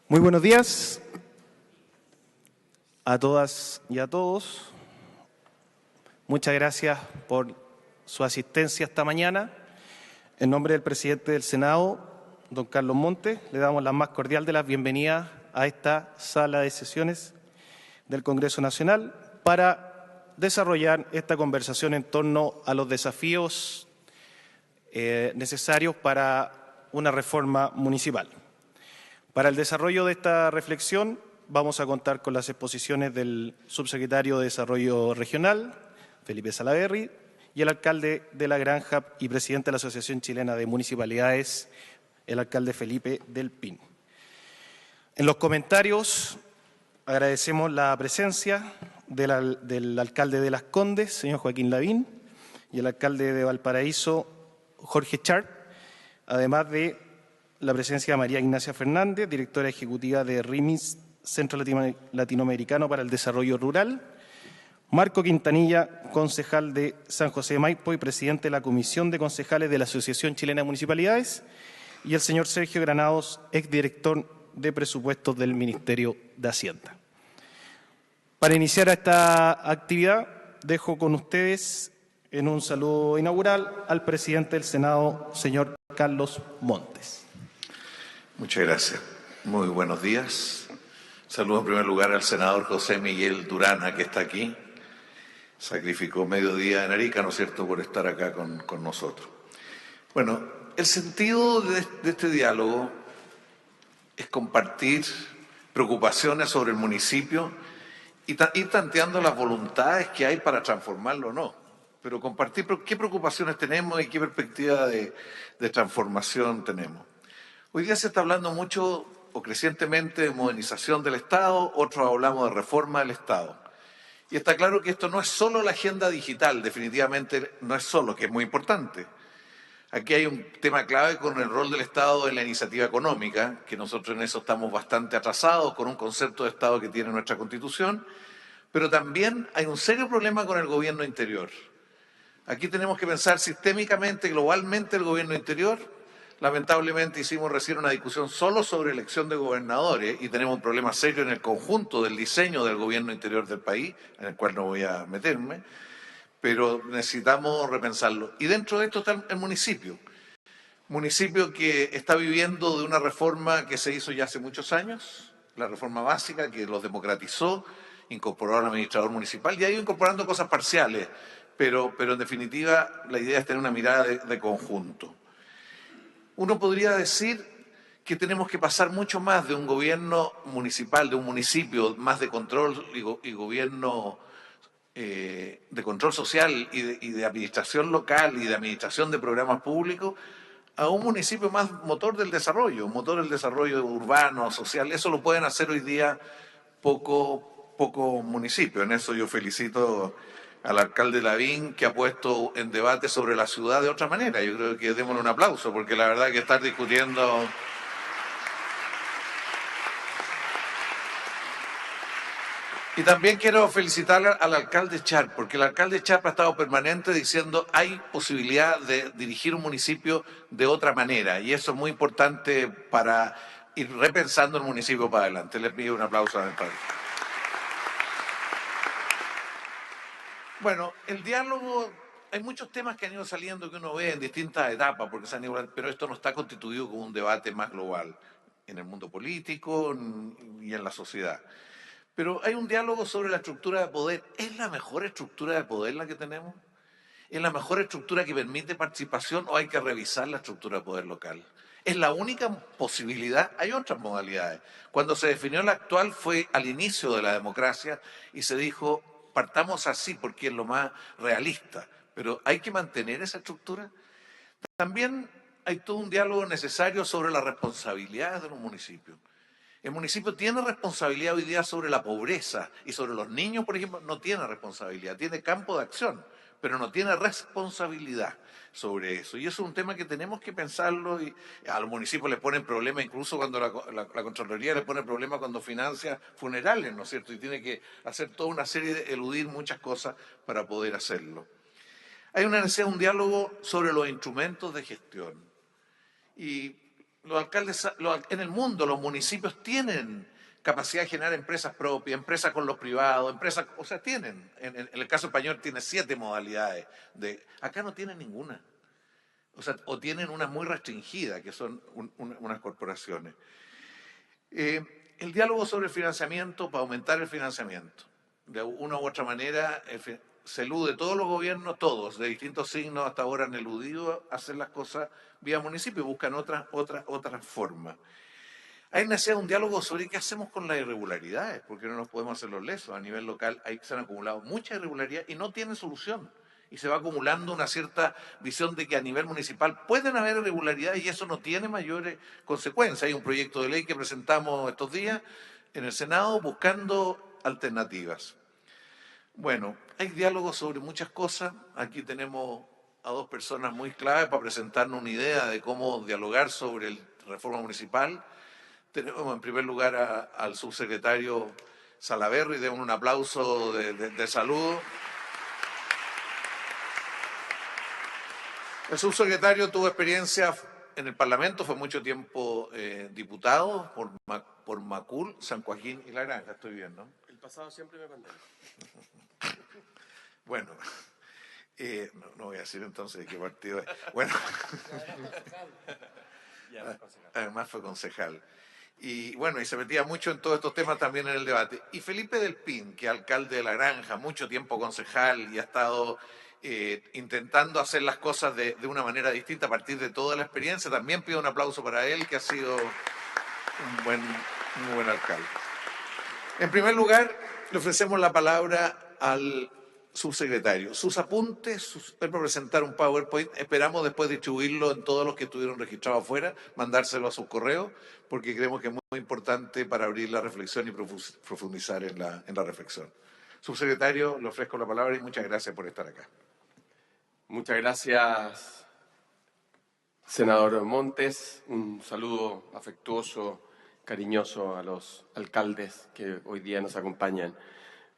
Muy buenos días a todas y a todos. Muchas gracias por su asistencia esta mañana. En nombre del presidente del Senado, don Carlos Montes, le damos la más cordial de las bienvenidas a esta sala de sesiones del Congreso Nacional para desarrollar esta conversación en torno a los desafíos necesarios para una reforma municipal. Para el desarrollo de esta reflexión vamos a contar con las exposiciones del subsecretario de Desarrollo Regional, Felipe Salaverry, y el alcalde de La Granja y presidente de la Asociación Chilena de Municipalidades, el alcalde Felipe del Pin. En los comentarios agradecemos la presencia del alcalde de Las Condes, señor Joaquín Lavín, y el alcalde de Valparaíso, Jorge Sharp, además de la presencia de María Ignacia Fernández, directora ejecutiva de RIMIS, Centro Latinoamericano para el Desarrollo Rural, Marco Quintanilla, concejal de San José de Maipo y presidente de la Comisión de Concejales de la Asociación Chilena de Municipalidades, y el señor Sergio Granados, exdirector de Presupuestos del Ministerio de Hacienda. Para iniciar esta actividad, dejo con ustedes en un saludo inaugural al presidente del Senado, señor Carlos Montes. Muchas gracias. Muy buenos días. Saludo en primer lugar al senador José Miguel Durana, que está aquí. Sacrificó mediodía en Arica, ¿no es cierto?, por estar acá con nosotros. Bueno, el sentido de este diálogo es compartir preocupaciones sobre el municipio y ir tanteando las voluntades que hay para transformarlo o no. Pero compartir qué preocupaciones tenemos y qué perspectiva de transformación tenemos. Hoy día se está hablando mucho o crecientemente de modernización del Estado, otros hablamos de reforma del Estado. Y está claro que esto no es solo la agenda digital, definitivamente no es solo, que es muy importante. Aquí hay un tema clave con el rol del Estado en la iniciativa económica, que nosotros en eso estamos bastante atrasados con un concepto de Estado que tiene nuestra Constitución, pero también hay un serio problema con el gobierno interior. Aquí tenemos que pensar sistémicamente, globalmente el gobierno interior. Lamentablemente hicimos recién una discusión solo sobre elección de gobernadores y tenemos un problema serio en el conjunto del diseño del gobierno interior del país, en el cual no voy a meterme, pero necesitamos repensarlo. Y dentro de esto está el municipio que está viviendo de una reforma que se hizo ya hace muchos años, la reforma básica que los democratizó, incorporó al administrador municipal y ha ido incorporando cosas parciales, pero en definitiva la idea es tener una mirada de conjunto. Uno podría decir que tenemos que pasar mucho más de un gobierno municipal, de un municipio, más de control y gobierno de control social y de administración local y de administración de programas públicos, a un municipio más motor del desarrollo urbano, social. Eso lo pueden hacer hoy día pocos municipios. En eso yo felicito al alcalde Lavín, que ha puesto en debate sobre la ciudad de otra manera. Yo creo que démosle un aplauso, porque la verdad que estar discutiendo... Y también quiero felicitar al alcalde Sharp, porque el alcalde Sharp ha estado permanente diciendo hay posibilidad de dirigir un municipio de otra manera, y eso es muy importante para ir repensando el municipio para adelante. Les pido un aplauso al alcalde. Bueno, el diálogo, hay muchos temas que han ido saliendo que uno ve en distintas etapas, porque se han ido, pero esto no está constituido como un debate más global en el mundo político y en la sociedad. Pero hay un diálogo sobre la estructura de poder. ¿Es la mejor estructura de poder la que tenemos? ¿Es la mejor estructura que permite participación o hay que revisar la estructura de poder local? ¿Es la única posibilidad? Hay otras modalidades. Cuando se definió la actual fue al inicio de la democracia y se dijo, partamos así porque es lo más realista, pero ¿hay que mantener esa estructura? También hay todo un diálogo necesario sobre las responsabilidades de los municipios. El municipio tiene responsabilidad hoy día sobre la pobreza y sobre los niños, por ejemplo, no tiene responsabilidad, tiene campo de acción, pero no tiene responsabilidad sobre eso. Y eso es un tema que tenemos que pensarlo y a los municipios les ponen problemas, incluso cuando la Contraloría les pone problemas cuando financia funerales, ¿no es cierto? Y tiene que hacer toda una serie de eludir muchas cosas para poder hacerlo. Hay una necesidad de un diálogo sobre los instrumentos de gestión. Y los alcaldes, en el mundo los municipios tienen capacidad de generar empresas propias, empresas con los privados, empresas, o sea, tienen. En el caso español tiene 7 modalidades. Acá no tienen ninguna. O sea, o tienen una muy restringida, que son unas corporaciones. El diálogo sobre el financiamiento, para aumentar el financiamiento. De una u otra manera, se elude todos los gobiernos, todos, de distintos signos, hasta ahora han eludido hacer las cosas vía municipio y buscan otras formas. Hay necesidad de un diálogo sobre qué hacemos con las irregularidades, porque no nos podemos hacer los lesos. A nivel local se han acumulado muchas irregularidades y no tienen solución. Y se va acumulando una cierta visión de que a nivel municipal pueden haber irregularidades y eso no tiene mayores consecuencias. Hay un proyecto de ley que presentamos estos días en el Senado buscando alternativas. Bueno, hay diálogos sobre muchas cosas. Aquí tenemos a 2 personas muy claves para presentarnos una idea de cómo dialogar sobre la reforma municipal. Tenemos en primer lugar al subsecretario Salaverry, demos un aplauso de saludo. El subsecretario tuvo experiencia en el Parlamento, fue mucho tiempo diputado por Macul, San Joaquín y La Granja, estoy bien, ¿no? El pasado siempre me condena. Bueno, no voy a decir entonces de qué partido es. Bueno, además fue concejal. Y bueno, y se metía mucho en todos estos temas también en el debate. Y Felipe del Pin, que es alcalde de La Granja, mucho tiempo concejal y ha estado intentando hacer las cosas de una manera distinta a partir de toda la experiencia. También pido un aplauso para él, que ha sido un muy buen alcalde. En primer lugar, le ofrecemos la palabra al subsecretario. Sus apuntes, él va a presentar un PowerPoint, esperamos después distribuirlo en todos los que estuvieron registrados afuera, mandárselo a sus correos, porque creemos que es muy importante para abrir la reflexión y profundizar en la reflexión. Subsecretario, le ofrezco la palabra y muchas gracias por estar acá. Muchas gracias, senador Montes. Un saludo afectuoso, cariñoso a los alcaldes que hoy día nos acompañan.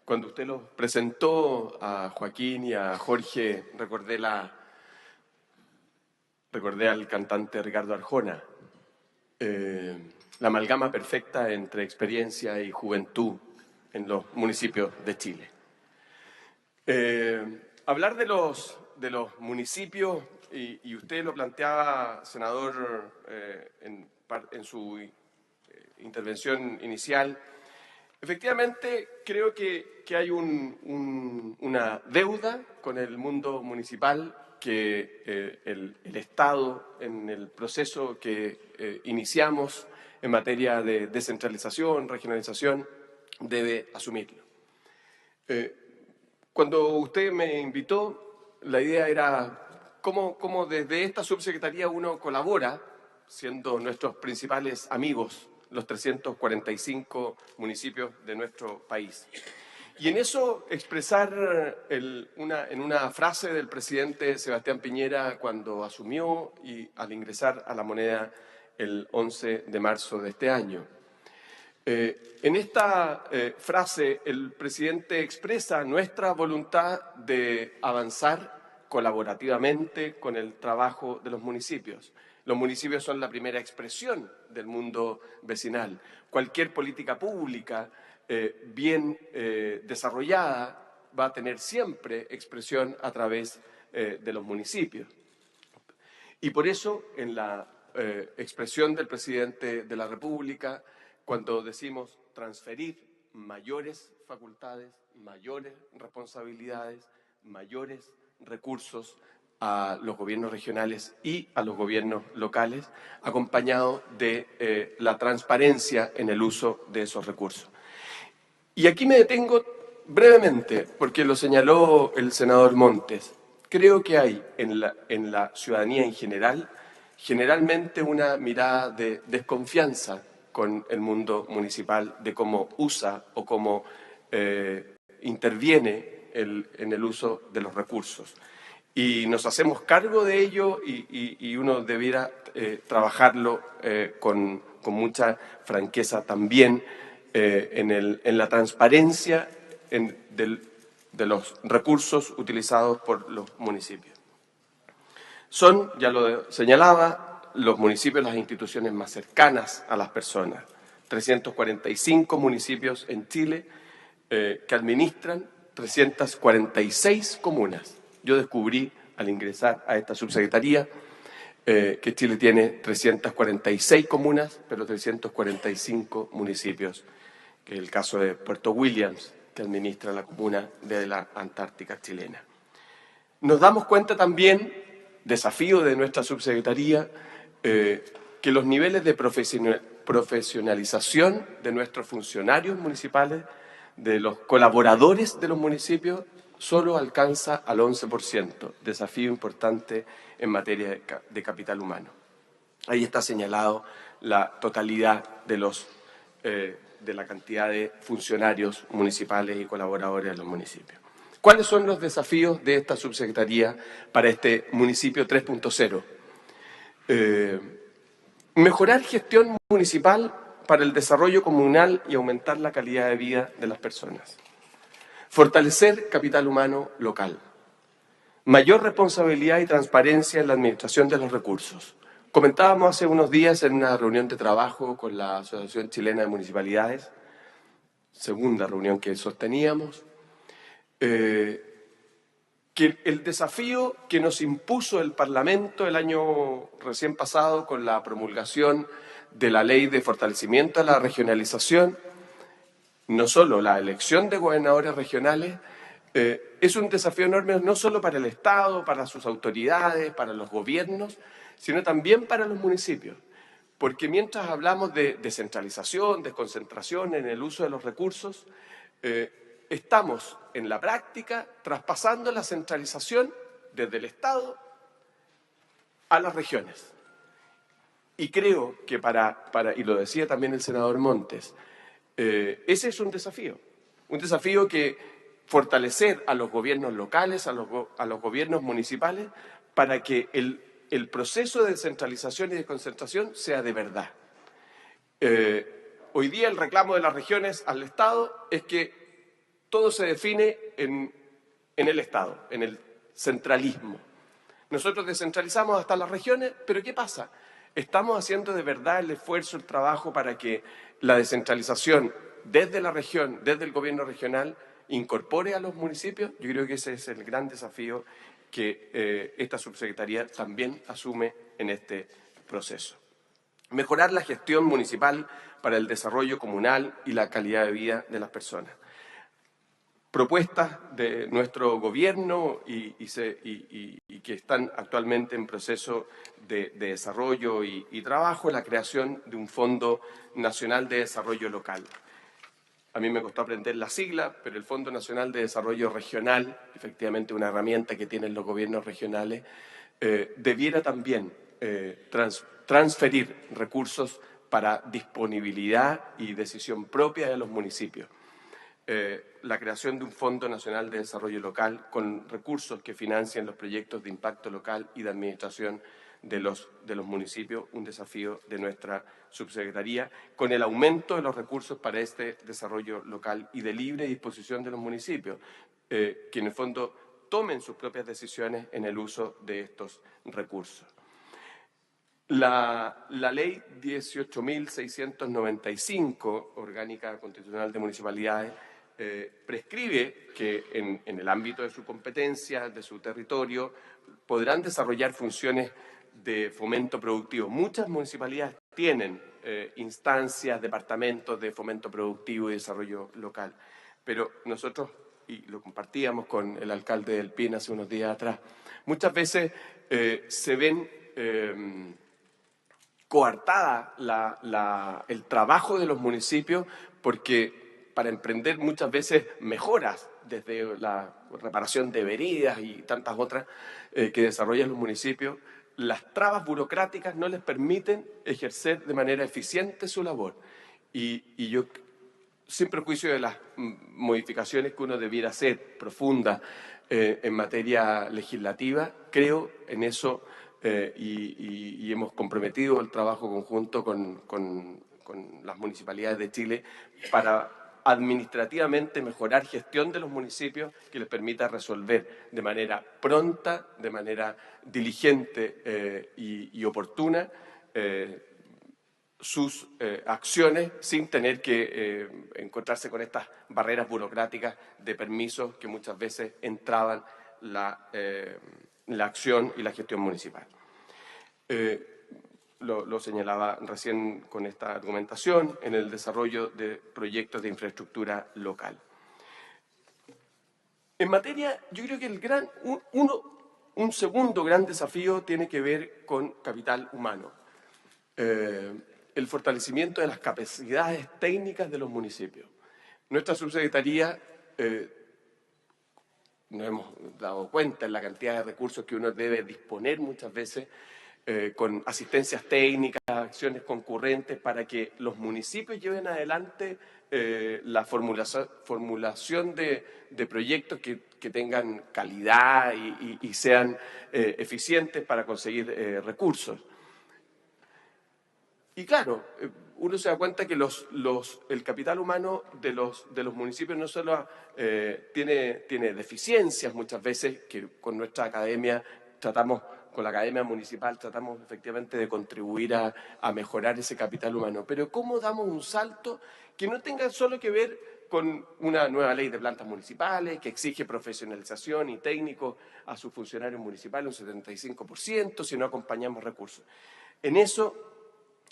Cuando usted los presentó a Joaquín y a Jorge, recordé al cantante Ricardo Arjona, la amalgama perfecta entre experiencia y juventud en los municipios de Chile. Hablar de los municipios, y usted lo planteaba, senador, en su intervención inicial. Efectivamente, creo que hay una deuda con el mundo municipal que el Estado, en el proceso que iniciamos en materia de descentralización, regionalización, debe asumirlo. Cuando usted me invitó, la idea era cómo desde esta subsecretaría uno colabora, siendo nuestros principales amigos, los 345 municipios de nuestro país. Y en eso expresar en una frase del presidente Sebastián Piñera cuando asumió y al ingresar a la moneda el 11 de marzo de este año. En esta frase el presidente expresa nuestra voluntad de avanzar colaborativamente con el trabajo de los municipios. Los municipios son la primera expresión del mundo vecinal. Cualquier política pública bien desarrollada va a tener siempre expresión a través de los municipios. Y por eso, en la expresión del presidente de la República, cuando decimos transferir mayores facultades, mayores responsabilidades, mayores recursos a los gobiernos regionales y a los gobiernos locales, acompañado de la transparencia en el uso de esos recursos. Y aquí me detengo brevemente, porque lo señaló el senador Montes. Creo que hay en la ciudadanía en general, generalmente una mirada de desconfianza con el mundo municipal, de cómo usa o cómo interviene en el uso de los recursos. Y nos hacemos cargo de ello y uno debiera trabajarlo con mucha franqueza también en la transparencia de los recursos utilizados por los municipios. Son, ya lo señalaba, los municipios las instituciones más cercanas a las personas. 345 municipios en Chile que administran 346 comunas. Yo descubrí al ingresar a esta subsecretaría que Chile tiene 346 comunas, pero 345 municipios, que es el caso de Puerto Williams, que administra la comuna de la Antártica chilena. Nos damos cuenta también, desafío de nuestra subsecretaría, que los niveles de profesionalización de nuestros funcionarios municipales, de los colaboradores de los municipios, solo alcanza al 11%, desafío importante en materia de capital humano. Ahí está señalado la totalidad de la cantidad de funcionarios municipales y colaboradores de los municipios. ¿Cuáles son los desafíos de esta subsecretaría para este municipio 3.0? Mejorar gestión municipal para el desarrollo comunal y aumentar la calidad de vida de las personas. Fortalecer capital humano local. Mayor responsabilidad y transparencia en la administración de los recursos. Comentábamos hace unos días en una reunión de trabajo con la Asociación Chilena de Municipalidades, segunda reunión que sosteníamos, que el desafío que nos impuso el Parlamento el año recién pasado con la promulgación de la Ley de Fortalecimiento de la Regionalización, no solo la elección de gobernadores regionales, es un desafío enorme no solo para el Estado, para sus autoridades, para los gobiernos, sino también para los municipios. Porque mientras hablamos de descentralización, desconcentración en el uso de los recursos, estamos en la práctica traspasando la centralización desde el Estado a las regiones. Y creo que y lo decía también el senador Montes, ese es un desafío que fortalecer a los gobiernos locales, a los gobiernos municipales, para que el proceso de descentralización y desconcentración sea de verdad. Hoy día el reclamo de las regiones al Estado es que todo se define en el Estado, en el centralismo. Nosotros descentralizamos hasta las regiones, pero ¿qué pasa? ¿Estamos haciendo de verdad el esfuerzo, el trabajo para que la descentralización desde la región, desde el gobierno regional, incorpore a los municipios? Yo creo que ese es el gran desafío que esta subsecretaría también asume en este proceso. Mejorar la gestión municipal para el desarrollo comunal y la calidad de vida de las personas. Propuestas de nuestro gobierno y que están actualmente en proceso de desarrollo y trabajo, la creación de un Fondo Nacional de Desarrollo Local. A mí me costó aprender la sigla, pero el Fondo Nacional de Desarrollo Regional, efectivamente una herramienta que tienen los gobiernos regionales, debiera también transferir recursos para disponibilidad y decisión propia de los municipios. La creación de un Fondo Nacional de Desarrollo Local con recursos que financien los proyectos de impacto local y de administración de los municipios, un desafío de nuestra subsecretaría, con el aumento de los recursos para este desarrollo local y de libre disposición de los municipios, que en el fondo tomen sus propias decisiones en el uso de estos recursos. La ley 18.695, Orgánica Constitucional de Municipalidades, prescribe que en el ámbito de su competencia, de su territorio, podrán desarrollar funciones de fomento productivo. Muchas municipalidades tienen instancias, departamentos de fomento productivo y desarrollo local, pero nosotros, y lo compartíamos con el alcalde del PIN hace unos días atrás, muchas veces se ven coartada el trabajo de los municipios porque para emprender muchas veces mejoras desde la reparación de veredas y tantas otras que desarrollan los municipios, las trabas burocráticas no les permiten ejercer de manera eficiente su labor. Y yo, sin perjuicio de las modificaciones que uno debiera hacer profundas en materia legislativa, creo en eso y hemos comprometido el trabajo conjunto con las municipalidades de Chile para administrativamente mejorar gestión de los municipios que les permita resolver de manera pronta, de manera diligente y oportuna sus acciones sin tener que encontrarse con estas barreras burocráticas de permisos que muchas veces entraban la acción y la gestión municipal. Lo señalaba recién con esta argumentación en el desarrollo de proyectos de infraestructura local. En materia, yo creo que un segundo gran desafío tiene que ver con capital humano. El fortalecimiento de las capacidades técnicas de los municipios. Nuestra subsecretaría nos hemos dado cuenta en la cantidad de recursos que uno debe disponer muchas veces con asistencias técnicas, acciones concurrentes para que los municipios lleven adelante la formulación de proyectos que tengan calidad y sean eficientes para conseguir recursos. Y claro, uno se da cuenta que el capital humano de los municipios no solo tiene deficiencias muchas veces, que con nuestra academia con la academia municipal tratamos efectivamente de contribuir a mejorar ese capital humano. Pero ¿cómo damos un salto que no tenga solo que ver con una nueva ley de plantas municipales que exige profesionalización y técnicos a sus funcionarios municipales, un 75%, si no acompañamos recursos? En eso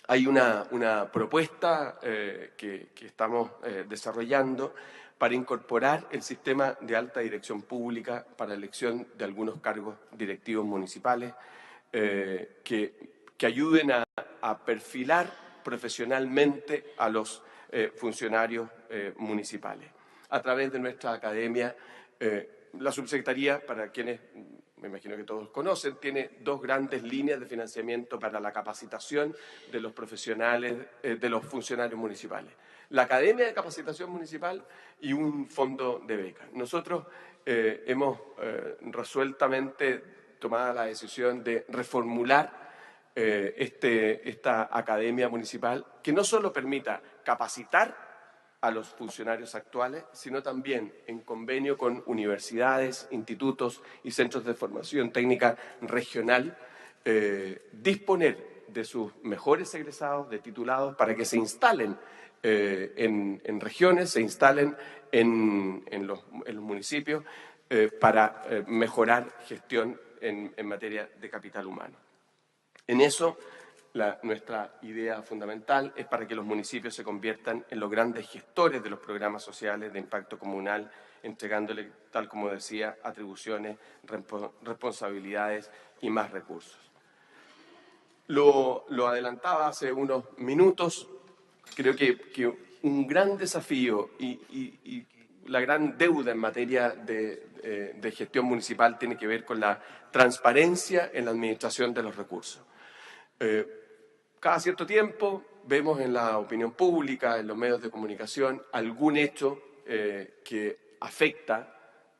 hay una propuesta que estamos desarrollando para incorporar el sistema de alta dirección pública para elección de algunos cargos directivos municipales que ayuden a perfilar profesionalmente a los funcionarios municipales. A través de nuestra academia, la subsecretaría, para quienes me imagino que todos conocen, tiene dos grandes líneas de financiamiento para la capacitación de los profesionales, de los funcionarios municipales. La Academia de Capacitación Municipal y un fondo de becas. Nosotros hemos resueltamente tomado la decisión de reformular esta Academia Municipal que no solo permita capacitar a los funcionarios actuales, sino también en convenio con universidades, institutos y centros de formación técnica regional, disponer de sus mejores egresados, de titulados, para que se instalen en regiones, se instalen en los municipios para mejorar gestión en materia de capital humano. En eso, nuestra idea fundamental es para que los municipios se conviertan en los grandes gestores de los programas sociales de impacto comunal, entregándole, tal como decía, atribuciones, responsabilidades y más recursos. Lo adelantaba hace unos minutos. Creo que un gran desafío y la gran deuda en materia de gestión municipal tiene que ver con la transparencia en la administración de los recursos. Cada cierto tiempo vemos en la opinión pública, en los medios de comunicación, algún hecho que afecta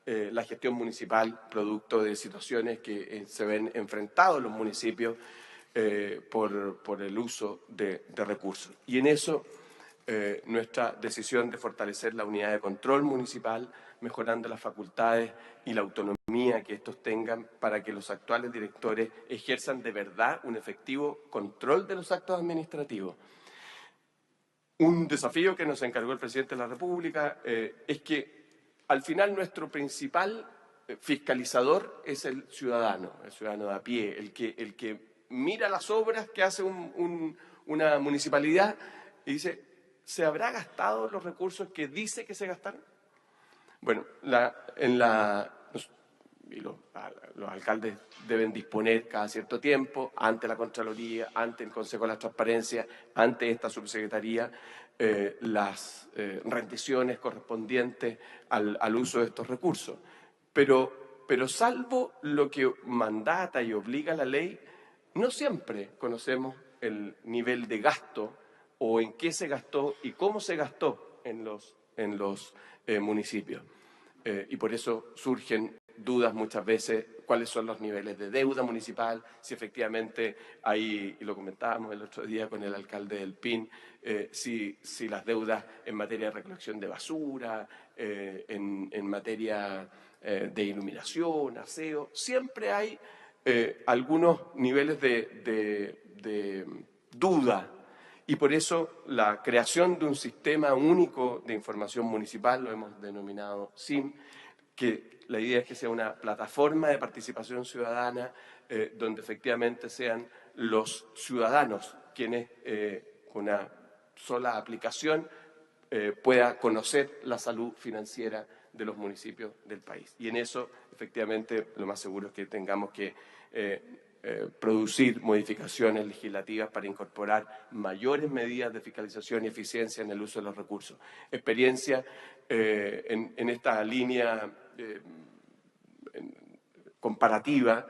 la gestión municipal, producto de situaciones que se ven enfrentados los municipios por el uso de recursos. Y en eso nuestra decisión de fortalecer la unidad de control municipal, mejorando las facultades y la autonomía que estos tengan para que los actuales directores ejerzan de verdad un efectivo control de los actos administrativos. Un desafío que nos encargó el presidente de la República es que al final nuestro principal fiscalizador es el ciudadano de a pie, el que mira las obras que hace una municipalidad y dice, ¿se habrá gastado los recursos que dice que se gastaron? Bueno, los alcaldes deben disponer cada cierto tiempo, ante la Contraloría, ante el Consejo de la Transparencia, ante esta subsecretaría, las rendiciones correspondientes al uso de estos recursos. Pero salvo lo que mandata y obliga la ley, no siempre conocemos el nivel de gasto o en qué se gastó y cómo se gastó en los municipios. Y por eso surgen dudas muchas veces cuáles son los niveles de deuda municipal, si efectivamente hay, y lo comentábamos el otro día con el alcalde del PIN, si las deudas en materia de recolección de basura, en materia de iluminación, aseo, siempre hay algunos niveles de duda. Y por eso la creación de un sistema único de información municipal, lo hemos denominado SIM, que la idea es que sea una plataforma de participación ciudadana donde efectivamente sean los ciudadanos quienes con una sola aplicación pueda conocer la salud financiera de los municipios del país. Y en eso, efectivamente, lo más seguro es que tengamos que producir modificaciones legislativas para incorporar mayores medidas de fiscalización y eficiencia en el uso de los recursos. Experiencia en esta línea comparativa,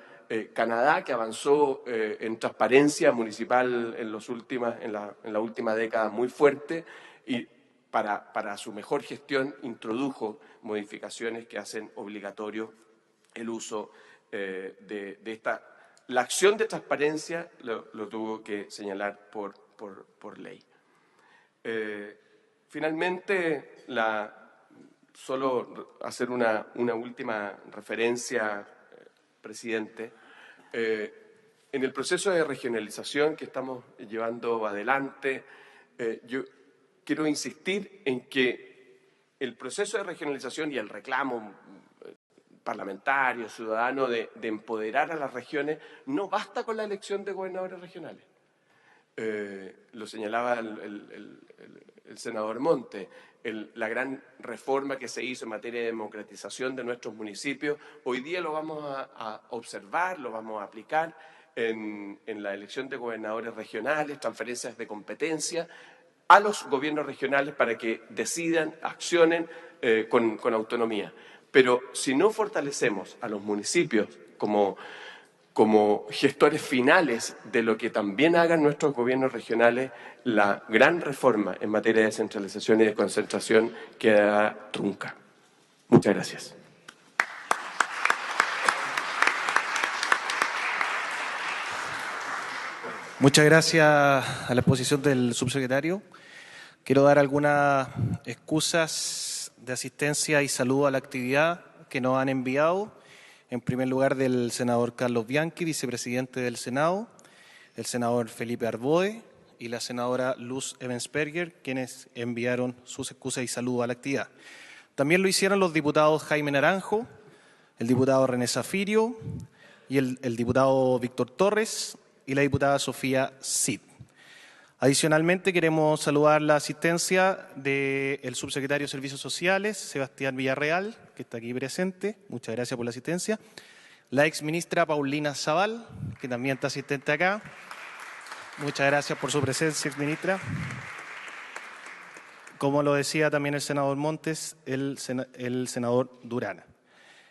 Canadá, que avanzó en transparencia municipal en la última década muy fuerte y para su mejor gestión introdujo modificaciones que hacen obligatorio el uso de esta. La acción de transparencia lo tuvo que señalar por ley. Finalmente, solo hacer una última referencia, presidente. En el proceso de regionalización que estamos llevando adelante, yo quiero insistir en que el proceso de regionalización y el reclamo parlamentario, ciudadano, de empoderar a las regiones, no basta con la elección de gobernadores regionales. Lo señalaba el senador Montes, la gran reforma que se hizo en materia de democratización de nuestros municipios, hoy día lo vamos a observar, lo vamos a aplicar en la elección de gobernadores regionales, transferencias de competencia a los gobiernos regionales para que decidan, accionen con autonomía. Pero si no fortalecemos a los municipios como gestores finales de lo que también hagan nuestros gobiernos regionales, la gran reforma en materia de descentralización y desconcentración queda trunca. Muchas gracias. Muchas gracias a la exposición del subsecretario. Quiero dar algunas excusas de asistencia y saludo a la actividad que nos han enviado. En primer lugar, del senador Carlos Bianchi, vicepresidente del Senado, el senador Felipe Arboe y la senadora Luz Ebensperger, quienes enviaron sus excusas y saludos a la actividad. También lo hicieron los diputados Jaime Naranjo, el diputado René Zafirio y el diputado Víctor Torres y la diputada Sofía Cid. Adicionalmente, queremos saludar la asistencia del subsecretario de Servicios Sociales, Sebastián Villarreal, que está aquí presente. Muchas gracias por la asistencia. La exministra Paulina Zaval, que también está asistente acá. Muchas gracias por su presencia, exministra. Como lo decía también el senador Montes, el senador Durana.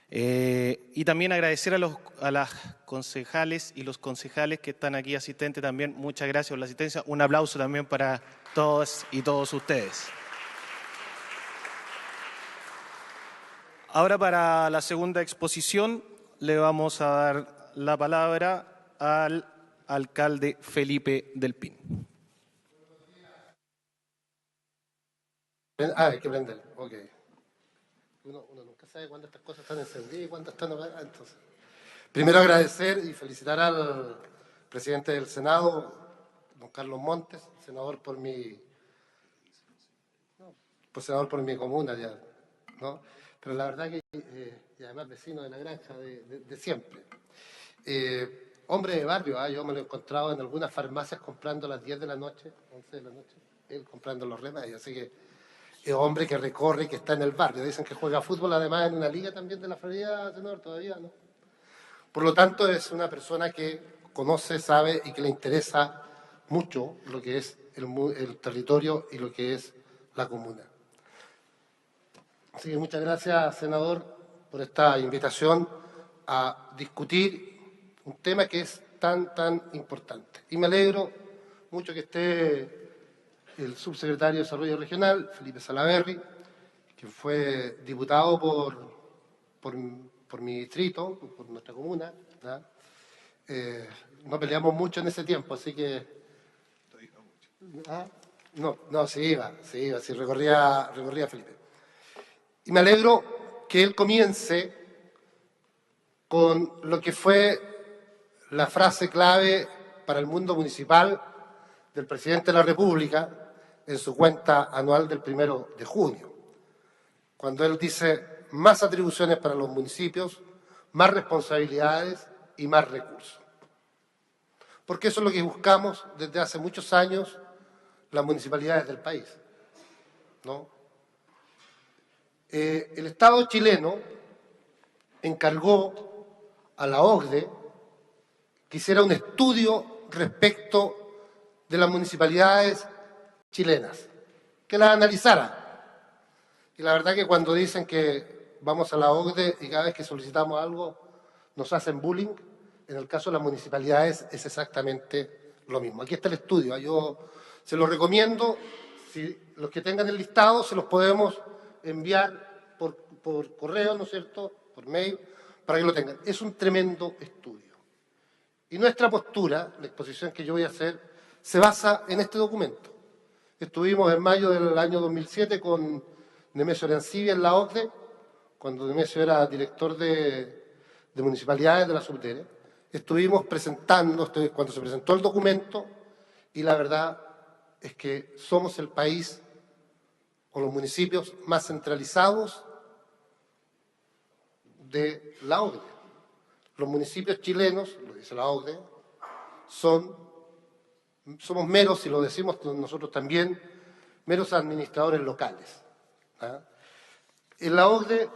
Y también agradecer a las concejales y los concejales que están aquí asistentes también. Muchas gracias por la asistencia. Un aplauso también para todos y todos ustedes. Ahora, para la segunda exposición, le vamos a dar la palabra al alcalde Felipe del Pin. Hay que prender, ok. Uno nunca sabe cuándo estas cosas están encendidas y cuándo están apagadas. Entonces, primero agradecer y felicitar al presidente del Senado, don Carlos Montes, senador por mi comuna ya, ¿no? Pero la verdad que, y además vecino de la granja de siempre. Hombre de barrio, yo me lo he encontrado en algunas farmacias comprando a las 10 de la noche, 11 de la noche, él comprando los remedios, así que es hombre que recorre, que está en el barrio. Dicen que juega fútbol, además, en una liga también de la Florida, senador, todavía, ¿no? Por lo tanto, es una persona que conoce, sabe y que le interesa mucho lo que es el territorio y lo que es la comuna. Así que muchas gracias, senador, por esta invitación a discutir un tema que es tan importante. Y me alegro mucho que esté el subsecretario de Desarrollo Regional, Felipe Salaverry, que fue diputado por por mi distrito, por nuestra comuna. ¿Ya? No peleamos mucho en ese tiempo, así que... ¿Ah? No, sí iba, sí recorría Felipe. Y me alegro que él comience con lo que fue la frase clave para el mundo municipal del presidente de la República en su cuenta anual del 1 de junio, cuando él dice más atribuciones para los municipios, más responsabilidades y más recursos. Porque eso es lo que buscamos desde hace muchos años las municipalidades del país, ¿no? El Estado chileno encargó a la OCDE que hiciera un estudio respecto de las municipalidades chilenas, que las analizara. Y la verdad que cuando dicen que vamos a la OCDE y cada vez que solicitamos algo nos hacen bullying, en el caso de las municipalidades es exactamente lo mismo. Aquí está el estudio, yo se lo recomiendo, si los que tengan el listado se los podemos enviar por correo, ¿no es cierto?, por mail, para que lo tengan. Es un tremendo estudio. Y nuestra postura, la exposición que yo voy a hacer, se basa en este documento. Estuvimos en mayo del año 2007 con Nemesio Arancibia en la OCDE, cuando Nemesio era director de municipalidades de la Subdere. Estuvimos presentando, cuando se presentó el documento, y la verdad es que somos el país con los municipios más centralizados de la OCDE. Los municipios chilenos, lo dice la OCDE, somos meros, y lo decimos nosotros también, meros administradores locales. ¿Ah? En la OCDE,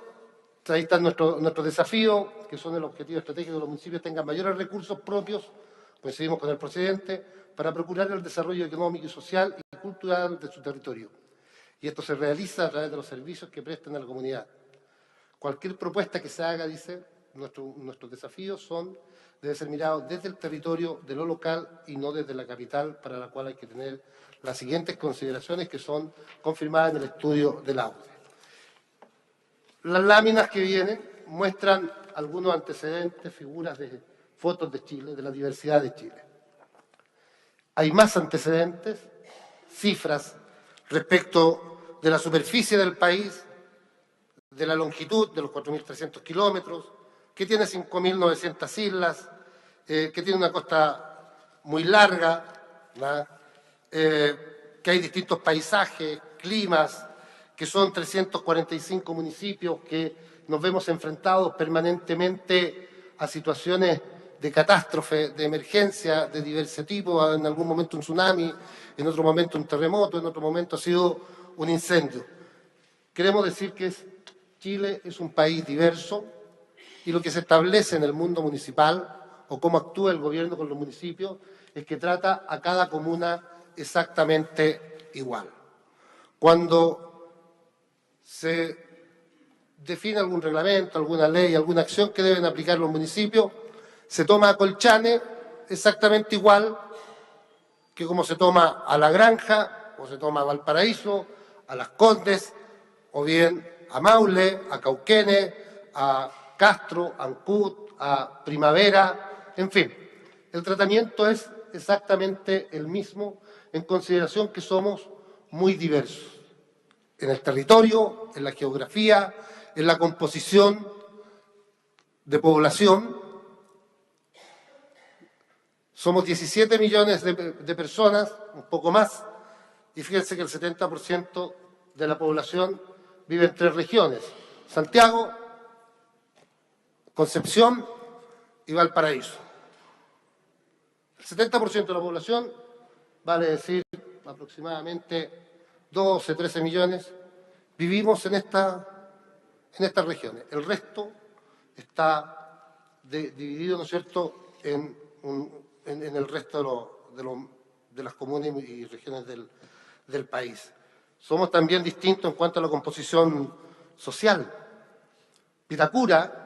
ahí está nuestro desafío, que son el objetivo estratégico de los municipios tengan mayores recursos propios, coincidimos con el presidente, para procurar el desarrollo económico y social y cultural de su territorio. Y esto se realiza a través de los servicios que presten a la comunidad. Cualquier propuesta que se haga, dice, nuestros desafíos debe ser mirado desde el territorio de lo local y no desde la capital, para la cual hay que tener las siguientes consideraciones que son confirmadas en el estudio de la OCDE. Las láminas que vienen muestran algunos antecedentes, figuras de fotos de Chile, de la diversidad de Chile. Hay más antecedentes, cifras respecto de la superficie del país, de la longitud de los 4.300 kilómetros, que tiene 5.900 islas, que tiene una costa muy larga, que hay distintos paisajes, climas, que son 345 municipios, que nos vemos enfrentados permanentemente a situaciones de catástrofe, de emergencia, de diverso tipo, en algún momento un tsunami, en otro momento un terremoto, en otro momento ha sido un incendio. Queremos decir que Chile es un país diverso, y lo que se establece en el mundo municipal, o cómo actúa el gobierno con los municipios, es que trata a cada comuna exactamente igual. Cuando se define algún reglamento, alguna ley, alguna acción que deben aplicar los municipios, se toma a Colchane exactamente igual que como se toma a La Granja, o se toma a Valparaíso, a Las Condes, o bien a Maule, a Cauquenes, a Castro, a Ancud, a Primavera, en fin. El tratamiento es exactamente el mismo, en consideración que somos muy diversos en el territorio, en la geografía, en la composición de población. Somos 17 millones de personas, un poco más, y fíjense que el 70% de la población vive en 3 regiones: Santiago, Concepción y Valparaíso. El 70% de la población, vale decir aproximadamente 12, 13 millones, vivimos en estas regiones. El resto está dividido, ¿no es cierto?, en el resto de las comunas y regiones del país. Somos también distintos en cuanto a la composición social. Vitacura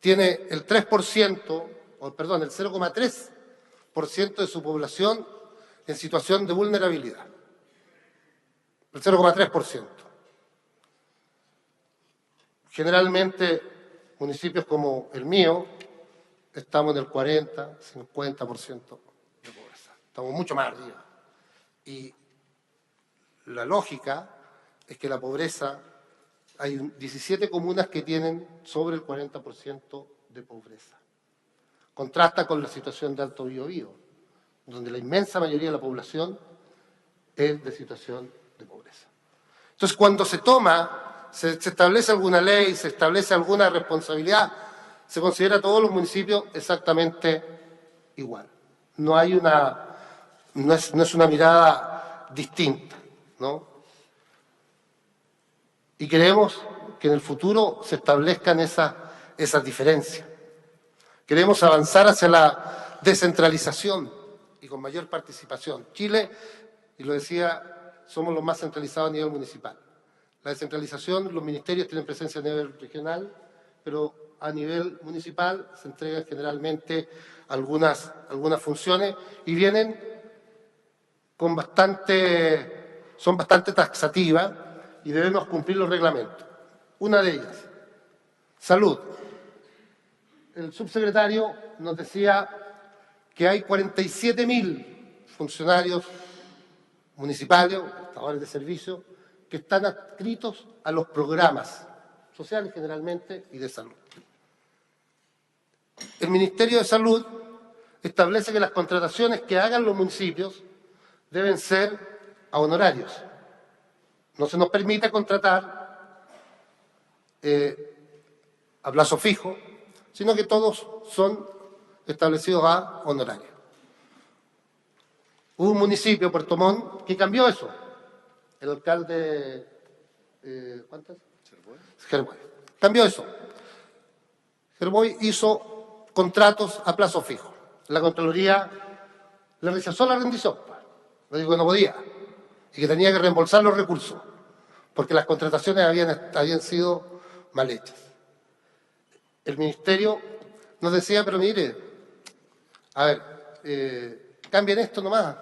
tiene el 0,3% de su población en situación de vulnerabilidad. El 0,3%. Generalmente, municipios como el mío, estamos en el 40, 50% de pobreza. Estamos mucho más arriba. Y la lógica es que la pobreza, hay 17 comunas que tienen sobre el 40% de pobreza. Contrasta con la situación de Alto Biobío, donde la inmensa mayoría de la población es de situación de pobreza. Entonces, cuando se establece alguna ley, se establece alguna responsabilidad, se considera a todos los municipios exactamente igual. No es una mirada distinta, ¿no? Y queremos que en el futuro se establezcan esas diferencias. Queremos avanzar hacia la descentralización y con mayor participación. Chile, y lo decía, somos los más centralizados a nivel municipal. La descentralización, los ministerios tienen presencia a nivel regional, pero a nivel municipal se entregan generalmente algunas funciones y vienen son bastante taxativas y debemos cumplir los reglamentos. Una de ellas, salud. El subsecretario nos decía que hay 47.000 funcionarios municipales, prestadores de servicios, que están adscritos a los programas sociales generalmente y de salud. El Ministerio de Salud establece que las contrataciones que hagan los municipios deben ser a honorarios. No se nos permite contratar a plazo fijo, sino que todos son establecidos a honorarios. Hubo un municipio, Puerto Montt, que cambió eso. El alcalde, Gerboy. Cambió eso. Gerboy hizo contratos a plazo fijo. La Contraloría le rechazó la rendición. Le dijo que no podía y que tenía que reembolsar los recursos porque las contrataciones habían sido mal hechas. El ministerio nos decía, pero mire, a ver, cambien esto nomás,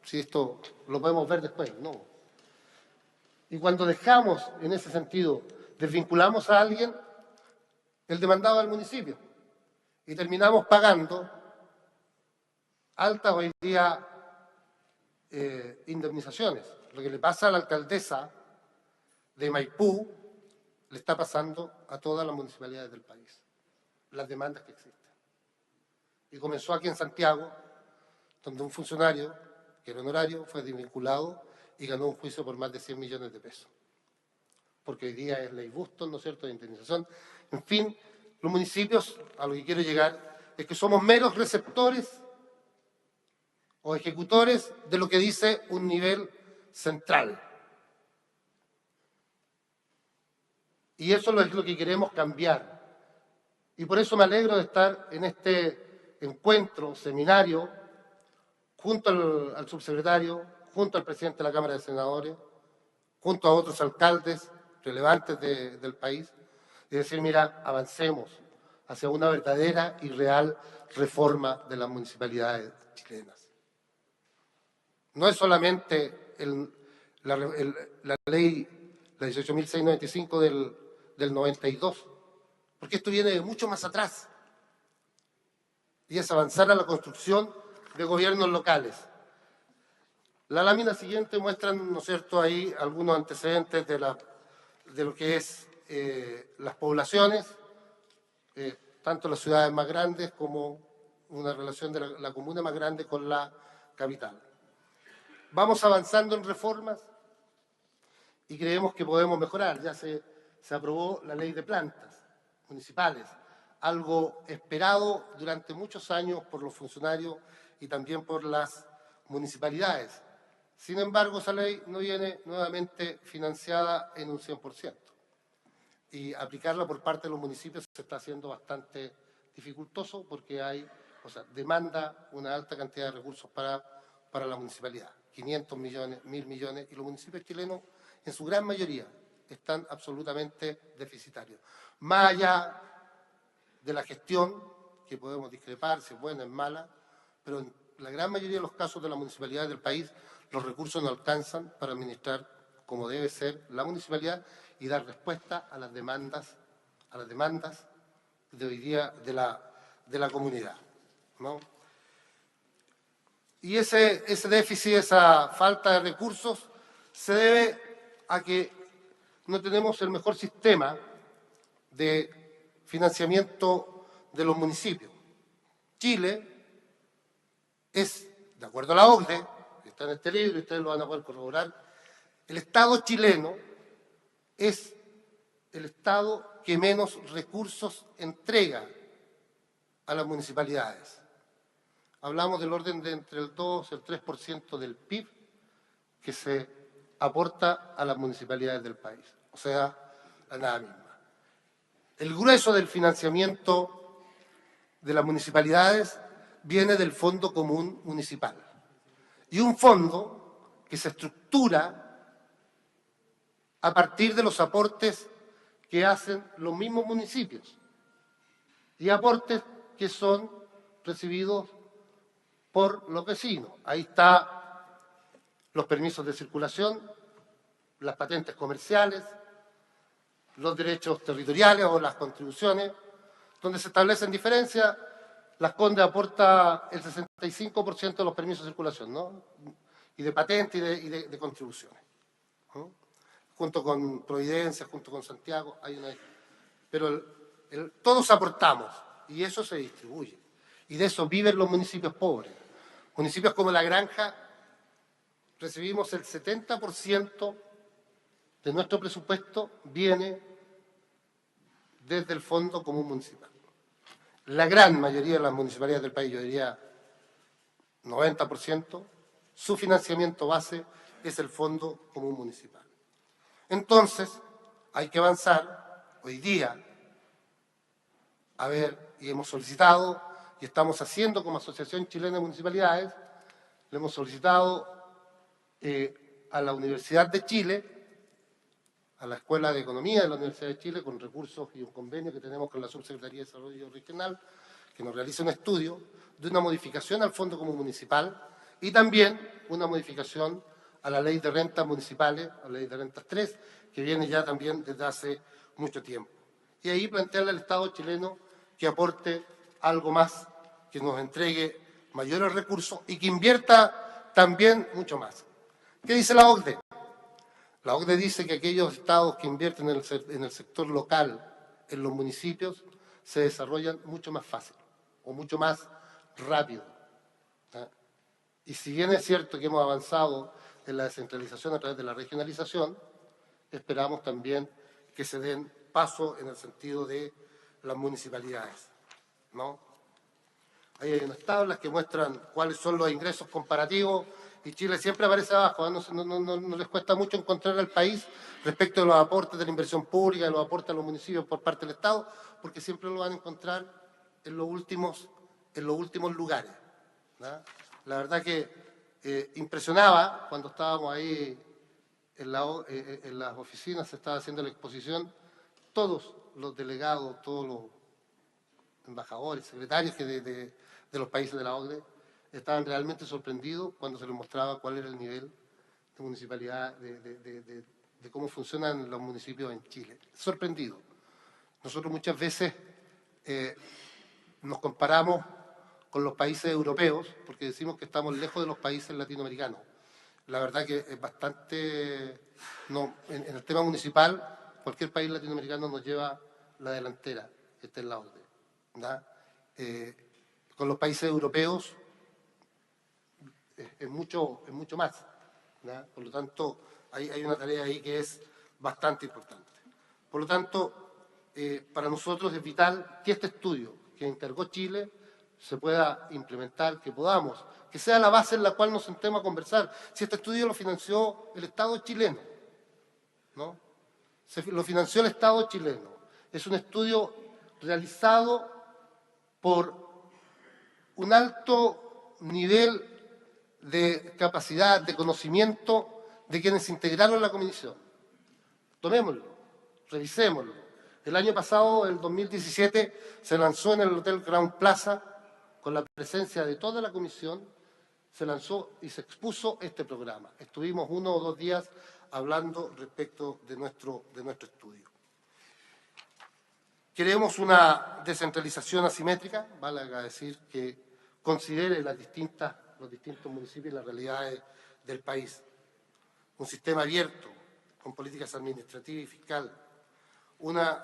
si esto lo podemos ver después. No. Y cuando dejamos, en ese sentido, desvinculamos a alguien, el demandado al municipio y terminamos pagando altas hoy día indemnizaciones. Lo que le pasa a la alcaldesa de Maipú le está pasando a todas las municipalidades del país, las demandas que existen. Y comenzó aquí en Santiago, donde un funcionario, que era honorario, fue desvinculado y ganó un juicio por más de 100 millones de pesos. Porque hoy día es ley Bustos, ¿no es cierto?, de indemnización. En fin, los municipios, a lo que quiero llegar, es que somos meros receptores o ejecutores de lo que dice un nivel central. Y eso es lo que queremos cambiar. Y por eso me alegro de estar en este encuentro, seminario, junto al subsecretario, junto al presidente de la Cámara de Senadores, junto a otros alcaldes relevantes del país, y decir, mira, avancemos hacia una verdadera y real reforma de las municipalidades chilenas. No es solamente la ley, la 18.695 del 92, porque esto viene de mucho más atrás, y es avanzar a la construcción de gobiernos locales. La lámina siguiente muestra, ¿no es cierto?, ahí algunos antecedentes de lo que es las poblaciones, tanto las ciudades más grandes como una relación de la comuna más grande con la capital. Vamos avanzando en reformas y creemos que podemos mejorar. Ya se aprobó la ley de plantas municipales, algo esperado durante muchos años por los funcionarios y también por las municipalidades. Sin embargo, esa ley no viene nuevamente financiada en un 100%. Y aplicarla por parte de los municipios se está haciendo bastante dificultoso porque demanda una alta cantidad de recursos para la municipalidad. 500 millones, 1.000 millones, y los municipios chilenos, en su gran mayoría, están absolutamente deficitarios. Más allá de la gestión, que podemos discrepar si es buena o es mala, pero en la gran mayoría de los casos de las municipalidades del país, los recursos no alcanzan para administrar como debe ser la municipalidad y dar respuesta a las demandas a las demandas de hoy día de la comunidad, ¿no? Y ese déficit, esa falta de recursos, se debe a que no tenemos el mejor sistema de financiamiento de los municipios. Chile es, de acuerdo a la OCDE, que está en este libro y ustedes lo van a poder corroborar, el Estado chileno es el Estado que menos recursos entrega a las municipalidades. Hablamos del orden de entre el 2 y el 3% del PIB que se aporta a las municipalidades del país, o sea, la nada misma. El grueso del financiamiento de las municipalidades viene del Fondo Común Municipal, y un fondo que se estructura a partir de los aportes que hacen los mismos municipios y aportes que son recibidos por los vecinos. Ahí están los permisos de circulación, las patentes comerciales, los derechos territoriales o las contribuciones, donde se establecen diferencias. Las Condes aporta el 65% de los permisos de circulación, ¿no? Y de patentes y de contribuciones, ¿no? Junto con Providencia, junto con Santiago, hay una... Pero todos aportamos y eso se distribuye. Y de eso viven los municipios pobres. Municipios como La Granja recibimos el 70% de nuestro presupuesto viene desde el Fondo Común Municipal. La gran mayoría de las municipalidades del país, yo diría 90%, su financiamiento base es el Fondo Común Municipal. Entonces, hay que avanzar hoy día, y hemos solicitado, y estamos haciendo como Asociación Chilena de Municipalidades, le hemos solicitado a la Universidad de Chile, a la Escuela de Economía de la Universidad de Chile, con recursos y un convenio que tenemos con la Subsecretaría de Desarrollo Regional, que nos realice un estudio de una modificación al Fondo Común Municipal y también una modificación a la Ley de Rentas Municipales, a la Ley de Rentas 3, que viene ya también desde hace mucho tiempo. Y ahí plantearle al Estado chileno que aporte algo más, que nos entregue mayores recursos y que invierta también mucho más. ¿Qué dice la OCDE? La OCDE dice que aquellos estados que invierten en el sector local, en los municipios, se desarrollan mucho más fácil o mucho más rápido. Y si bien es cierto que hemos avanzado en la descentralización a través de la regionalización, esperamos también que se den paso en el sentido de las municipalidades, ¿no? Ahí hay unas tablas que muestran cuáles son los ingresos comparativos y Chile siempre aparece abajo, ¿no? No les cuesta mucho encontrar al país respecto de los aportes de la inversión pública, de los aportes a los municipios por parte del Estado, porque siempre lo van a encontrar en los últimos lugares, ¿no? La verdad que impresionaba cuando estábamos ahí en las oficinas, se estaba haciendo la exposición, todos los delegados, todos los embajadores, secretarios de los países de la OCDE estaban realmente sorprendidos cuando se les mostraba cuál era el nivel de municipalidad, de cómo funcionan los municipios en Chile. Sorprendidos. Nosotros muchas veces nos comparamos con los países europeos porque decimos que estamos lejos de los países latinoamericanos. La verdad que es bastante... en el tema municipal, cualquier país latinoamericano nos lleva la delantera, esta es la OCDE, ¿no? Con los países europeos es mucho más, ¿no? Por lo tanto, hay una tarea ahí que es bastante importante. Por lo tanto, para nosotros es vital que este estudio que encargó Chile se pueda implementar, que sea la base en la cual nos sentemos a conversar. Si este estudio lo financió el Estado chileno, ¿no? Lo financió el Estado chileno. Es un estudio realizado por un alto nivel de capacidad, de conocimiento de quienes integraron la comisión. Tomémoslo, revisémoslo. El año pasado, el 2017, se lanzó en el Hotel Crown Plaza, con la presencia de toda la comisión, se lanzó y se expuso este programa. Estuvimos 1 o 2 días hablando respecto de nuestro estudio. Queremos una descentralización asimétrica, vale a decir que considere los distintos municipios y las realidades del país. Un sistema abierto, con políticas administrativas y fiscal.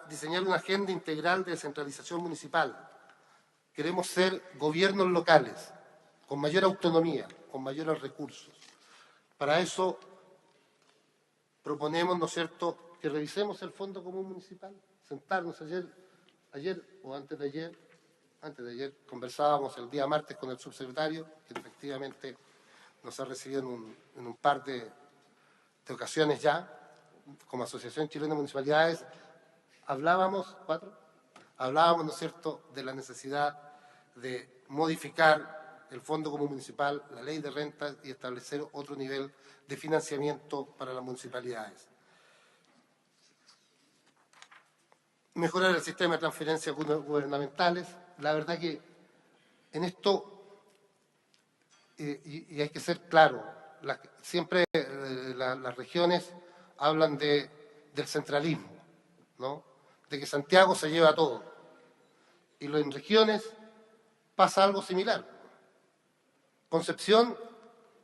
Diseñar una agenda integral de descentralización municipal. Queremos ser gobiernos locales, con mayor autonomía, con mayores recursos. Para eso proponemos, ¿no es cierto?, que revisemos el Fondo Común Municipal, sentarnos ayer o antes de ayer, conversábamos el día martes con el subsecretario, que efectivamente nos ha recibido en un par de ocasiones ya, como Asociación Chilena de Municipalidades, hablábamos, ¿no es cierto?, de la necesidad de modificar el Fondo Común Municipal, la Ley de Rentas y establecer otro nivel de financiamiento para las municipalidades. Mejorar el sistema de transferencias gubernamentales. La verdad que en esto, y hay que ser claro, siempre las regiones hablan del centralismo, ¿no?, de que Santiago se lleva todo. Y en regiones pasa algo similar. Concepción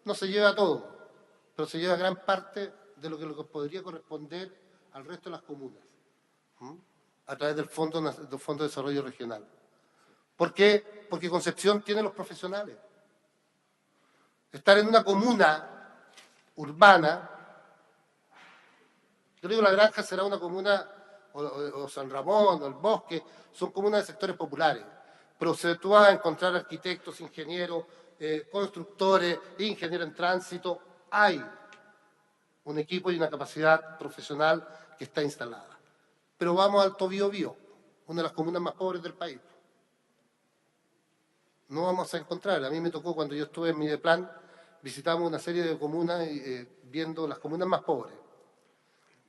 no se lleva todo, pero se lleva gran parte de lo que podría corresponder al resto de las comunas, a través del Fondo de Desarrollo Regional. ¿Por qué? Porque Concepción tiene los profesionales. Estar en una comuna urbana, yo digo La Granja será una comuna, o San Ramón, o El Bosque, son comunas de sectores populares, pero tú vas a encontrar arquitectos, ingenieros, constructores, ingenieros en tránsito. Hay un equipo y una capacidad profesional que está instalada. Pero vamos al Alto Biobío, una de las comunas más pobres del país. No vamos a encontrar. A mí me tocó, cuando yo estuve en Mideplan, visitamos una serie de comunas viendo las comunas más pobres.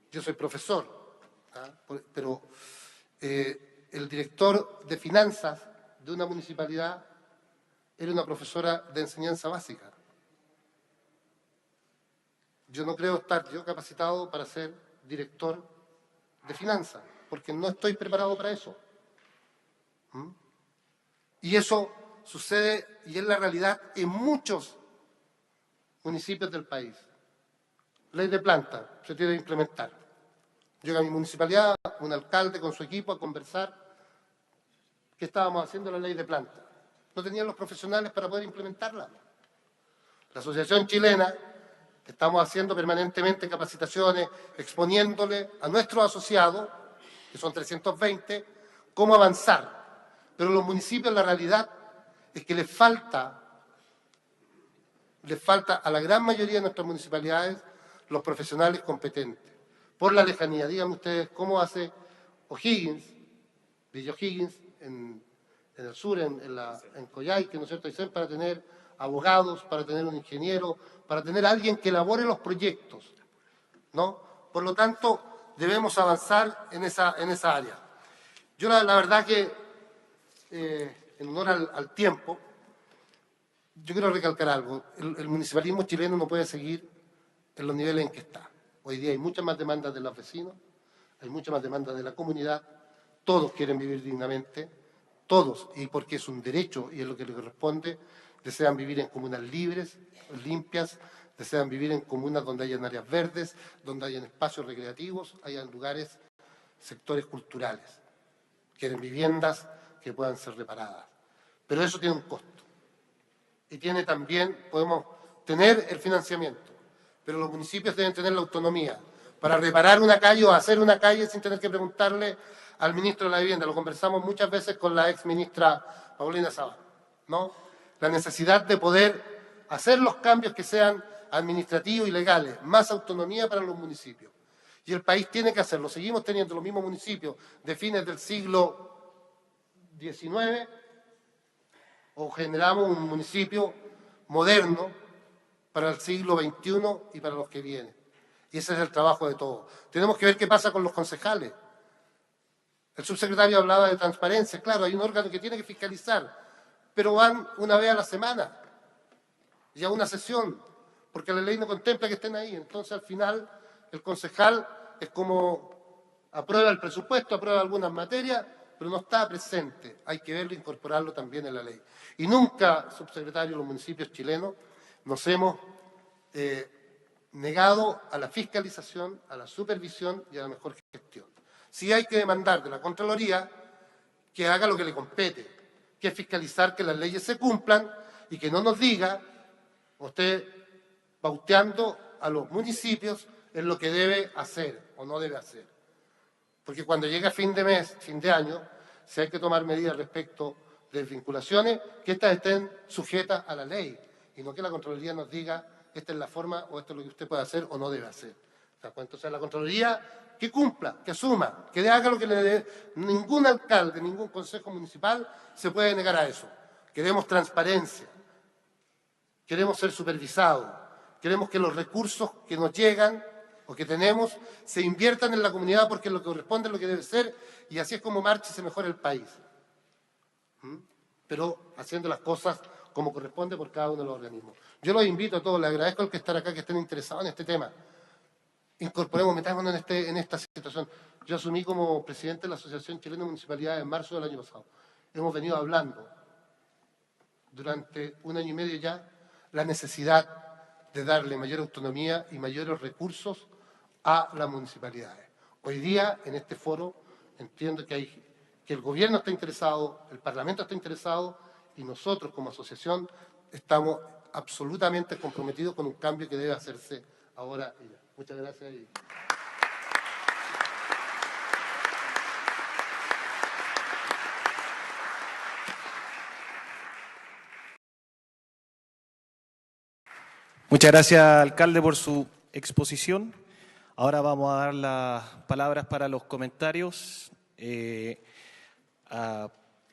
Yo soy profesor, pero el director de finanzas de una municipalidad era una profesora de enseñanza básica. Yo no creo estar yo capacitado para ser director de finanzas, porque no estoy preparado para eso. Y eso sucede, y es la realidad en muchos municipios del país. Ley de planta, se tiene que implementar. Llega a mi municipalidad, un alcalde con su equipo a conversar. ¿Qué estábamos haciendo la ley de planta? No tenían los profesionales para poder implementarla. La Asociación Chilena, estamos haciendo permanentemente capacitaciones, exponiéndole a nuestros asociados, que son 320, cómo avanzar. Pero los municipios, la realidad es que les falta a la gran mayoría de nuestras municipalidades los profesionales competentes. Por la lejanía, díganme ustedes cómo hace O'Higgins, Villa O'Higgins, en el sur, en Coyhaique, ¿no es cierto?, Aysén, para tener abogados, para tener un ingeniero, para tener alguien que elabore los proyectos, ¿no? Por lo tanto, debemos avanzar en esa área. Yo la verdad que, en honor al tiempo, yo quiero recalcar algo. El municipalismo chileno no puede seguir en los niveles en que está. Hoy día hay muchas más demandas de los vecinos, hay muchas más demandas de la comunidad, todos quieren vivir dignamente, todos, y porque es un derecho y es lo que les corresponde, desean vivir en comunas libres, limpias, desean vivir en comunas donde hayan áreas verdes, donde hayan espacios recreativos, hayan lugares, sectores culturales. Quieren viviendas que puedan ser reparadas. Pero eso tiene un costo. Y tiene también, podemos tener el financiamiento, pero los municipios deben tener la autonomía para reparar una calle o hacer una calle sin tener que preguntarle al ministro de la Vivienda. Lo conversamos muchas veces con la ex ministra Paulina Sabat, ¿no? La necesidad de poder hacer los cambios que sean administrativos y legales, más autonomía para los municipios. Y el país tiene que hacerlo. Seguimos teniendo los mismos municipios de fines del siglo XIX o generamos un municipio moderno para el siglo XXI y para los que vienen. Y ese es el trabajo de todos. Tenemos que ver qué pasa con los concejales. El subsecretario hablaba de transparencia. Claro, hay un órgano que tiene que fiscalizar, pero van una vez a la semana y a una sesión, porque la ley no contempla que estén ahí. Entonces, al final, el concejal es como aprueba el presupuesto, aprueba algunas materias, pero no está presente. Hay que verlo e incorporarlo también en la ley. Y nunca, subsecretario, los municipios chilenos nos hemos negado a la fiscalización, a la supervisión y a la mejor gestión. Sí hay que demandar de la Contraloría que haga lo que le compete, que es fiscalizar que las leyes se cumplan y que no nos diga, usted pauteando a los municipios en lo que debe hacer o no debe hacer. Porque cuando llega fin de mes, fin de año, si hay que tomar medidas respecto de desvinculaciones, que éstas estén sujetas a la ley y no que la Contraloría nos diga esta es la forma o esto es lo que usted puede hacer o no debe hacer. Entonces la Contraloría que cumpla, que asuma, que haga lo que le dé. Ningún alcalde, ningún consejo municipal se puede negar a eso. Queremos transparencia, queremos ser supervisados, queremos que los recursos que nos llegan o que tenemos se inviertan en la comunidad porque es lo que corresponde, es lo que debe ser, y así es como marcha y se mejora el país. Pero haciendo las cosas como corresponde por cada uno de los organismos. Yo los invito a todos, les agradezco al que están acá, que estén interesados en este tema. Incorporemos, metámonos en esta situación. Yo asumí como presidente de la Asociación Chilena de Municipalidades en marzo del año pasado. Hemos venido hablando durante 1 año y medio ya la necesidad de darle mayor autonomía y mayores recursos a las municipalidades. Hoy día, en este foro, entiendo que el gobierno está interesado, el Parlamento está interesado y nosotros como asociación estamos absolutamente comprometidos con un cambio que debe hacerse ahora y ya. Muchas gracias. Muchas gracias, alcalde, por su exposición. Ahora vamos a dar las palabras para los comentarios. A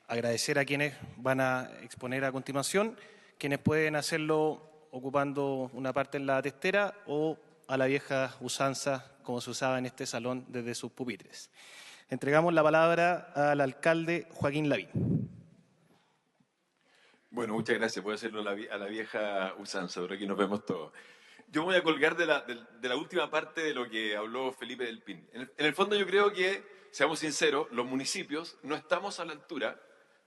agradecer a quienes van a exponer a continuación, quienes pueden hacerlo ocupando una parte en la testera o a la vieja usanza, como se usaba en este salón desde sus pupitres. Entregamos la palabra al alcalde Joaquín Lavín. Bueno, muchas gracias. Voy a hacerlo a la vieja usanza, pero aquí nos vemos todos. Yo voy a colgar de la última parte de lo que habló Felipe del Pin. En el fondo yo creo que, seamos sinceros, los municipios no estamos a la altura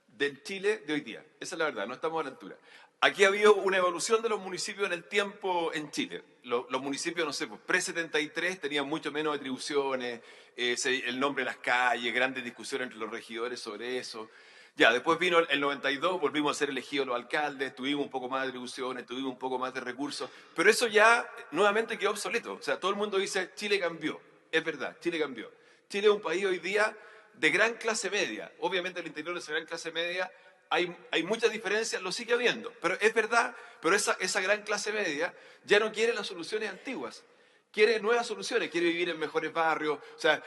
del Chile de hoy día. Esa es la verdad, no estamos a la altura. Aquí ha habido una evolución de los municipios en el tiempo en Chile. Los municipios, no sé, pues, pre-73 tenían mucho menos atribuciones, el nombre de las calles, grandes discusiones entre los regidores sobre eso. Ya, después vino el 92, volvimos a ser elegidos los alcaldes, tuvimos un poco más de atribuciones, tuvimos un poco más de recursos, pero eso ya nuevamente quedó obsoleto. O sea, todo el mundo dice, Chile cambió. Es verdad, Chile cambió. Chile es un país hoy día de gran clase media. Obviamente el interior de esa gran clase media hay muchas diferencias, lo sigue habiendo, pero es verdad, pero esa gran clase media ya no quiere las soluciones antiguas, quiere nuevas soluciones, quiere vivir en mejores barrios. O sea,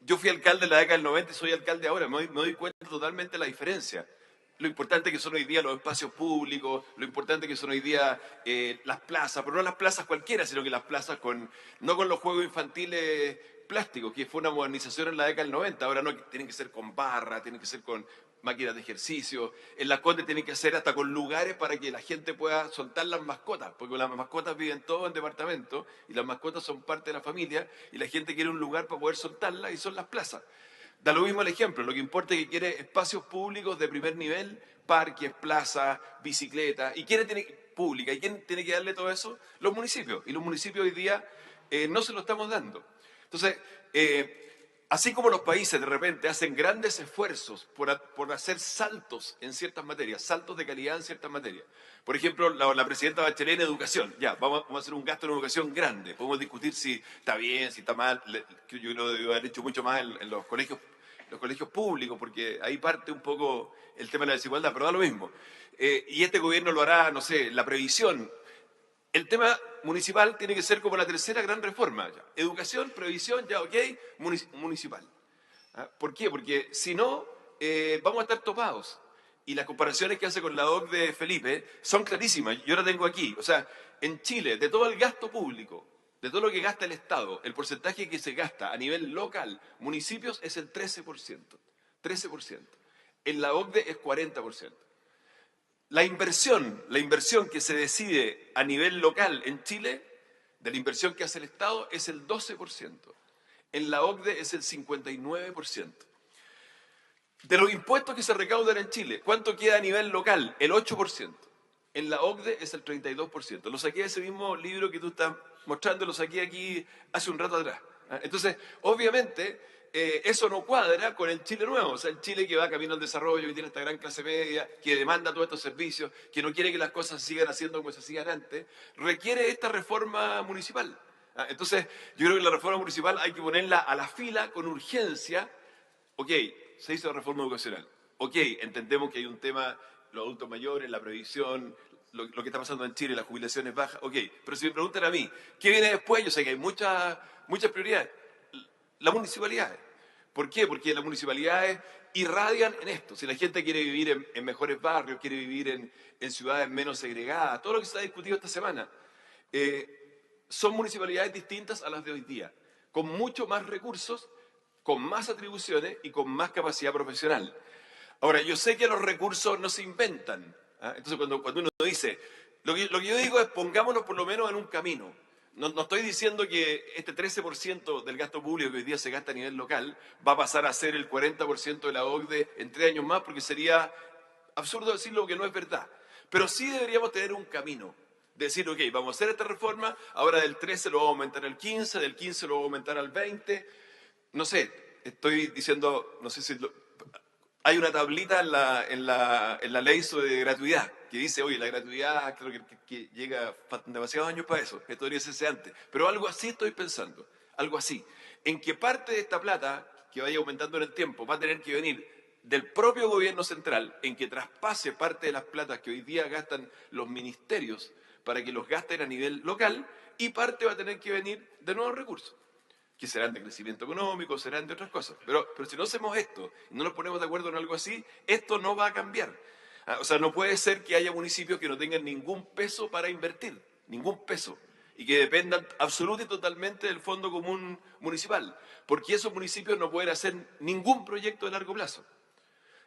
yo fui alcalde en la década del 90 y soy alcalde ahora, me doy cuenta totalmente de la diferencia. Lo importante que son hoy día los espacios públicos, lo importante que son hoy día las plazas, pero no las plazas cualquiera, sino que las plazas no con los juegos infantiles plásticos, que fue una modernización en la década del 90, ahora no, tienen que ser con barra, tienen que ser con máquinas de ejercicio, en Las Condes tienen que ser hasta con lugares para que la gente pueda soltar las mascotas, porque las mascotas viven todos en departamentos y las mascotas son parte de la familia y la gente quiere un lugar para poder soltarlas y son las plazas. Da lo mismo el ejemplo, lo que importa es que quiere espacios públicos de primer nivel, parques, plazas, bicicletas, ¿y quién tiene pública? ¿Y quién tiene que darle todo eso? Los municipios, y los municipios hoy día no se lo estamos dando. Entonces, así como los países de repente hacen grandes esfuerzos por hacer saltos en ciertas materias, saltos de calidad en ciertas materias. Por ejemplo, la presidenta Bachelet en educación. Ya, vamos a hacer un gasto en educación grande. Podemos discutir si está bien, si está mal. Yo creo que debo haber hecho mucho más en los colegios públicos, porque ahí parte un poco el tema de la desigualdad, pero da lo mismo. Y este gobierno lo hará, no sé, la previsión. El tema municipal tiene que ser como la tercera gran reforma. Ya. Educación, previsión, ya, ok, municipal. ¿Por qué? Porque si no, vamos a estar topados. Y las comparaciones que hace con la DOC de Felipe son clarísimas. Yo la tengo aquí. O sea, en Chile, de todo el gasto público, de todo lo que gasta el Estado, el porcentaje que se gasta a nivel local, municipios, es el 13%. 13%. En la OCDE es 40%. La inversión que se decide a nivel local en Chile, de la inversión que hace el Estado, es el 12%. En la OCDE es el 59%. De los impuestos que se recaudan en Chile, ¿cuánto queda a nivel local? El 8%. En la OCDE es el 32%. Lo saqué de ese mismo libro que tú estás mostrando, lo saqué aquí hace un rato atrás. Entonces, obviamente, eso no cuadra con el Chile nuevo. O sea, el Chile que va camino al desarrollo, que tiene esta gran clase media, que demanda todos estos servicios, que no quiere que las cosas se sigan haciendo como se hacían antes, requiere esta reforma municipal. Entonces, yo creo que la reforma municipal hay que ponerla a la fila con urgencia. Ok, se hizo la reforma educacional. Ok, entendemos que hay un tema, los adultos mayores, la previsión, lo que está pasando en Chile, las jubilaciones bajas. Ok, pero si me preguntan a mí, ¿qué viene después? Yo sé que hay muchas prioridades. Las municipalidades. ¿Por qué? Porque las municipalidades irradian en esto. Si la gente quiere vivir en mejores barrios, quiere vivir en ciudades menos segregadas, todo lo que se ha discutido esta semana, son municipalidades distintas a las de hoy día, con mucho más recursos, con más atribuciones y con más capacidad profesional. Ahora, yo sé que los recursos no se inventan. Entonces, cuando uno dice, lo que yo digo es pongámonos por lo menos en un camino. No estoy diciendo que este 13% del gasto público que hoy día se gasta a nivel local va a pasar a ser el 40% de la OCDE en 3 años más, porque sería absurdo decirlo que no es verdad. Pero sí deberíamos tener un camino. Decir, ok, vamos a hacer esta reforma, ahora del 13 lo vamos a aumentar al 15, del 15 lo vamos a aumentar al 20. No sé, estoy diciendo, no sé si... Hay una tablita en la ley sobre gratuidad que dice, oye, la gratuidad creo que llega, faltan demasiados años para eso, esto debería hacerse antes. Pero algo así estoy pensando, algo así. En que parte de esta plata, que vaya aumentando en el tiempo, va a tener que venir del propio gobierno central, en que traspase parte de las platas que hoy día gastan los ministerios para que los gasten a nivel local, y parte va a tener que venir de nuevos recursos, que serán de crecimiento económico, serán de otras cosas. Pero si no hacemos esto, no nos ponemos de acuerdo en algo así, esto no va a cambiar. O sea, no puede ser que haya municipios que no tengan ningún peso para invertir, ningún peso, y que dependan absoluta y totalmente del Fondo Común Municipal, porque esos municipios no pueden hacer ningún proyecto de largo plazo.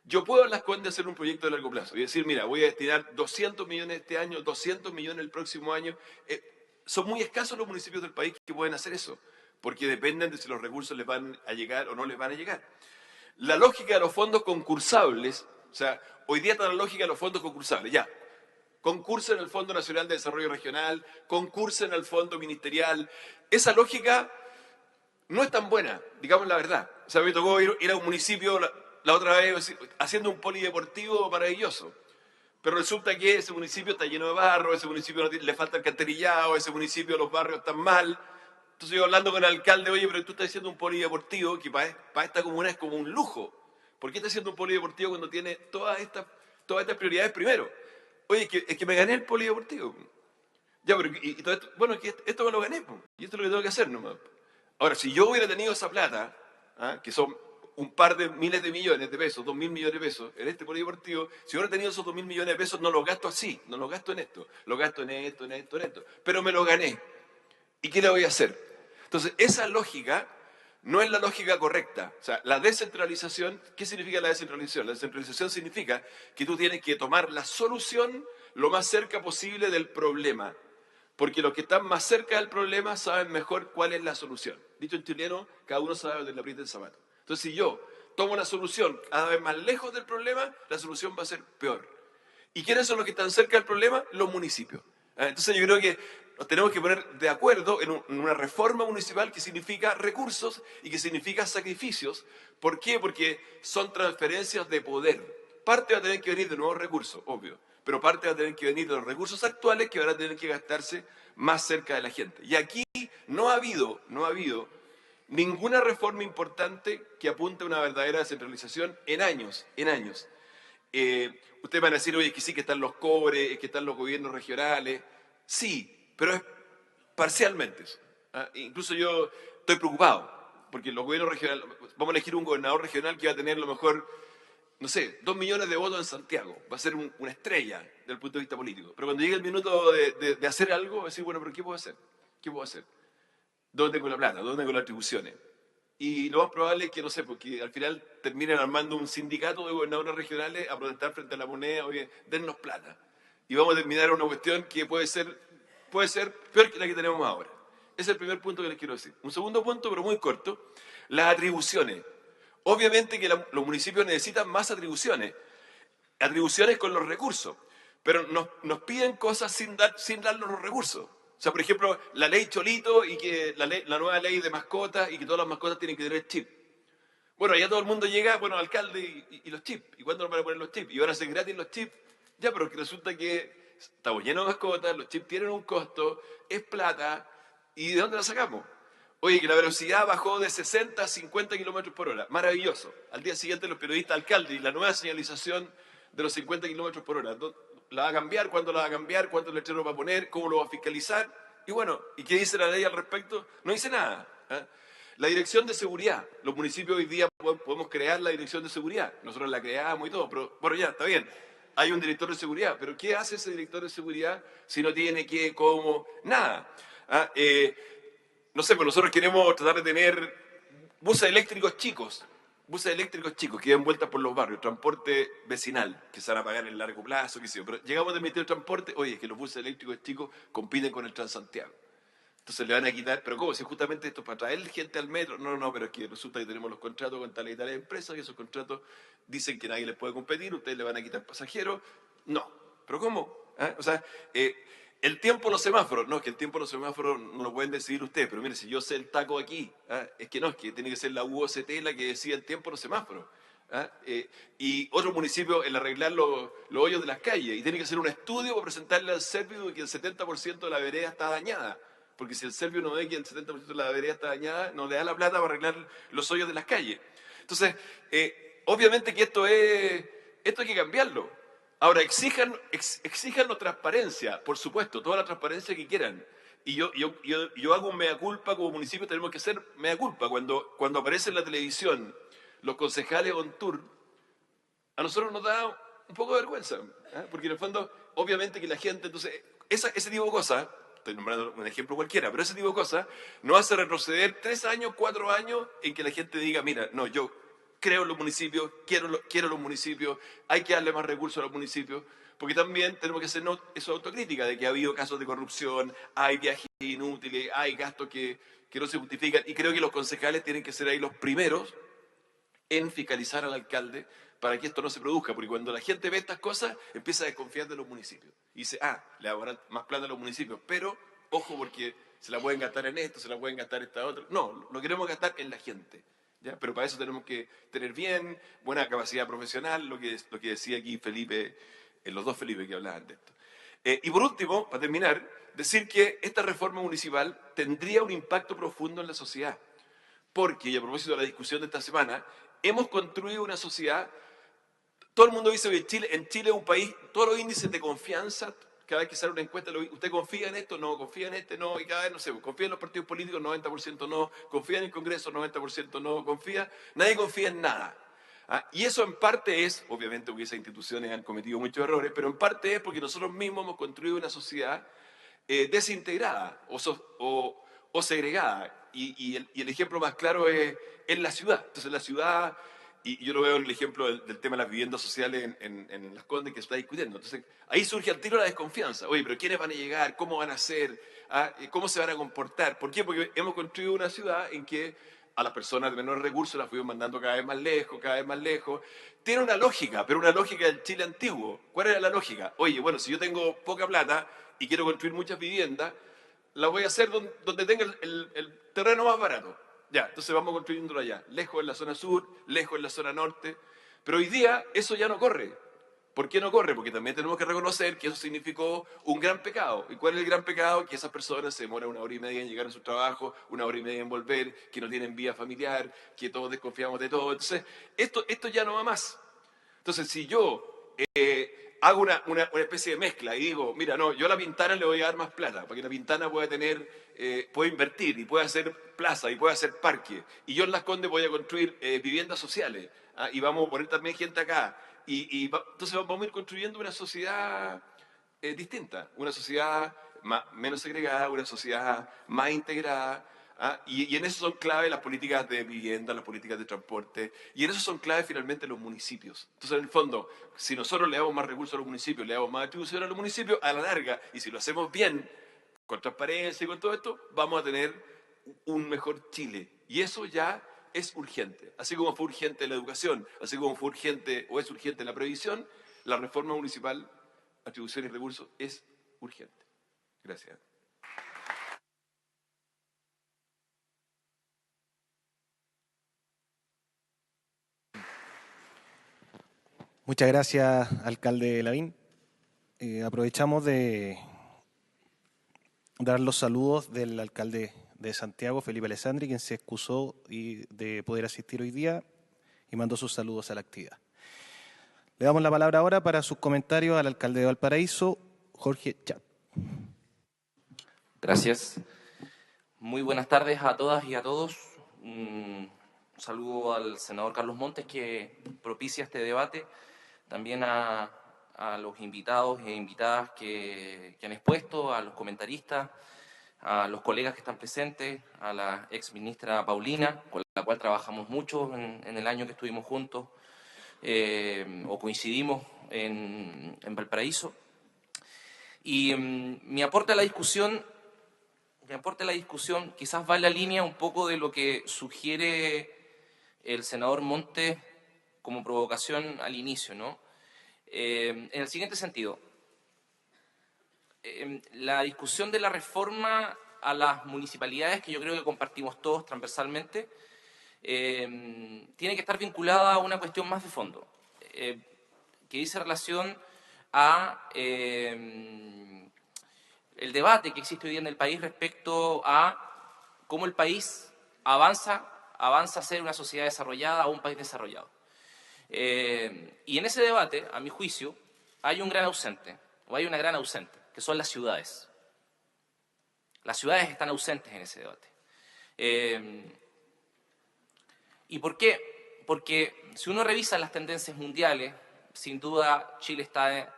Yo puedo en Las Condes hacer un proyecto de largo plazo y decir, mira, voy a destinar 200 millones este año, 200 millones el próximo año. Son muy escasos los municipios del país que pueden hacer eso, porque dependen de si los recursos les van a llegar o no les van a llegar. La lógica de los fondos concursables, o sea, hoy día está la lógica de los fondos concursables, ya. Concursen en el Fondo Nacional de Desarrollo Regional, concursen al Fondo Ministerial. Esa lógica no es tan buena, digamos la verdad. O sea, me tocó ir a un municipio la otra vez haciendo un polideportivo maravilloso. Pero resulta que ese municipio está lleno de barro, ese municipio le falta alcantarillado, ese municipio los barrios están mal. Entonces yo hablando con el alcalde, oye, pero tú estás haciendo un polideportivo que para esta comuna es como un lujo. ¿Por qué estás haciendo un polideportivo cuando tiene todas estas prioridades primero? Oye, es que me gané el polideportivo. Ya, pero y todo esto, bueno, es que esto me lo gané, y esto es lo que tengo que hacer nomás. Ahora, si yo hubiera tenido esa plata, que son un par de miles de millones de pesos, 2.000 millones de pesos en este polideportivo, si hubiera tenido esos 2.000 millones de pesos, no los gasto así, no los gasto en esto, los gasto en esto, en esto, en esto. Pero me lo gané. ¿Y qué le voy a hacer? Entonces, esa lógica no es la lógica correcta. O sea, la descentralización, ¿qué significa la descentralización? La descentralización significa que tú tienes que tomar la solución lo más cerca posible del problema. Porque los que están más cerca del problema saben mejor cuál es la solución. Dicho en chileno, cada uno sabe dónde le aprieta el zapato. Entonces, si yo tomo la solución cada vez más lejos del problema, la solución va a ser peor. ¿Y quiénes son los que están cerca del problema? Los municipios. Entonces yo creo que nos tenemos que poner de acuerdo en una reforma municipal que significa recursos y que significa sacrificios. ¿Por qué? Porque son transferencias de poder. Parte va a tener que venir de nuevos recursos, obvio, pero parte va a tener que venir de los recursos actuales que van a tener que gastarse más cerca de la gente. Y aquí no ha habido ninguna reforma importante que apunte a una verdadera descentralización en años. Ustedes van a decir, oye, que sí que están los cobres, que están los gobiernos regionales. Sí, pero es parcialmente eso. Incluso yo estoy preocupado, porque los gobiernos regionales, vamos a elegir un gobernador regional que va a tener a lo mejor, no sé, 2 millones de votos en Santiago. Va a ser una estrella desde el punto de vista político. Pero cuando llegue el minuto de hacer algo, va a decir, bueno, pero ¿qué puedo hacer? ¿Qué puedo hacer? ¿Dónde tengo la plata? ¿Dónde tengo las atribuciones? Y lo más probable es que, no sé, porque al final terminen armando un sindicato de gobernadores regionales a protestar frente a la moneda, oye, dennos plata. Y vamos a terminar una cuestión que puede ser peor que la que tenemos ahora. Ese es el primer punto que les quiero decir. Un segundo punto, pero muy corto, las atribuciones. Obviamente que los municipios necesitan más atribuciones con los recursos, pero nos piden cosas sin darnos los recursos. O sea, por ejemplo, la ley Cholito y que la nueva ley de mascotas y que todas las mascotas tienen que tener chip. Bueno, allá todo el mundo llega, bueno, alcalde y los chips. ¿Y cuándo nos van a poner los chips? ¿Y van a ser gratis los chips? Ya, pero que resulta que estamos llenos de mascotas, los chips tienen un costo, es plata, ¿y de dónde la sacamos? Oye, que la velocidad bajó de 60 a 50 kilómetros por hora. Maravilloso. Al día siguiente los periodistas alcalde y la nueva señalización de los 50 kilómetros por hora. ¿La va a cambiar? ¿Cuándo la va a cambiar? ¿Cuántos letreros va a poner? ¿Cómo lo va a fiscalizar? Y bueno, ¿y qué dice la ley al respecto? No dice nada. ¿Eh? La dirección de seguridad. Los municipios hoy día podemos crear la dirección de seguridad. Nosotros la creamos y todo, pero bueno, ya, está bien. Hay un director de seguridad, pero ¿qué hace ese director de seguridad si no tiene qué, cómo? Nada. No sé, pues nosotros queremos tratar de tener buses eléctricos chicos que den vueltas por los barrios, transporte vecinal, que se van a pagar en largo plazo, qué sé yo. Pero llegamos a emitir el transporte, oye, es que los buses eléctricos chicos compiten con el Transantiago. Entonces le van a quitar, pero ¿cómo? Si justamente esto es para traer gente al metro. No, pero es que resulta que tenemos los contratos con tales y tales empresas y esos contratos dicen que nadie les puede competir, ustedes le van a quitar pasajeros. No, pero ¿cómo? O sea, el tiempo en los semáforos, no, es que el tiempo en los semáforos no lo pueden decidir ustedes, pero mire, si yo sé el taco aquí, es que tiene que ser la UOCT la que decida el tiempo en los semáforos. Y otros municipios el arreglar los hoyos de las calles, y tiene que hacer un estudio para presentarle al Servio de que el 70% de la vereda está dañada. Porque si el Servio no ve que el 70% de la vereda está dañada, no le da la plata para arreglar los hoyos de las calles. Entonces, obviamente que esto hay que cambiarlo. Ahora, exíjanos transparencia, por supuesto, toda la transparencia que quieran. Y yo hago un mea culpa, como municipio tenemos que hacer mea culpa. Cuando aparece en la televisión los concejales on tour, a nosotros nos da un poco de vergüenza. Porque en el fondo, obviamente que la gente, entonces, ese tipo de cosas, estoy nombrando un ejemplo cualquiera, pero ese tipo de cosas nos hace retroceder 3 años, 4 años en que la gente diga, mira, no, yo creo en los municipios, quiero los municipios, hay que darle más recursos a los municipios, porque también tenemos que hacer esa autocrítica de que ha habido casos de corrupción, hay viajes inútiles, hay gastos que no se justifican, y creo que los concejales tienen que ser ahí los primeros en fiscalizar al alcalde para que esto no se produzca, porque cuando la gente ve estas cosas, empieza a desconfiar de los municipios. Y dice, le van a dar más plata a los municipios, pero ojo porque se la pueden gastar en esto, se la pueden gastar en esta otra. No, lo queremos gastar en la gente. ¿Ya? Pero para eso tenemos que tener buena capacidad profesional, lo que decía aquí Felipe, los dos Felipe que hablaban de esto. Y por último, para terminar, decir que esta reforma municipal tendría un impacto profundo en la sociedad. Porque, y a propósito de la discusión de esta semana, hemos construido una sociedad. Todo el mundo dice que en Chile es un país, todos los índices de confianza, cada vez que sale una encuesta, ¿usted confía en esto? No, confía en este, no, y cada vez, no sé, confía en los partidos políticos, 90% no, confía en el Congreso, 90% no, nadie confía en nada. Y eso en parte es, obviamente porque esas instituciones han cometido muchos errores, pero en parte es porque nosotros mismos hemos construido una sociedad desintegrada o segregada. Y el ejemplo más claro es la ciudad. Entonces la ciudad... Y yo lo veo en el ejemplo del tema de las viviendas sociales en Las Condes que se está discutiendo. Entonces, ahí surge al tiro la desconfianza. Oye, pero ¿quiénes van a llegar? ¿Cómo van a ser? ¿Cómo se van a comportar? ¿Por qué? Porque hemos construido una ciudad en que a las personas de menores recursos las fuimos mandando cada vez más lejos, cada vez más lejos. Tiene una lógica, pero una lógica del Chile antiguo. ¿Cuál era la lógica? Oye, bueno, si yo tengo poca plata y quiero construir muchas viviendas, las voy a hacer donde tenga el terreno más barato. Ya, entonces vamos construyéndolo allá, lejos en la zona sur, lejos en la zona norte. Pero hoy día eso ya no corre. ¿Por qué no corre? Porque también tenemos que reconocer que eso significó un gran pecado. ¿Y cuál es el gran pecado? Que esas personas se demoran 1 hora y media en llegar a su trabajo, 1 hora y media en volver, que no tienen vida familiar, que todos desconfiamos de todo. Entonces, esto ya no va más. Entonces, si yo hago una especie de mezcla y digo, mira, no, yo a La Pintana le voy a dar más plata, para que La Pintana pueda pueda invertir y pueda hacer plaza y pueda hacer parque. Y yo en Las Condes voy a construir viviendas sociales. Y vamos a poner también gente acá. Entonces vamos a ir construyendo una sociedad distinta, una sociedad menos segregada, una sociedad más integrada. Y en eso son clave las políticas de vivienda, las políticas de transporte, y en eso son clave finalmente los municipios. Entonces, en el fondo, si nosotros le damos más recursos a los municipios, le damos más atribuciones a los municipios, a la larga, y si lo hacemos bien, con transparencia y con todo esto, vamos a tener un mejor Chile. Y eso ya es urgente. Así como fue urgente la educación, así como fue urgente o es urgente la previsión, la reforma municipal, atribución y recursos, es urgente. Gracias. Muchas gracias, alcalde Lavín. Aprovechamos de dar los saludos del alcalde de Santiago, Felipe Alessandri, quien se excusó de poder asistir hoy día y mandó sus saludos a la actividad. Le damos la palabra ahora para sus comentarios al alcalde de Valparaíso, Jorge Chap. Gracias. Muy buenas tardes a todas y a todos. Un saludo al senador Carlos Montes, que propicia este debate. También a los invitados e invitadas que han expuesto, a los comentaristas, a los colegas que están presentes, a la ex ministra Paulina, con la cual trabajamos mucho en el año que estuvimos juntos o coincidimos en Valparaíso. Y mi aporte a la discusión quizás va en la línea un poco de lo que sugiere el senador Montes como provocación al inicio, ¿no? En el siguiente sentido, la discusión de la reforma a las municipalidades, que yo creo que compartimos todos transversalmente, tiene que estar vinculada a una cuestión más de fondo, que dice relación a el debate que existe hoy día en el país respecto a cómo el país avanza a ser una sociedad desarrollada o un país desarrollado. Y en ese debate, a mi juicio, hay un gran ausente, o hay una gran ausente, que son las ciudades. Las ciudades están ausentes en ese debate. ¿Y por qué? Porque si uno revisa las tendencias mundiales, sin duda Chile está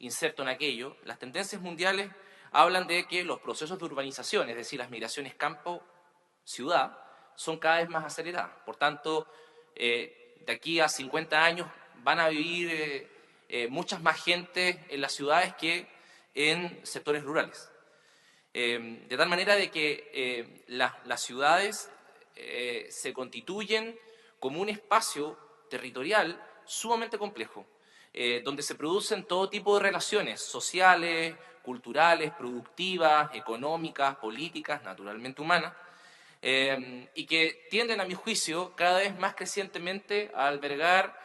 inserto en aquello, las tendencias mundiales hablan de que los procesos de urbanización, es decir, las migraciones campo-ciudad, son cada vez más aceleradas. Por tanto, de aquí a 50 años van a vivir muchas más gente en las ciudades que en sectores rurales. De tal manera de que las ciudades se constituyen como un espacio territorial sumamente complejo, donde se producen todo tipo de relaciones sociales, culturales, productivas, económicas, políticas, naturalmente humanas, y que tienden, a mi juicio, cada vez más crecientemente a albergar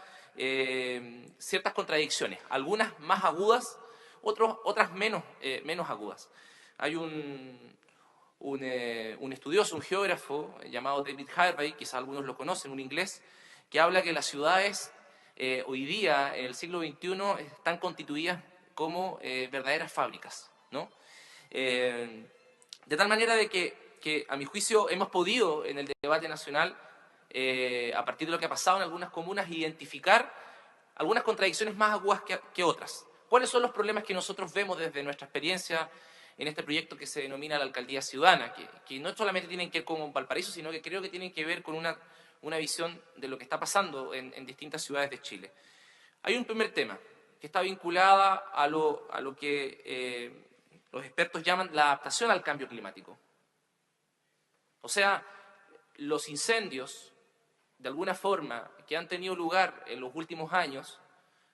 ciertas contradicciones, algunas más agudas, otras menos agudas. Hay un estudioso, un geógrafo llamado David Harvey, quizás algunos lo conocen, un inglés, que habla que las ciudades hoy día, en el siglo XXI, están constituidas como verdaderas fábricas, ¿no? De tal manera de que a mi juicio hemos podido en el debate nacional, a partir de lo que ha pasado en algunas comunas, identificar algunas contradicciones más agudas que otras. ¿Cuáles son los problemas que nosotros vemos desde nuestra experiencia en este proyecto que se denomina la Alcaldía Ciudadana? Que no solamente tienen que ver con Valparaíso, sino que creo que tienen que ver con una visión de lo que está pasando en distintas ciudades de Chile. Hay un primer tema que está vinculada a lo que los expertos llaman la adaptación al cambio climático. O sea, los incendios, de alguna forma, que han tenido lugar en los últimos años,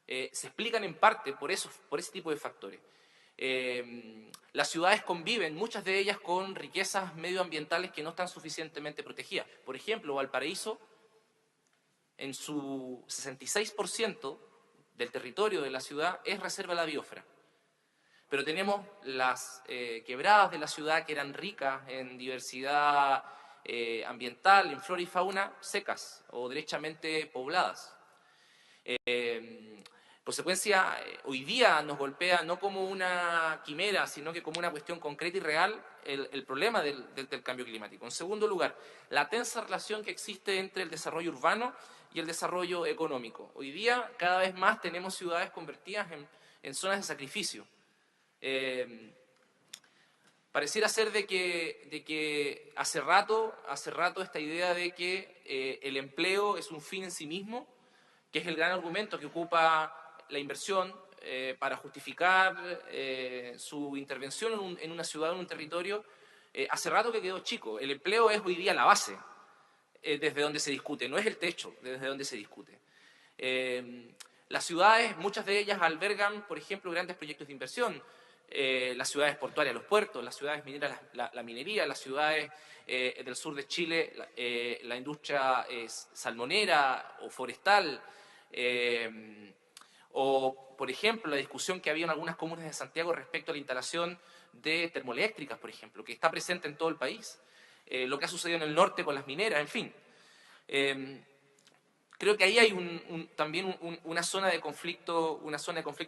se explican en parte por ese tipo de factores. Las ciudades conviven, muchas de ellas, con riquezas medioambientales que no están suficientemente protegidas. Por ejemplo, Valparaíso, en su 66% del territorio de la ciudad es reserva de la biosfera. Pero tenemos las quebradas de la ciudad, que eran ricas en diversidad ambiental, en flora y fauna, secas o derechamente pobladas. Consecuencia, hoy día nos golpea no como una quimera, sino que como una cuestión concreta y real el problema del cambio climático. En segundo lugar, la tensa relación que existe entre el desarrollo urbano y el desarrollo económico. Hoy día, cada vez más tenemos ciudades convertidas en zonas de sacrificio. Pareciera ser de que hace rato esta idea de que el empleo es un fin en sí mismo, que es el gran argumento que ocupa la inversión para justificar su intervención en una ciudad, en un territorio, hace rato que quedó chico. El empleo es hoy día la base. desde donde se discute, no es el techo desde donde se discute. Las ciudades, muchas de ellas albergan, por ejemplo, grandes proyectos de inversión. Las ciudades portuarias, los puertos, las ciudades mineras, la minería, las ciudades del sur de Chile, la industria salmonera o forestal, o, por ejemplo, la discusión que había en algunas comunas de Santiago respecto a la instalación de termoeléctricas, por ejemplo, que está presente en todo el país. Lo que ha sucedido en el norte con las mineras, en fin. Creo que ahí hay también una zona de conflicto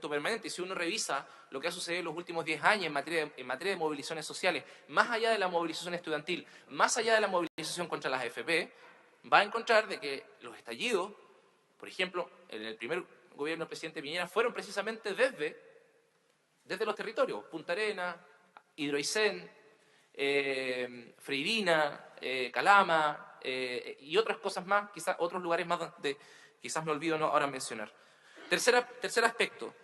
permanente. Si uno revisa lo que ha sucedido en los últimos 10 años en materia de movilizaciones sociales, más allá de la movilización estudiantil, más allá de la movilización contra las AFP, va a encontrar de que los estallidos, por ejemplo, en el primer gobierno del presidente Piñera, fueron precisamente desde los territorios, Punta Arenas, Hidroaicén, Freirina, Calama, y otras cosas más, quizás otros lugares más donde quizás me olvido ahora mencionar. Tercer aspecto,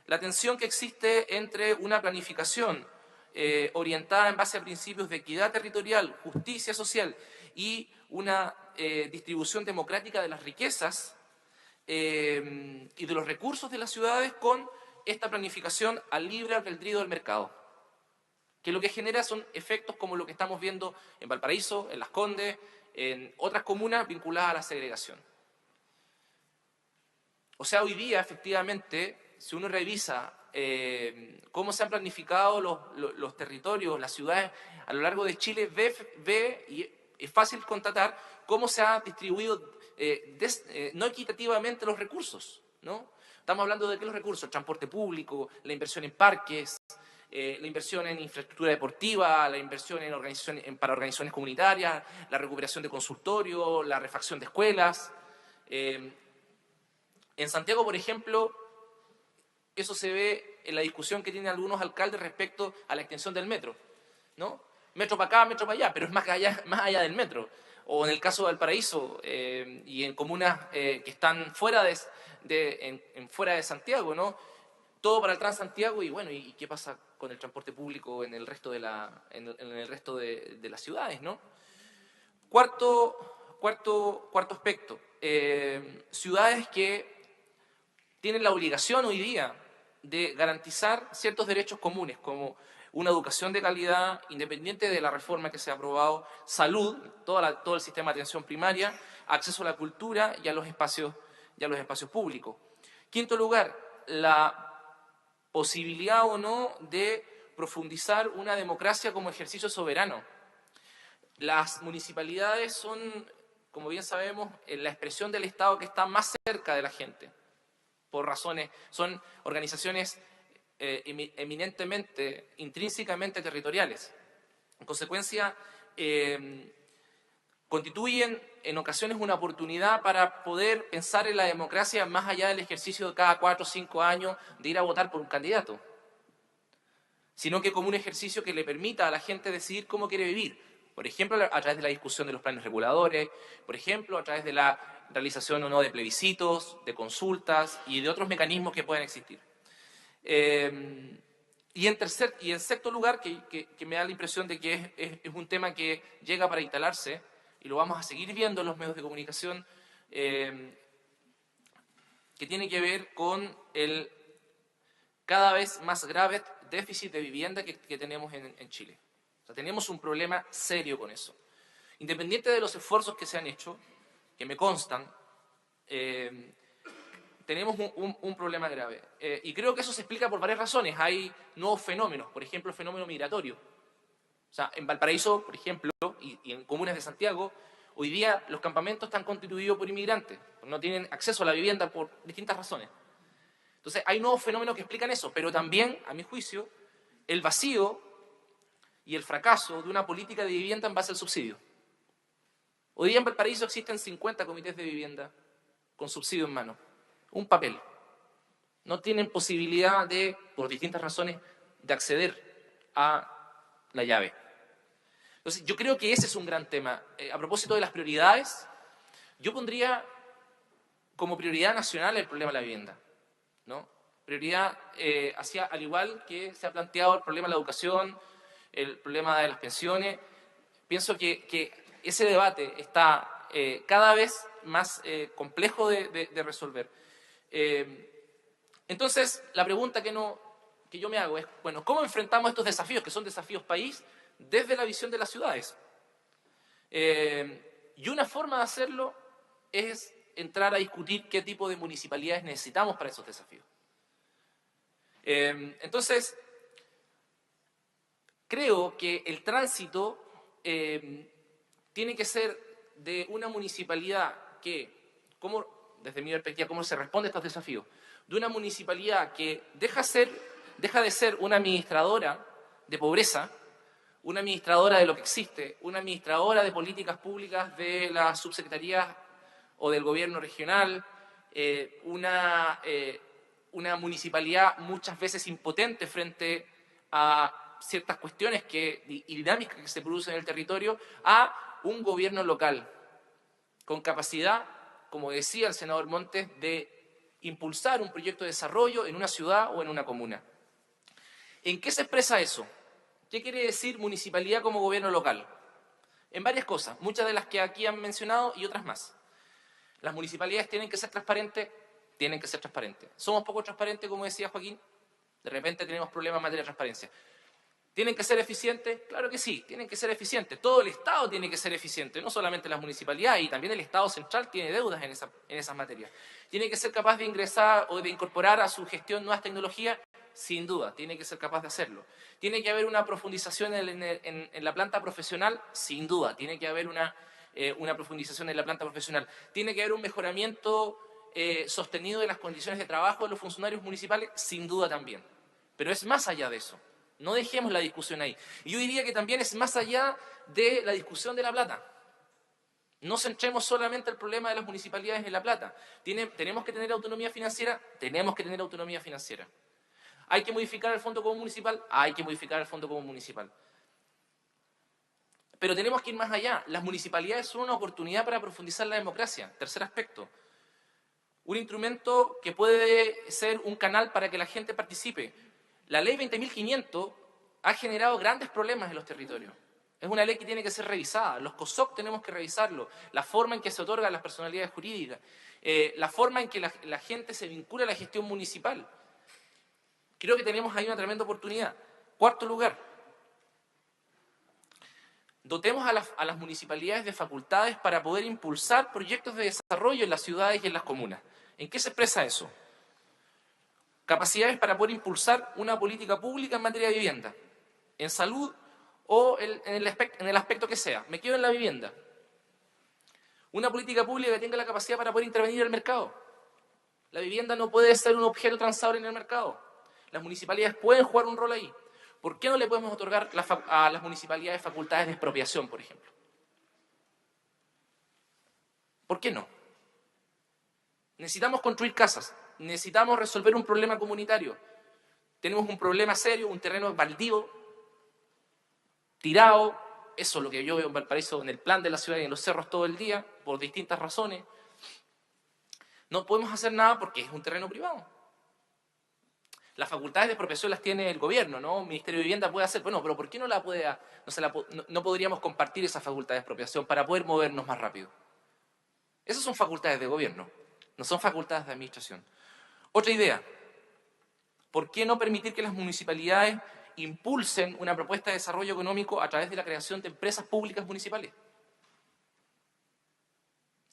la tensión que existe entre una planificación orientada en base a principios de equidad territorial, justicia social y una distribución democrática de las riquezas y de los recursos de las ciudades con esta planificación al libre albedrío del mercado, que lo que genera son efectos como lo que estamos viendo en Valparaíso, en Las Condes, en otras comunas vinculadas a la segregación. O sea, hoy día, efectivamente, si uno revisa cómo se han planificado los territorios, las ciudades a lo largo de Chile, ve y es fácil constatar cómo se ha distribuido no equitativamente los recursos, ¿no? Estamos hablando de qué los recursos: el transporte público, la inversión en parques, la inversión en infraestructura deportiva, la inversión para organizaciones comunitarias, la recuperación de consultorios, la refacción de escuelas. En Santiago, por ejemplo, eso se ve en la discusión que tienen algunos alcaldes respecto a la extensión del metro, ¿no? Metro para acá, metro para allá, pero es más allá del metro. O en el caso de Valparaíso y en comunas que están fuera de Santiago, ¿no? Todo para el Transantiago, y bueno, ¿y qué pasa con el transporte público en el resto de las ciudades, ¿no? Cuarto aspecto, ciudades que tienen la obligación hoy día de garantizar ciertos derechos comunes, como una educación de calidad, independiente de la reforma que se ha aprobado, salud, todo el sistema de atención primaria, acceso a la cultura y a los espacios públicos. Quinto lugar, la posibilidad o no de profundizar una democracia como ejercicio soberano. Las municipalidades son, como bien sabemos, la expresión del Estado que está más cerca de la gente, son organizaciones eminentemente, intrínsecamente territoriales. En consecuencia, constituyen en ocasiones una oportunidad para poder pensar en la democracia más allá del ejercicio de cada 4 o 5 años de ir a votar por un candidato, sino que como un ejercicio que le permita a la gente decidir cómo quiere vivir. Por ejemplo, a través de la discusión de los planes reguladores, por ejemplo, a través de la realización o no de plebiscitos, de consultas y de otros mecanismos que puedan existir. Y en sexto lugar, que me da la impresión de que es un tema que llega para instalarse, y lo vamos a seguir viendo en los medios de comunicación, que tiene que ver con el cada vez más grave déficit de vivienda que tenemos en Chile. O sea, tenemos un problema serio con eso. Independiente de los esfuerzos que se han hecho, que me constan, tenemos un problema grave. Y creo que eso se explica por varias razones. Hay nuevos fenómenos, por ejemplo, el fenómeno migratorio. O sea, en Valparaíso, por ejemplo, y en comunas de Santiago, hoy día los campamentos están constituidos por inmigrantes. No tienen acceso a la vivienda por distintas razones. Entonces, hay nuevos fenómenos que explican eso, pero también, a mi juicio, el vacío y el fracaso de una política de vivienda en base al subsidio. Hoy día en Valparaíso existen 50 comités de vivienda con subsidio en mano. Un papel. No tienen posibilidad de, por distintas razones, de acceder a la llave. Entonces, yo creo que ese es un gran tema. A propósito de las prioridades, yo pondría como prioridad nacional el problema de la vivienda, ¿no? Prioridad al igual que se ha planteado el problema de la educación, el problema de las pensiones. Pienso que ese debate está cada vez más complejo de resolver. Entonces, la pregunta que yo me hago es, bueno, ¿cómo enfrentamos estos desafíos, que son desafíos país, desde la visión de las ciudades? Y una forma de hacerlo es entrar a discutir qué tipo de municipalidades necesitamos para esos desafíos. Entonces, creo que el tránsito tiene que ser de una municipalidad que, desde mi perspectiva, cómo se responde a estos desafíos, de una municipalidad que deja de ser una administradora de pobreza, una administradora de lo que existe, una administradora de políticas públicas de las subsecretarías o del gobierno regional, una municipalidad muchas veces impotente frente a ciertas cuestiones y dinámicas que se producen en el territorio, a un gobierno local con capacidad, como decía el senador Montes, de impulsar un proyecto de desarrollo en una ciudad o en una comuna. ¿En qué se expresa eso? ¿Qué quiere decir municipalidad como gobierno local? En varias cosas, muchas de las que aquí han mencionado y otras más. Las municipalidades tienen que ser transparentes, Somos poco transparentes, como decía Joaquín, de repente tenemos problemas en materia de transparencia. ¿Tienen que ser eficientes? Claro que sí, tienen que ser eficientes. Todo el Estado tiene que ser eficiente, no solamente las municipalidades, y también el Estado central tiene deudas en esas materias. ¿Tiene que ser capaz de ingresar o de incorporar a su gestión nuevas tecnologías? Sin duda, tiene que ser capaz de hacerlo. ¿Tiene que haber una profundización en la planta profesional? Sin duda, tiene que haber una profundización en la planta profesional. ¿Tiene que haber un mejoramiento sostenido de las condiciones de trabajo de los funcionarios municipales? Sin duda también. Pero es más allá de eso. No dejemos la discusión ahí. Y yo diría que también es más allá de la discusión de la plata. No centremos solamente el problema de las municipalidades en la plata. ¿Tenemos que tener autonomía financiera? Tenemos que tener autonomía financiera. ¿Hay que modificar el Fondo Común Municipal? Hay que modificar el Fondo Común Municipal. Pero tenemos que ir más allá. Las municipalidades son una oportunidad para profundizar la democracia. Tercer aspecto. Un instrumento que puede ser un canal para que la gente participe. La ley 20.500 ha generado grandes problemas en los territorios. Es una ley que tiene que ser revisada. Los COSOC tenemos que revisarlo. La forma en que se otorgan las personalidades jurídicas. La forma en que la gente se vincula a la gestión municipal. Creo que tenemos ahí una tremenda oportunidad. Cuarto lugar. Dotemos a las municipalidades de facultades para poder impulsar proyectos de desarrollo en las ciudades y en las comunas. ¿En qué se expresa eso? Capacidades para poder impulsar una política pública en materia de vivienda, en salud o en el aspecto que sea. Me quedo en la vivienda. Una política pública que tenga la capacidad para poder intervenir en el mercado. La vivienda no puede ser un objeto transable en el mercado. Las municipalidades pueden jugar un rol ahí. ¿Por qué no le podemos otorgar a las municipalidades facultades de expropiación, por ejemplo? ¿Por qué no? Necesitamos construir casas. Necesitamos resolver un problema comunitario. Tenemos un problema serio, un terreno baldío, tirado. Eso es lo que yo veo en Valparaíso, en el plan de la ciudad y en los cerros todo el día, por distintas razones. No podemos hacer nada porque es un terreno privado. Las facultades de expropiación las tiene el gobierno, ¿no? El Ministerio de Vivienda puede hacer, bueno, pero ¿por qué no podríamos compartir esa facultad de expropiación para poder movernos más rápido? Esas son facultades de gobierno, no son facultades de administración. Otra idea, ¿por qué no permitir que las municipalidades impulsen una propuesta de desarrollo económico a través de la creación de empresas públicas municipales?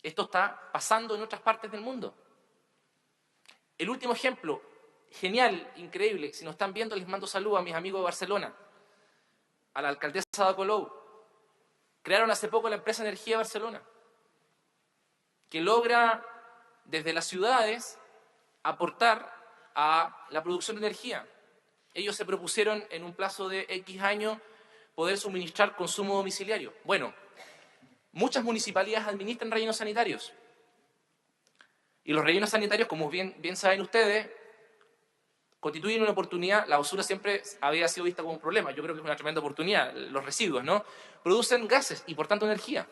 Esto está pasando en otras partes del mundo. El último ejemplo, genial, increíble, si nos están viendo les mando saludos a mis amigos de Barcelona, a la alcaldesa Ada Colau. Crearon hace poco la empresa Energía Barcelona, que logra desde las ciudades aportar a la producción de energía. Ellos se propusieron en un plazo de X años poder suministrar consumo domiciliario. Bueno, muchas municipalidades administran rellenos sanitarios. Y los rellenos sanitarios, como bien saben ustedes, constituyen una oportunidad. La basura siempre había sido vista como un problema. Yo creo que es una tremenda oportunidad. Los residuos, ¿no? Producen gases y, por tanto, energía.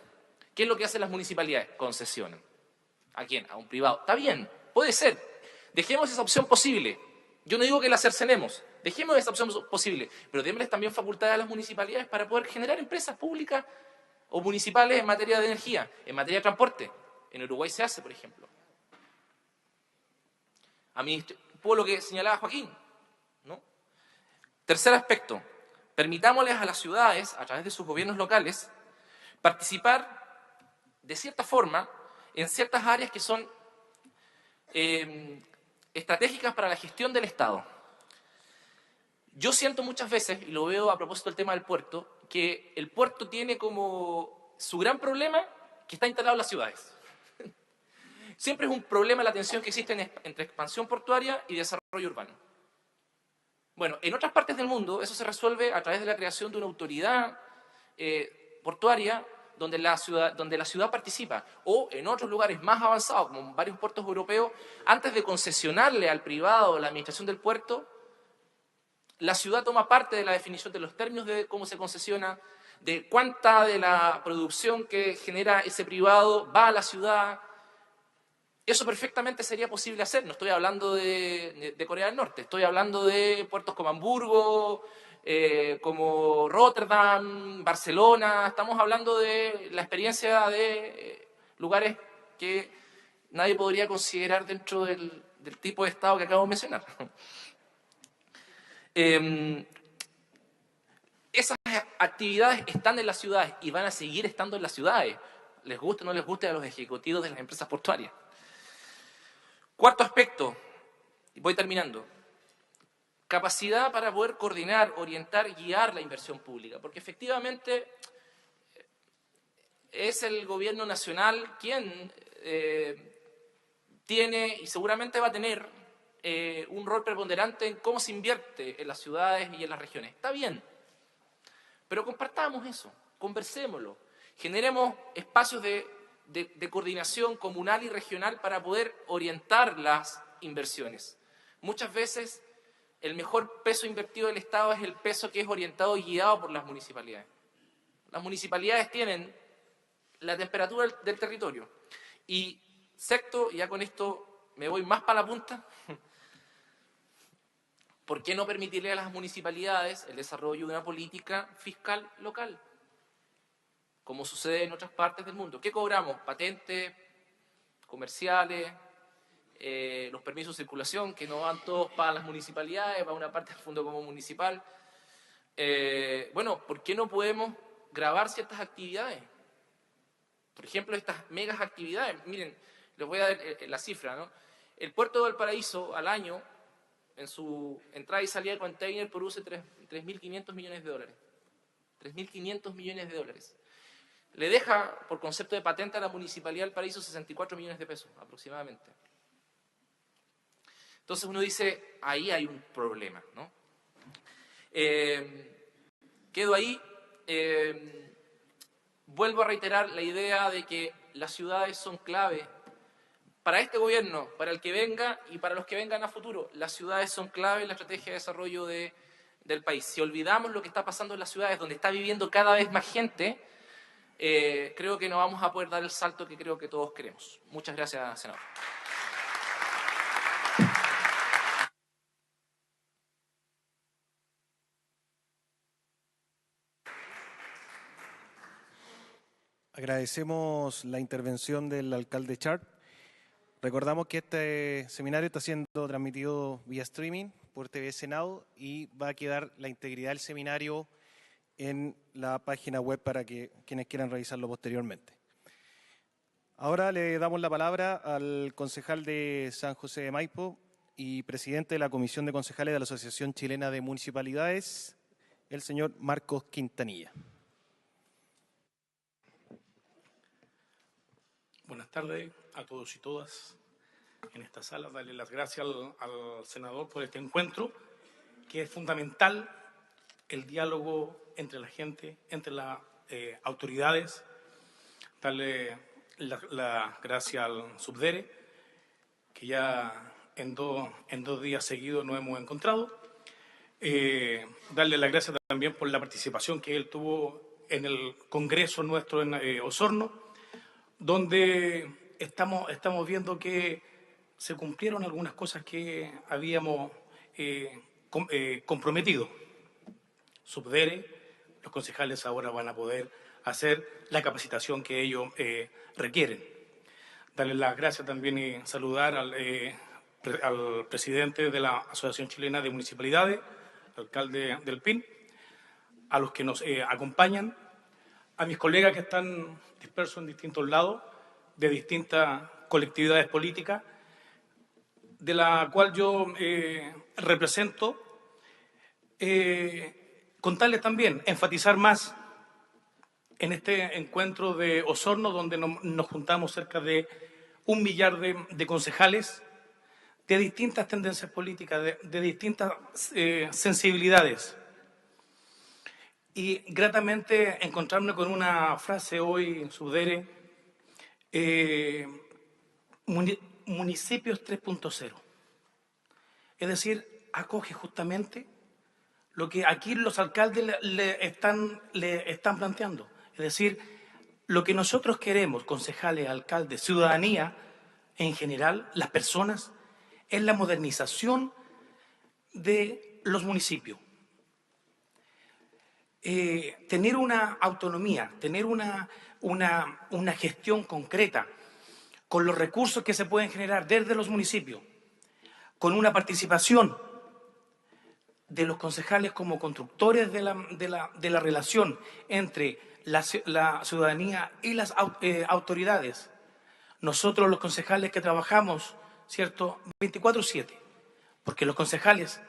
¿Qué es lo que hacen las municipalidades? Concesionan. ¿A quién? A un privado. Está bien, puede ser. Dejemos esa opción posible. Yo no digo que la cercenemos. Dejemos esa opción posible. Pero démosles también facultades a las municipalidades para poder generar empresas públicas o municipales en materia de energía, en materia de transporte. En Uruguay se hace, por ejemplo. Un poco lo que señalaba Joaquín, ¿no? Tercer aspecto, permitámosles a las ciudades, a través de sus gobiernos locales, participar de cierta forma en ciertas áreas que son estratégicas para la gestión del Estado. Yo siento muchas veces, y lo veo a propósito del tema del puerto, que el puerto tiene como su gran problema que está instalado en las ciudades. Siempre es un problema la tensión que existe entre expansión portuaria y desarrollo urbano. Bueno, en otras partes del mundo eso se resuelve a través de la creación de una autoridad portuaria donde la ciudad participa, o en otros lugares más avanzados, como en varios puertos europeos, antes de concesionarle al privado la administración del puerto, la ciudad toma parte de la definición de los términos de cómo se concesiona, de cuánta de la producción que genera ese privado va a la ciudad. Eso perfectamente sería posible hacer. No estoy hablando de Corea del Norte, estoy hablando de puertos como Hamburgo, como Rotterdam, Barcelona. Estamos hablando de la experiencia de lugares que nadie podría considerar dentro del tipo de Estado que acabo de mencionar. Esas actividades están en las ciudades y van a seguir estando en las ciudades, les guste o no les guste a los ejecutivos de las empresas portuarias. Cuarto aspecto, y voy terminando, capacidad para poder coordinar, orientar, guiar la inversión pública, porque efectivamente es el gobierno nacional quien tiene y seguramente va a tener un rol preponderante en cómo se invierte en las ciudades y en las regiones. Está bien, pero compartamos eso, conversémoslo, generemos espacios de coordinación comunal y regional para poder orientar las inversiones. Muchas veces el mejor peso invertido del Estado es el peso que es orientado y guiado por las municipalidades. Las municipalidades tienen la temperatura del territorio. Y sexto, ya con esto me voy más para la punta, ¿por qué no permitirle a las municipalidades el desarrollo de una política fiscal local? Como sucede en otras partes del mundo. ¿Qué cobramos? Patentes, comerciales, los permisos de circulación, que no van todos para las municipalidades, va una parte del Fondo Común Municipal. Bueno, ¿por qué no podemos grabar ciertas actividades? Por ejemplo, estas megas actividades. Miren, les voy a dar la cifra, ¿no? El puerto de Valparaíso al año, en su entrada y salida de container, produce 3.500 millones de dólares. 3.500 millones de dólares. Le deja, por concepto de patente, a la Municipalidad del Paraíso 64 millones de pesos, aproximadamente. Entonces uno dice, ahí hay un problema, ¿no? Quedo ahí. Vuelvo a reiterar la idea de que las ciudades son clave para este gobierno, para el que venga y para los que vengan a futuro. Las ciudades son clave en la estrategia de desarrollo del país. Si olvidamos lo que está pasando en las ciudades, donde está viviendo cada vez más gente, creo que no vamos a poder dar el salto que creo que todos queremos. Muchas gracias, senador. Agradecemos la intervención del alcalde Sharp. Recordamos que este seminario está siendo transmitido vía streaming por TV Senado y va a quedar la integridad del seminario en la página web para que quienes quieran revisarlo posteriormente. Ahora le damos la palabra al concejal de San José de Maipo y presidente de la Comisión de Concejales de la Asociación Chilena de Municipalidades, el señor Marcos Quintanilla. Buenas tardes a todos y todas en esta sala. Darle las gracias al senador por este encuentro, que es fundamental el diálogo entre la gente, entre las autoridades. Darle la gracias al subdere, que ya en dos días seguidos nos hemos encontrado. Darle las gracias también por la participación que él tuvo en el congreso nuestro en Osorno, donde estamos viendo que se cumplieron algunas cosas que habíamos comprometido. Subdere, los concejales ahora van a poder hacer la capacitación que ellos requieren. Darle las gracias también y saludar al presidente de la Asociación Chilena de Municipalidades, el alcalde del PIN, a los que nos acompañan, a mis colegas que están dispersos en distintos lados, de distintas colectividades políticas, de la cual yo represento, contarles también, enfatizar más en este encuentro de Osorno, donde nos juntamos cerca de 1 millar de concejales de distintas tendencias políticas, de distintas sensibilidades. Y gratamente encontrarme con una frase hoy, Subdere, municipios 3.0. Es decir, acoge justamente lo que aquí los alcaldes le están planteando. Es decir, lo que nosotros queremos, concejales, alcaldes, ciudadanía en general, las personas, es la modernización de los municipios. Tener una autonomía, tener una gestión concreta con los recursos que se pueden generar desde los municipios, con una participación de los concejales como constructores de la relación entre la ciudadanía y las autoridades. Nosotros los concejales que trabajamos, ¿cierto?, 24/7, porque los concejales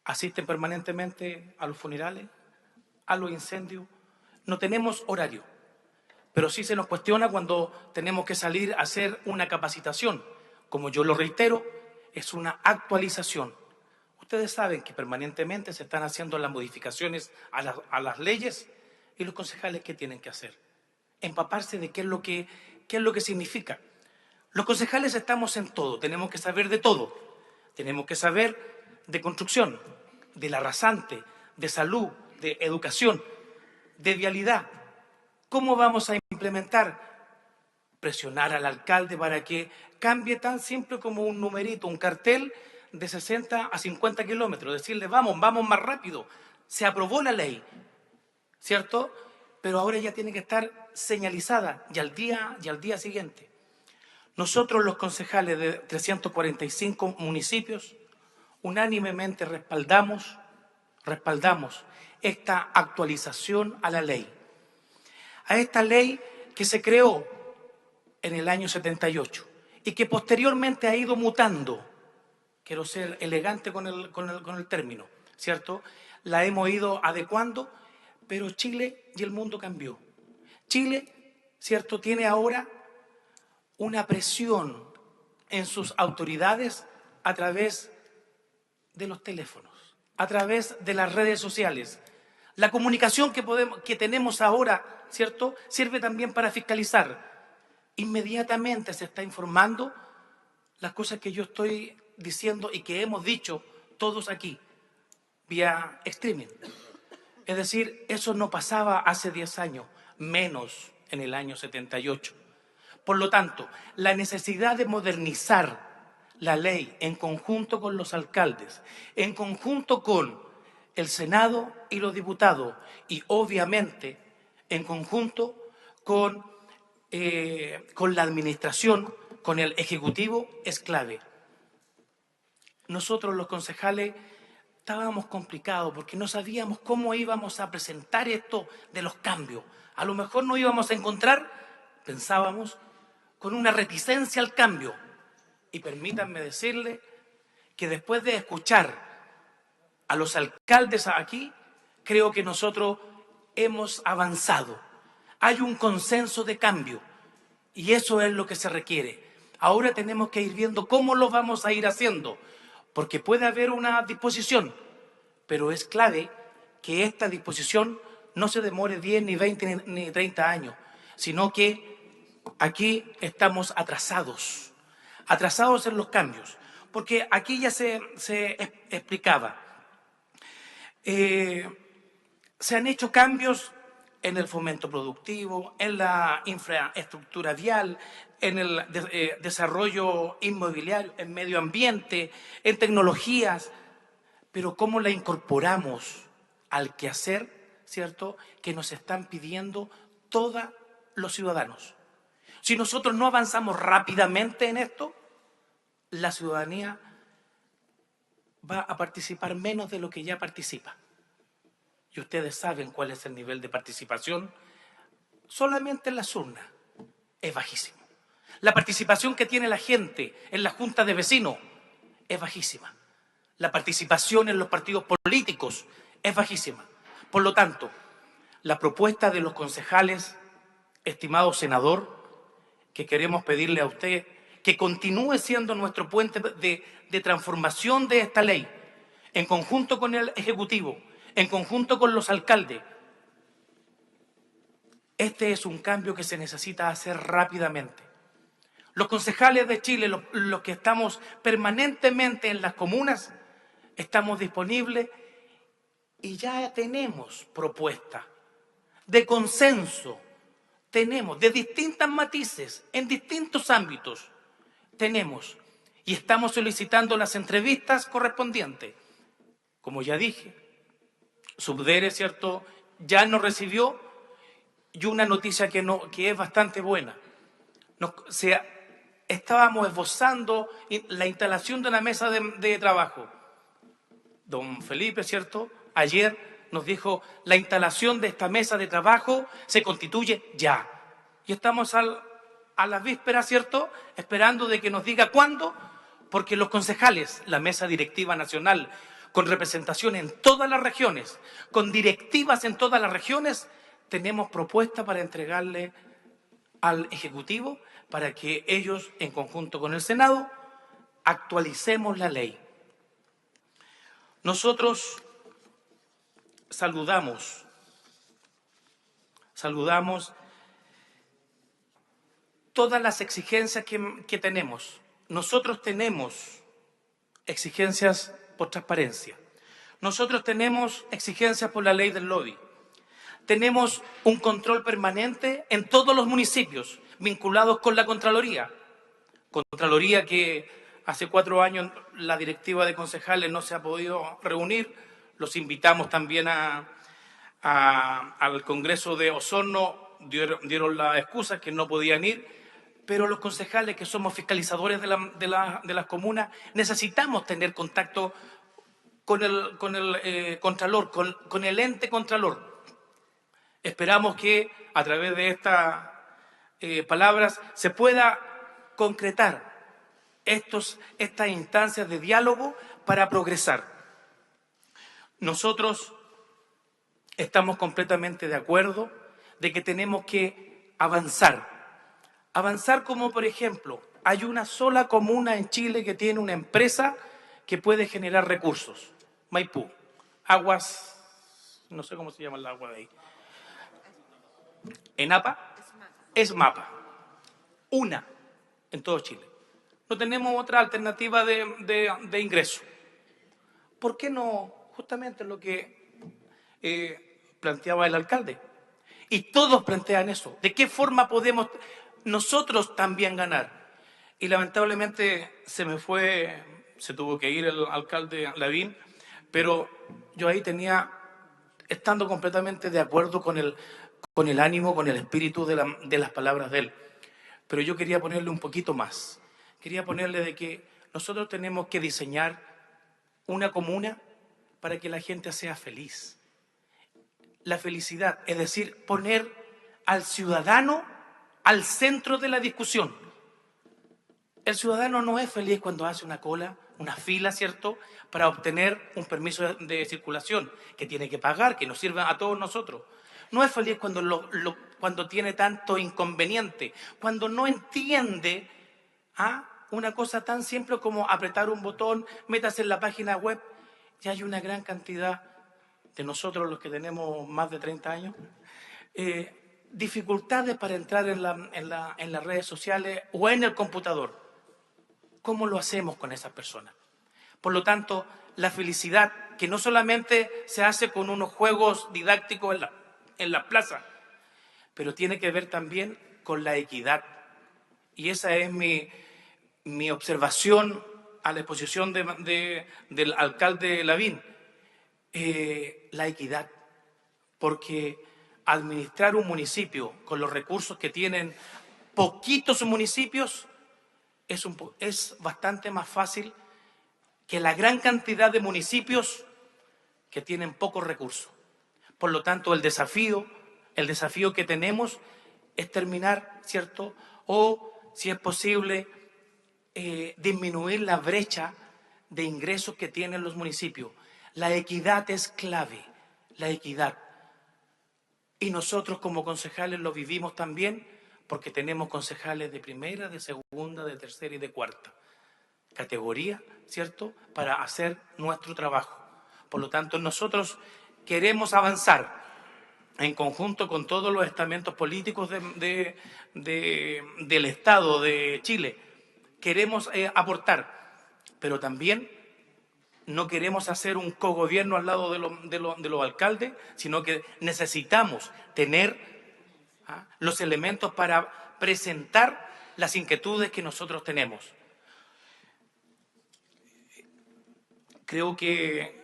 asisten permanentemente a los funerales, a los incendios, no tenemos horario, pero sí se nos cuestiona cuando tenemos que salir a hacer una capacitación. Como yo lo reitero, es una actualización. Ustedes saben que permanentemente se están haciendo las modificaciones a las leyes y los concejales, ¿qué tienen que hacer? Empaparse de qué es lo que significa. Los concejales estamos en todo, tenemos que saber de todo. Tenemos que saber de construcción, de la rasante, de salud, de educación, de vialidad. ¿Cómo vamos a implementar? Presionar al alcalde para que cambie tan simple como un numerito, un cartel de 60 a 50 kilómetros. Decirle, vamos más rápido. Se aprobó la ley, ¿cierto? Pero ahora ya tiene que estar señalizada y al día siguiente. Nosotros, los concejales de 345 municipios, unánimemente respaldamos esta actualización a la ley. A esta ley que se creó en el año 78 y que posteriormente ha ido mutando. Quiero ser elegante con el término, ¿cierto? La hemos ido adecuando, pero Chile y el mundo cambió. Chile, ¿cierto?, tiene ahora una presión en sus autoridades a través de los teléfonos, a través de las redes sociales. La comunicación que tenemos ahora, ¿cierto?, sirve también para fiscalizar. Inmediatamente se está informando las cosas que yo estoy diciendo y que hemos dicho todos aquí, vía streaming. Es decir, eso no pasaba hace 10 años, menos en el año 78. Por lo tanto, la necesidad de modernizar la ley en conjunto con los alcaldes, en conjunto con el Senado y los diputados y obviamente en conjunto con la administración, con el Ejecutivo, es clave. Nosotros los concejales estábamos complicados porque no sabíamos cómo íbamos a presentar esto de los cambios. A lo mejor nos íbamos a encontrar, pensábamos, con una reticencia al cambio. Y permítanme decirle que después de escuchar a los alcaldes aquí, creo que nosotros hemos avanzado. Hay un consenso de cambio y eso es lo que se requiere. Ahora tenemos que ir viendo cómo lo vamos a ir haciendo, porque puede haber una disposición, pero es clave que esta disposición no se demore 10, ni 20, ni 30 años, sino que aquí estamos atrasados en los cambios, porque aquí ya se explicaba. Se han hecho cambios en el fomento productivo, en la infraestructura vial, en el desarrollo inmobiliario, en medio ambiente, en tecnologías, pero ¿cómo la incorporamos al quehacer ¿cierto?, que nos están pidiendo todos los ciudadanos. Si nosotros no avanzamos rápidamente en esto, la ciudadanía va a participar menos de lo que ya participa. Y ustedes saben cuál es el nivel de participación. Solamente en las urnas es bajísimo. La participación que tiene la gente en la junta de vecinos es bajísima. La participación en los partidos políticos es bajísima. Por lo tanto, la propuesta de los concejales, estimado senador, que queremos pedirle a usted que continúe siendo nuestro puente de transformación de esta ley, en conjunto con el Ejecutivo, en conjunto con los alcaldes. Este es un cambio que se necesita hacer rápidamente. Los concejales de Chile, los que estamos permanentemente en las comunas, estamos disponibles y ya tenemos propuestas de consenso. Tenemos de distintas matices, en distintos ámbitos. Tenemos y estamos solicitando las entrevistas correspondientes. Como ya dije, Subdere, ¿cierto?, ya nos recibió, y una noticia que es bastante buena. Estábamos esbozando la instalación de una mesa de trabajo. Don Felipe, ¿cierto?, ayer nos dijo, la instalación de esta mesa de trabajo se constituye ya. Y estamos a la víspera, ¿cierto?, esperando de que nos diga cuándo, porque los concejales, la mesa directiva nacional, con representación en todas las regiones, con directivas en todas las regiones, tenemos propuestas para entregarle al Ejecutivo para que ellos, en conjunto con el Senado, actualicemos la ley. Nosotros saludamos todas las exigencias que tenemos. Nosotros tenemos exigencias por transparencia. Nosotros tenemos exigencias por la ley del lobby. Tenemos un control permanente en todos los municipios vinculados con la Contraloría. Contraloría que hace 4 años la directiva de concejales no se ha podido reunir. Los invitamos también al Congreso de Osorno, dieron la excusa que no podían ir, pero los concejales que somos fiscalizadores de las comunas necesitamos tener contacto con el Contralor, con el ente Contralor. Esperamos que a través de estas palabras se pueda concretar estas instancias de diálogo para progresar. Nosotros estamos completamente de acuerdo de que tenemos que avanzar. Avanzar como, por ejemplo, hay una sola comuna en Chile que tiene una empresa que puede generar recursos. Maipú. Aguas, no sé cómo se llama el agua de ahí. ¿ENAPA? ESMAPA. Una en todo Chile. No tenemos otra alternativa de ingreso. ¿Por qué no? Justamente lo que planteaba el alcalde. Y todos plantean eso. ¿De qué forma podemos nosotros también ganar? Y lamentablemente se tuvo que ir el alcalde Lavín, pero yo ahí estando completamente de acuerdo con el ánimo, con el espíritu de las palabras de él. Pero yo quería ponerle un poquito más. Quería ponerle de que nosotros tenemos que diseñar una comuna para que la gente sea feliz. La felicidad, es decir, poner al ciudadano al centro de la discusión. El ciudadano no es feliz cuando hace una cola, una fila, ¿cierto?, para obtener un permiso de circulación que tiene que pagar, que nos sirve a todos nosotros. No es feliz cuando tiene tanto inconveniente, cuando no entiende una cosa tan simple como apretar un botón, métase en la página web. Y hay una gran cantidad de nosotros, los que tenemos más de 30 años, dificultades para entrar en las redes sociales o en el computador. ¿Cómo lo hacemos con esas personas? Por lo tanto, la felicidad, que no solamente se hace con unos juegos didácticos en la plaza, pero tiene que ver también con la equidad. Y esa es mi observación a la exposición del alcalde Lavín. La equidad. porque administrar un municipio con los recursos que tienen poquitos municipios es bastante más fácil que la gran cantidad de municipios que tienen pocos recursos. Por lo tanto, el desafío que tenemos es terminar, ¿cierto? O, si es posible, disminuir la brecha de ingresos que tienen los municipios. La equidad es clave, la equidad. Y nosotros como concejales lo vivimos también porque tenemos concejales de primera, de segunda, de tercera y de cuarta categoría, ¿cierto?, para hacer nuestro trabajo. Por lo tanto, nosotros queremos avanzar en conjunto con todos los estamentos políticos del Estado de Chile. Queremos aportar, pero también no queremos hacer un cogobierno al lado de los alcaldes, sino que necesitamos tener los elementos para presentar las inquietudes que nosotros tenemos. Creo que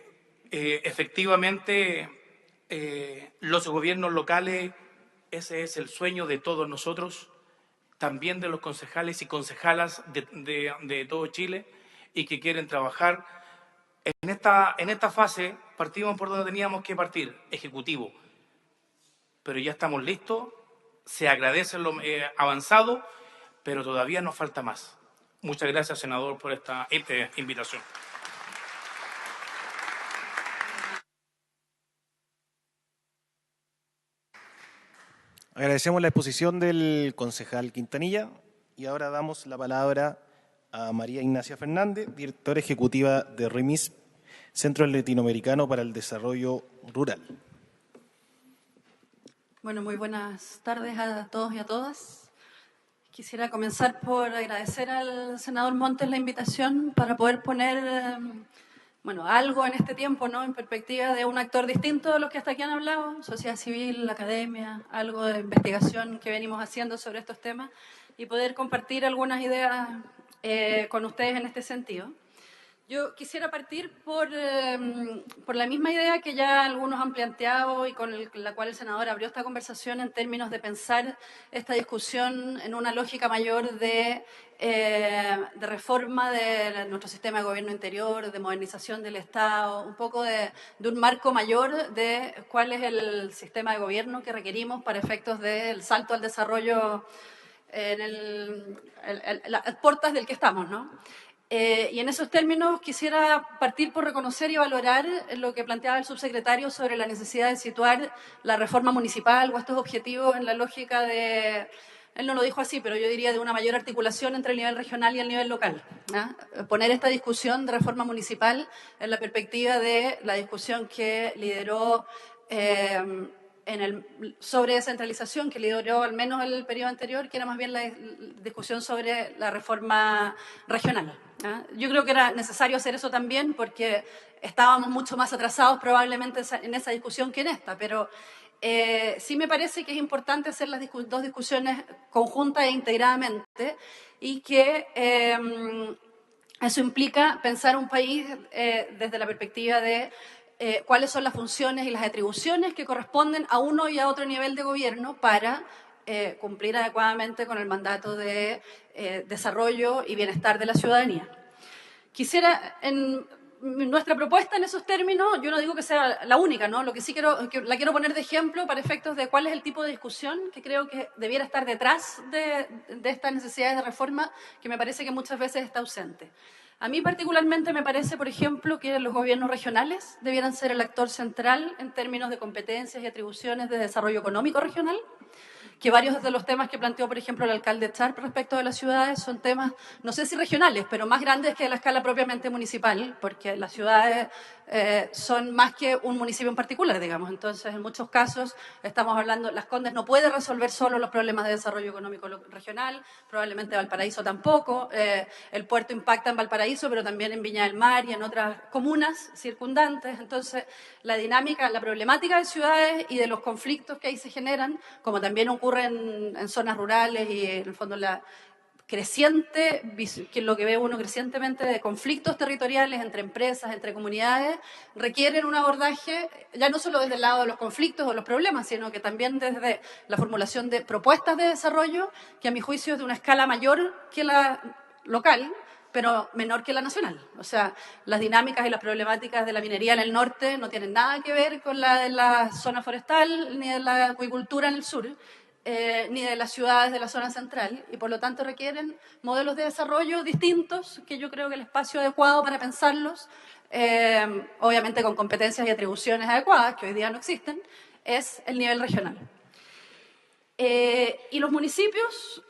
efectivamente los gobiernos locales, ese es el sueño de todos nosotros, también de los concejales y concejalas de todo Chile, y que quieren trabajar. En esta fase partimos por donde teníamos que partir, ejecutivo. Pero ya estamos listos, se agradece lo avanzado, pero todavía nos falta más. Muchas gracias, senador, por esta invitación. Agradecemos la exposición del concejal Quintanilla y ahora damos la palabra a María Ignacia Fernández, directora ejecutiva de REMIS, Centro Latinoamericano para el Desarrollo Rural. Bueno, muy buenas tardes a todos y a todas. Quisiera comenzar por agradecer al senador Montes la invitación para poder poner algo en este tiempo, ¿no?, en perspectiva de un actor distinto de los que hasta aquí han hablado, sociedad civil, academia, algo de investigación que venimos haciendo sobre estos temas y poder compartir algunas ideas con ustedes en este sentido. Yo quisiera partir por la misma idea que ya algunos han planteado y con la cual el senador abrió esta conversación en términos de pensar esta discusión en una lógica mayor de reforma de nuestro sistema de gobierno interior, de modernización del Estado, un poco de un marco mayor de cuál es el sistema de gobierno que requerimos para efectos del salto al desarrollo en las puertas del que estamos, ¿no? Y en esos términos quisiera partir por reconocer y valorar lo que planteaba el subsecretario sobre la necesidad de situar la reforma municipal o estos objetivos en la lógica de, él no lo dijo así, pero yo diría de una mayor articulación entre el nivel regional y el nivel local, ¿no? Poner esta discusión de reforma municipal en la perspectiva de la discusión que lideró sobre descentralización, que lideró al menos el periodo anterior, que era más bien la discusión sobre la reforma regional. Yo creo que era necesario hacer eso también porque estábamos mucho más atrasados probablemente en esa discusión que en esta, pero sí me parece que es importante hacer las dos discusiones conjuntas e integradamente y que eso implica pensar un país desde la perspectiva de cuáles son las funciones y las atribuciones que corresponden a uno y a otro nivel de gobierno para cumplir adecuadamente con el mandato de desarrollo y bienestar de la ciudadanía. Quisiera, en nuestra propuesta en esos términos, yo no digo que sea la única, ¿no? Lo que sí la quiero poner de ejemplo para efectos de cuál es el tipo de discusión que creo que debiera estar detrás de estas necesidades de reforma, que me parece que muchas veces está ausente. A mí particularmente me parece, por ejemplo, que los gobiernos regionales debieran ser el actor central en términos de competencias y atribuciones de desarrollo económico regional, que varios de los temas que planteó, por ejemplo, el alcalde Charp respecto de las ciudades son temas, no sé si regionales, pero más grandes que de la escala propiamente municipal, porque las ciudades son más que un municipio en particular, digamos. Entonces, en muchos casos, estamos hablando, Las Condes no puede resolver solo los problemas de desarrollo económico regional, probablemente Valparaíso tampoco, el puerto impacta en Valparaíso, pero también en Viña del Mar y en otras comunas circundantes. Entonces, la dinámica, la problemática de ciudades y de los conflictos que ahí se generan, como también ocurre en zonas rurales y, en el fondo, creciente, que lo que ve uno crecientemente de conflictos territoriales entre empresas, entre comunidades, requieren un abordaje ya no solo desde el lado de los conflictos o los problemas, sino que también desde la formulación de propuestas de desarrollo que a mi juicio es de una escala mayor que la local, pero menor que la nacional. O sea, las dinámicas y las problemáticas de la minería en el norte no tienen nada que ver con la de la zona forestal ni de la acuicultura en el sur, ni de las ciudades de la zona central, y por lo tanto requieren modelos de desarrollo distintos, que yo creo que el espacio adecuado para pensarlos, obviamente con competencias y atribuciones adecuadas, que hoy día no existen, es el nivel regional. Y los municipios,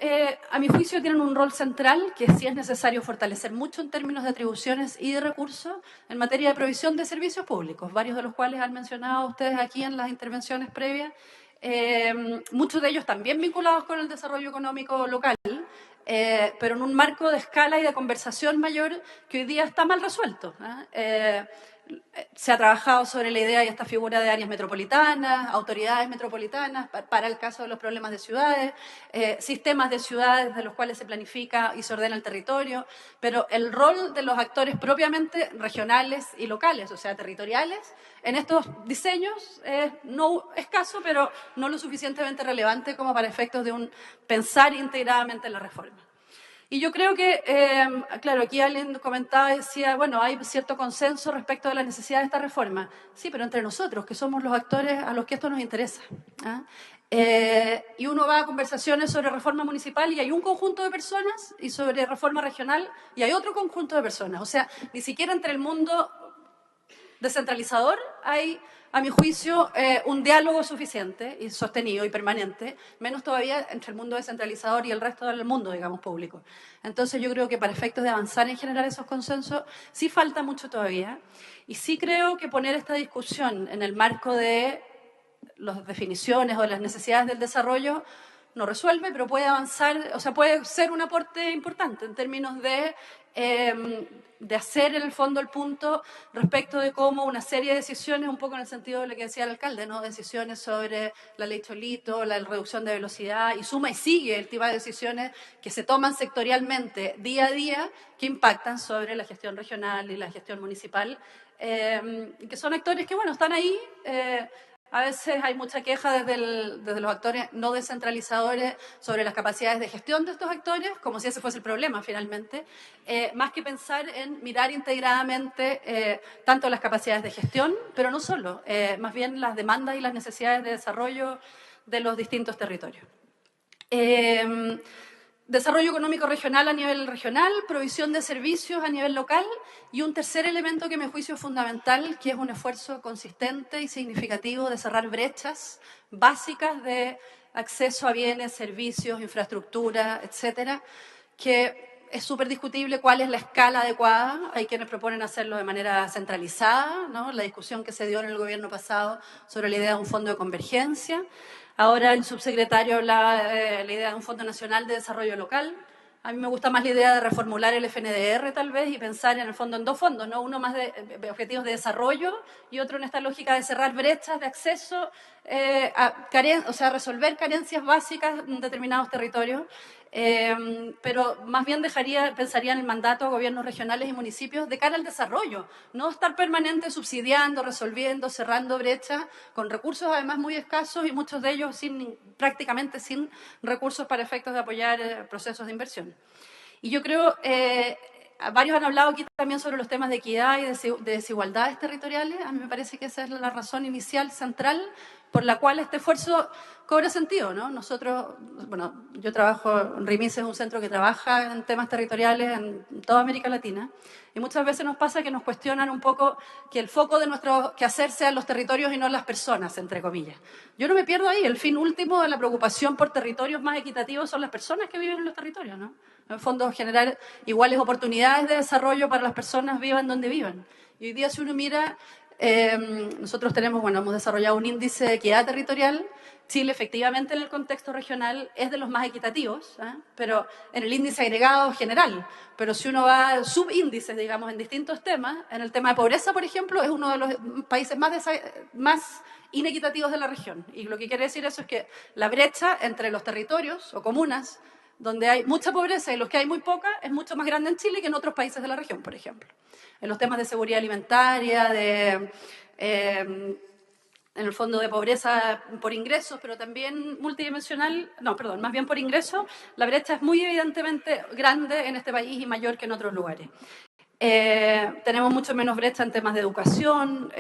a mi juicio, tienen un rol central que sí es necesario fortalecer mucho en términos de atribuciones y de recursos en materia de provisión de servicios públicos, varios de los cuales han mencionado ustedes aquí en las intervenciones previas, muchos de ellos también vinculados con el desarrollo económico local, pero en un marco de escala y de conversación mayor que hoy día está mal resuelto. Se ha trabajado sobre la idea y esta figura de áreas metropolitanas, autoridades metropolitanas para el caso de los problemas de ciudades, sistemas de ciudades de los cuales se planifica y se ordena el territorio, pero el rol de los actores propiamente regionales y locales, o sea, territoriales, en estos diseños es no escaso, pero no lo suficientemente relevante como para efectos de un pensar integradamente en la reforma. Y yo creo que, claro, aquí alguien comentaba y decía, bueno, hay cierto consenso respecto de la necesidad de esta reforma. Sí, pero entre nosotros, que somos los actores a los que esto nos interesa. Y uno va a conversaciones sobre reforma municipal y hay un conjunto de personas, y sobre reforma regional y hay otro conjunto de personas. O sea, ni siquiera entre el mundo descentralizador hay, a mi juicio, un diálogo suficiente y sostenido y permanente, menos todavía entre el mundo descentralizador y el resto del mundo, digamos, público. Entonces yo creo que para efectos de avanzar en generar esos consensos sí falta mucho todavía, y sí creo que poner esta discusión en el marco de las definiciones o de las necesidades del desarrollo no resuelve, pero puede avanzar, o sea, puede ser un aporte importante en términos de hacer en el fondo el punto respecto de cómo una serie de decisiones, un poco en el sentido de lo que decía el alcalde, ¿no? Decisiones sobre la ley Cholito, la reducción de velocidad, y suma y sigue el tipo de decisiones que se toman sectorialmente día a día, que impactan sobre la gestión regional y la gestión municipal, que son actores que, bueno, están ahí. A veces hay mucha queja desde los actores no descentralizadores sobre las capacidades de gestión de estos actores, como si ese fuese el problema finalmente, más que pensar en mirar integradamente tanto las capacidades de gestión, pero no solo, más bien las demandas y las necesidades de desarrollo de los distintos territorios. Desarrollo económico regional a nivel regional, provisión de servicios a nivel local, y un tercer elemento que me juicio es fundamental, que es un esfuerzo consistente y significativo de cerrar brechas básicas de acceso a bienes, servicios, infraestructura, etcétera, que es súper discutible cuál es la escala adecuada. Hay quienes proponen hacerlo de manera centralizada, ¿no? La discusión que se dio en el gobierno pasado sobre la idea de un fondo de convergencia. Ahora el subsecretario hablaba de la idea de un Fondo Nacional de Desarrollo Local. A mí me gusta más la idea de reformular el FNDR tal vez y pensar en el fondo en dos fondos, ¿no? Uno más de objetivos de desarrollo y otro en esta lógica de cerrar brechas de acceso, o sea, resolver carencias básicas en determinados territorios. Pero más bien pensaría en el mandato a gobiernos regionales y municipios de cara al desarrollo, no estar permanente subsidiando, resolviendo, cerrando brechas, con recursos además muy escasos y muchos de ellos prácticamente sin recursos para efectos de apoyar procesos de inversión. Y yo creo, varios han hablado aquí también sobre los temas de equidad y de desigualdades territoriales. A mí me parece que esa es la razón inicial, central, por la cual este esfuerzo cobra sentido, ¿no? Nosotros, bueno, yo trabajo, RIMIS es un centro que trabaja en temas territoriales en toda América Latina, y muchas veces nos pasa que nos cuestionan un poco que el foco de nuestro quehacer sean los territorios y no las personas, entre comillas. Yo no me pierdo ahí, el fin último de la preocupación por territorios más equitativos son las personas que viven en los territorios, ¿no? En el fondo, generar iguales oportunidades de desarrollo para las personas, vivan donde vivan. Y hoy día, si uno mira, nosotros hemos desarrollado un índice de equidad territorial. Chile, efectivamente, en el contexto regional es de los más equitativos, pero en el índice agregado general. Pero si uno va a subíndices, digamos, en distintos temas, en el tema de pobreza, por ejemplo, es uno de los países más inequitativos de la región. Y lo que quiere decir eso es que la brecha entre los territorios o comunas donde hay mucha pobreza y los que hay muy poca, es mucho más grande en Chile que en otros países de la región, por ejemplo. En los temas de seguridad alimentaria, en el fondo de pobreza por ingresos, pero también multidimensional, no, perdón, más bien por ingresos, la brecha es muy evidentemente grande en este país y mayor que en otros lugares. Tenemos mucho menos brecha en temas de educación,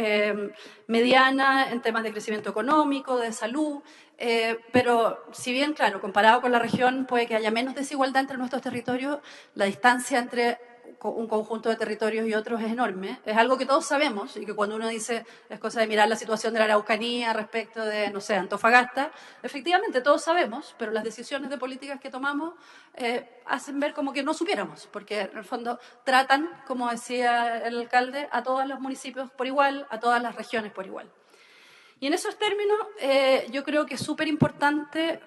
mediana en temas de crecimiento económico, de salud, pero si bien, claro, comparado con la región puede que haya menos desigualdad entre nuestros territorios, la distancia entre un conjunto de territorios y otros es enorme. Es algo que todos sabemos y que cuando uno dice es cosa de mirar la situación de la Araucanía respecto de, no sé, Antofagasta, efectivamente todos sabemos, pero las decisiones de políticas que tomamos hacen ver como que no supiéramos, porque en el fondo tratan, como decía el alcalde, a todos los municipios por igual, a todas las regiones por igual. Y en esos términos yo creo que es súper importante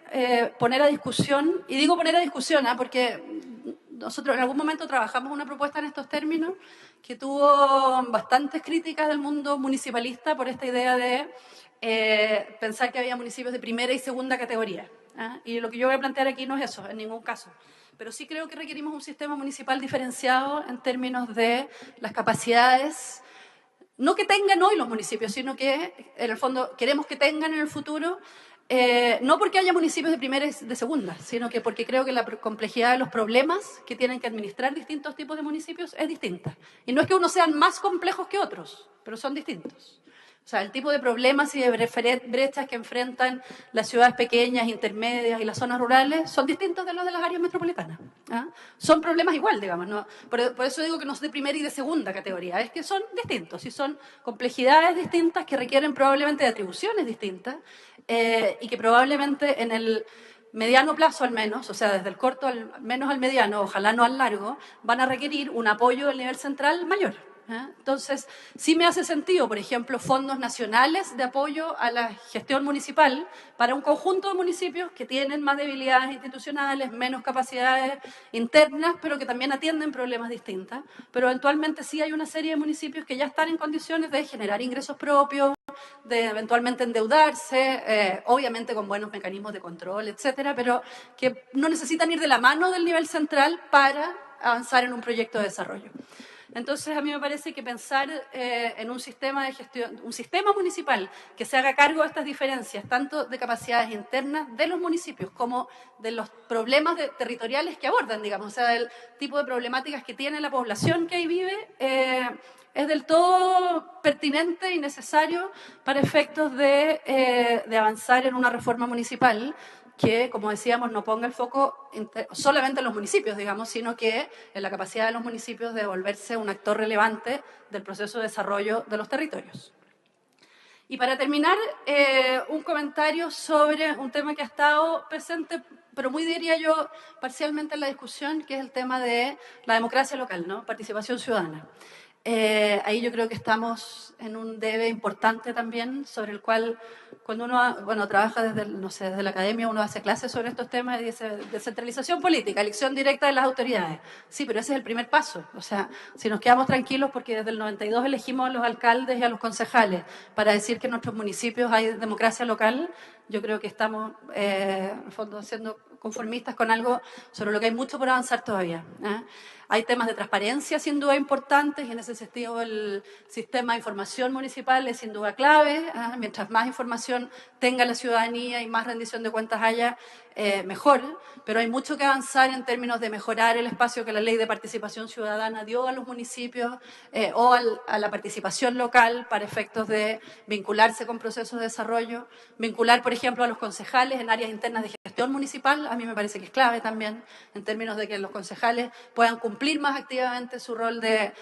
poner a discusión, y digo poner a discusión porque nosotros en algún momento trabajamos una propuesta en estos términos que tuvo bastantes críticas del mundo municipalista por esta idea de pensar que había municipios de primera y segunda categoría. Y lo que yo voy a plantear aquí no es eso, en ningún caso. Pero sí creo que requerimos un sistema municipal diferenciado en términos de las capacidades, no que tengan hoy los municipios, sino que en el fondo queremos que tengan en el futuro, no porque haya municipios de primera y de segunda, sino que porque creo que la complejidad de los problemas que tienen que administrar distintos tipos de municipios es distinta. Y no es que unos sean más complejos que otros, pero son distintos. O sea, el tipo de problemas y de brechas que enfrentan las ciudades pequeñas, intermedias y las zonas rurales son distintos de los de las áreas metropolitanas. Son problemas igual, digamos. ¿No? Por eso digo que no son de primera y de segunda categoría. Es que son distintos y son complejidades distintas que requieren probablemente de atribuciones distintas y que probablemente en el mediano plazo al menos, o sea, desde el corto al menos al mediano, ojalá no al largo, van a requerir un apoyo del nivel central mayor. Entonces, sí me hace sentido, por ejemplo, fondos nacionales de apoyo a la gestión municipal para un conjunto de municipios que tienen más debilidades institucionales, menos capacidades internas, pero que también atienden problemas distintos. Pero eventualmente sí hay una serie de municipios que ya están en condiciones de generar ingresos propios, de eventualmente endeudarse, obviamente con buenos mecanismos de control, etcétera, pero que no necesitan ir de la mano del nivel central para avanzar en un proyecto de desarrollo. Entonces, a mí me parece que pensar en un sistema de gestión, un sistema municipal que se haga cargo de estas diferencias, tanto de capacidades internas de los municipios como de los problemas territoriales que abordan, digamos, o sea, del tipo de problemáticas que tiene la población que ahí vive, es del todo pertinente y necesario para efectos de avanzar en una reforma municipal que, como decíamos, no ponga el foco solamente en los municipios, digamos, sino que en la capacidad de los municipios de volverse un actor relevante del proceso de desarrollo de los territorios. Y para terminar, un comentario sobre un tema que ha estado presente, pero muy, diría yo, parcialmente en la discusión, que es el tema de la democracia local, ¿no? Participación ciudadana. Ahí yo creo que estamos en un debe importante también, sobre el cual cuando uno trabaja desde la academia, uno hace clases sobre estos temas y dice descentralización política, elección directa de las autoridades. Sí, pero ese es el primer paso. O sea, si nos quedamos tranquilos porque desde el 92 elegimos a los alcaldes y a los concejales para decir que en nuestros municipios hay democracia local, yo creo que estamos, en el fondo, siendo conformistas con algo sobre lo que hay mucho por avanzar todavía. Hay temas de transparencia sin duda importantes y en ese sentido el sistema de información municipal es sin duda clave. Mientras más información tenga la ciudadanía y más rendición de cuentas haya, mejor. Pero hay mucho que avanzar en términos de mejorar el espacio que la Ley de Participación Ciudadana dio a los municipios o a la participación local para efectos de vincularse con procesos de desarrollo, vincular, por ejemplo, a los concejales en áreas internas de gestión municipal. A mí me parece que es clave también en términos de que los concejales puedan cumplir más activamente su rol de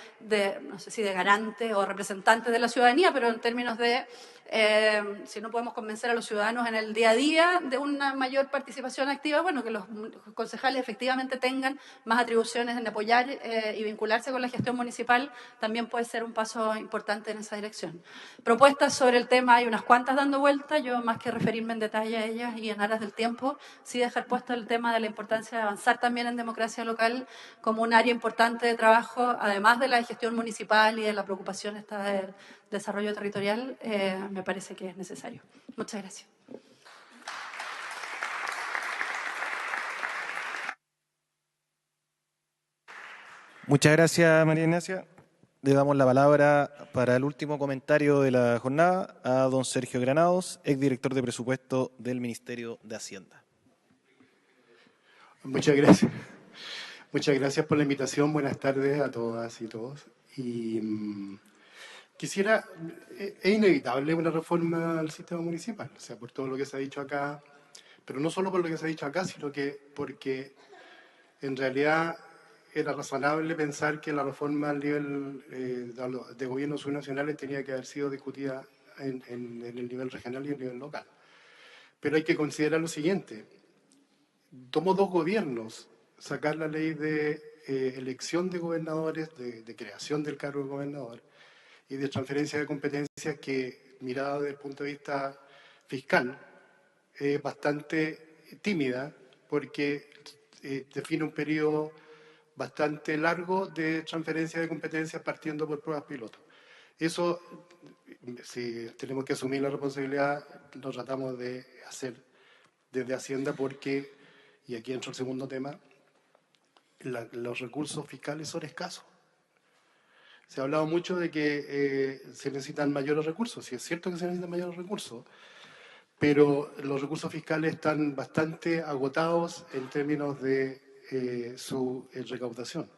no sé si de garante o representante de la ciudadanía, pero en términos de si no podemos convencer a los ciudadanos en el día a día de una mayor participación activa, bueno, que los concejales efectivamente tengan más atribuciones en apoyar y vincularse con la gestión municipal, también puede ser un paso importante en esa dirección. Propuestas sobre el tema hay unas cuantas dando vuelta, yo más que referirme en detalle a ellas y en aras del tiempo, sí dejar puesto el tema de la importancia de avanzar también en democracia local como un área importante de trabajo, además de la gestión municipal y de la preocupación esta del desarrollo territorial, me parece que es necesario. Muchas gracias. Muchas gracias, María Ignacia. Le damos la palabra para el último comentario de la jornada a don Sergio Granados, exdirector de presupuesto del Ministerio de Hacienda. Muchas gracias. Muchas gracias por la invitación. Buenas tardes a todas y todos. Y quisiera, es inevitable una reforma al sistema municipal, o sea, por todo lo que se ha dicho acá, pero no solo por lo que se ha dicho acá, sino que porque en realidad era razonable pensar que la reforma al nivel de gobiernos subnacionales tenía que haber sido discutida en el nivel regional y en el nivel local. Pero hay que considerar lo siguiente. Tomó 2 gobiernos sacar la ley de elección de gobernadores, de creación del cargo de gobernador y de transferencia de competencias que, mirada desde el punto de vista fiscal, es bastante tímida porque define un periodo bastante largo de transferencia de competencias partiendo por pruebas piloto. Eso, si tenemos que asumir la responsabilidad, lo tratamos de hacer desde Hacienda porque, y aquí entra el segundo tema, los recursos fiscales son escasos. Se ha hablado mucho de que se necesitan mayores recursos, sí es cierto que se necesitan mayores recursos, pero los recursos fiscales están bastante agotados en términos de su recaudación.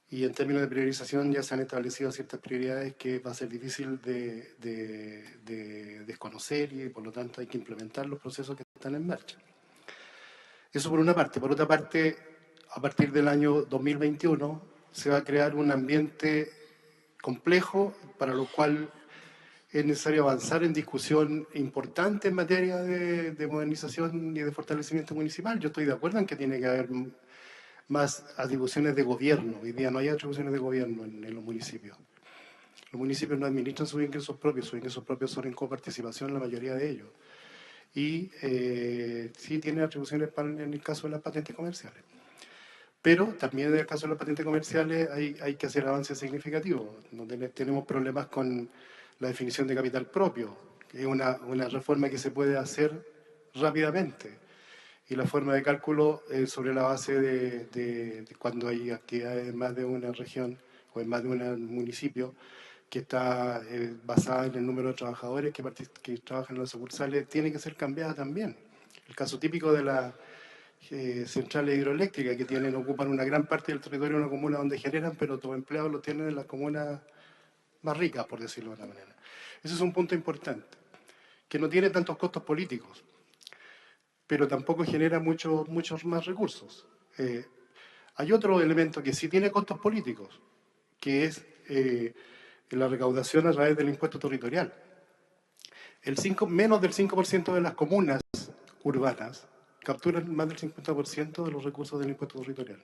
Y en términos de priorización ya se han establecido ciertas prioridades que va a ser difícil de desconocer y por lo tanto hay que implementar los procesos que están en marcha. Eso por una parte. Por otra parte, a partir del año 2021 se va a crear un ambiente complejo para lo cual es necesario avanzar en discusión importante en materia de modernización y de fortalecimiento municipal. Yo estoy de acuerdo en que tiene que haber más atribuciones de gobierno. Hoy día no hay atribuciones de gobierno en los municipios. Los municipios no administran sus ingresos propios son en coparticipación la mayoría de ellos. Y sí tienen atribuciones en el caso de las patentes comerciales. Pero también en el caso de las patentes comerciales hay que hacer avances significativos. Tenemos problemas con la definición de capital propio, que es una reforma que se puede hacer rápidamente. Y la forma de cálculo sobre la base de cuando hay actividades en más de una región o en más de un municipio que está basada en el número de trabajadores que trabajan en las sucursales, tiene que ser cambiada también. El caso típico de las centrales hidroeléctricas que ocupan una gran parte del territorio de una comuna donde generan, pero los empleados los tienen en las comunas más ricas, por decirlo de una manera. Ese es un punto importante, que no tiene tantos costos políticos, pero tampoco genera muchos más recursos. Hay otro elemento que sí tiene costos políticos, que es la recaudación a través del impuesto territorial. Menos del 5% de las comunas urbanas capturan más del 50% de los recursos del impuesto territorial.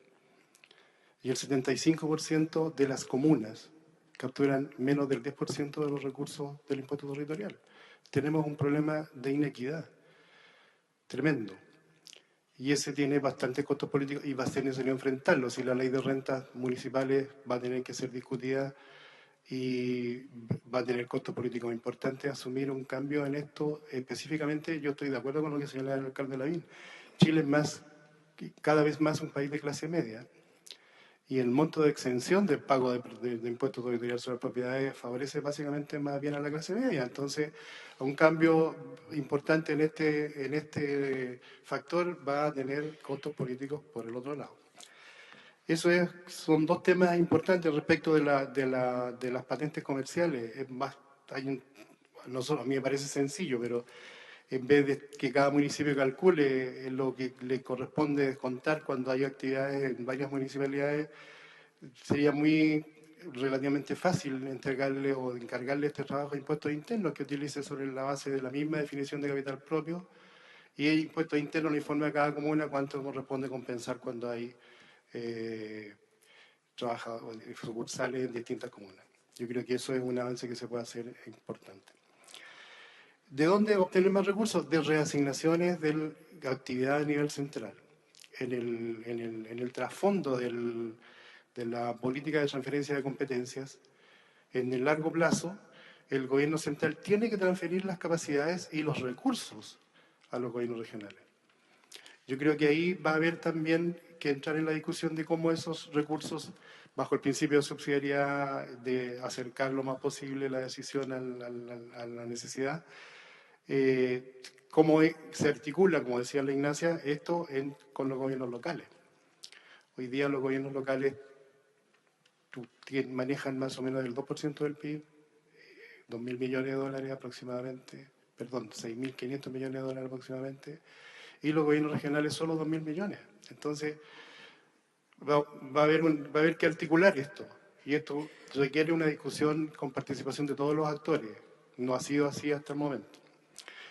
Y el 75% de las comunas capturan menos del 10% de los recursos del impuesto territorial. Tenemos un problema de inequidad tremendo. Y ese tiene bastantes costos políticos y va a ser necesario enfrentarlo. Si la ley de rentas municipales va a tener que ser discutida y va a tener costos políticos importantes, asumir un cambio en esto. Específicamente, yo estoy de acuerdo con lo que señala el alcalde Lavín. Chile es cada vez más un país de clase media. Y el monto de exención del pago de impuestos territoriales sobre propiedades favorece básicamente más bien a la clase media. Entonces, un cambio importante en este factor va a tener costos políticos por el otro lado. Son 2 temas importantes respecto de las patentes comerciales. A mí me parece sencillo, pero en vez de que cada municipio calcule lo que le corresponde descontar cuando hay actividades en varias municipalidades, sería relativamente fácil entregarle o encargarle este trabajo de impuestos internos que utilice sobre la base de la misma definición de capital propio y el impuesto interno le informe a cada comuna cuánto corresponde compensar cuando hay sucursales en distintas comunas. Yo creo que eso es un avance que se puede hacer importante. ¿De dónde obtener más recursos? De reasignaciones de actividad a nivel central. En el trasfondo de la política de transferencia de competencias, en el largo plazo, el gobierno central tiene que transferir las capacidades y los recursos a los gobiernos regionales. Yo creo que ahí va a haber también que entrar en la discusión de cómo esos recursos, bajo el principio de subsidiariedad, de acercar lo más posible la decisión a la necesidad, cómo se articula, como decía la Ignacia, esto con los gobiernos locales. Hoy día los gobiernos locales manejan más o menos el 2% del PIB, 2.000 millones de dólares aproximadamente, perdón, 6.500 millones de dólares aproximadamente, y los gobiernos regionales solo 2.000 millones. Entonces, va a haber que articular esto, y esto requiere una discusión con participación de todos los actores. No ha sido así hasta el momento.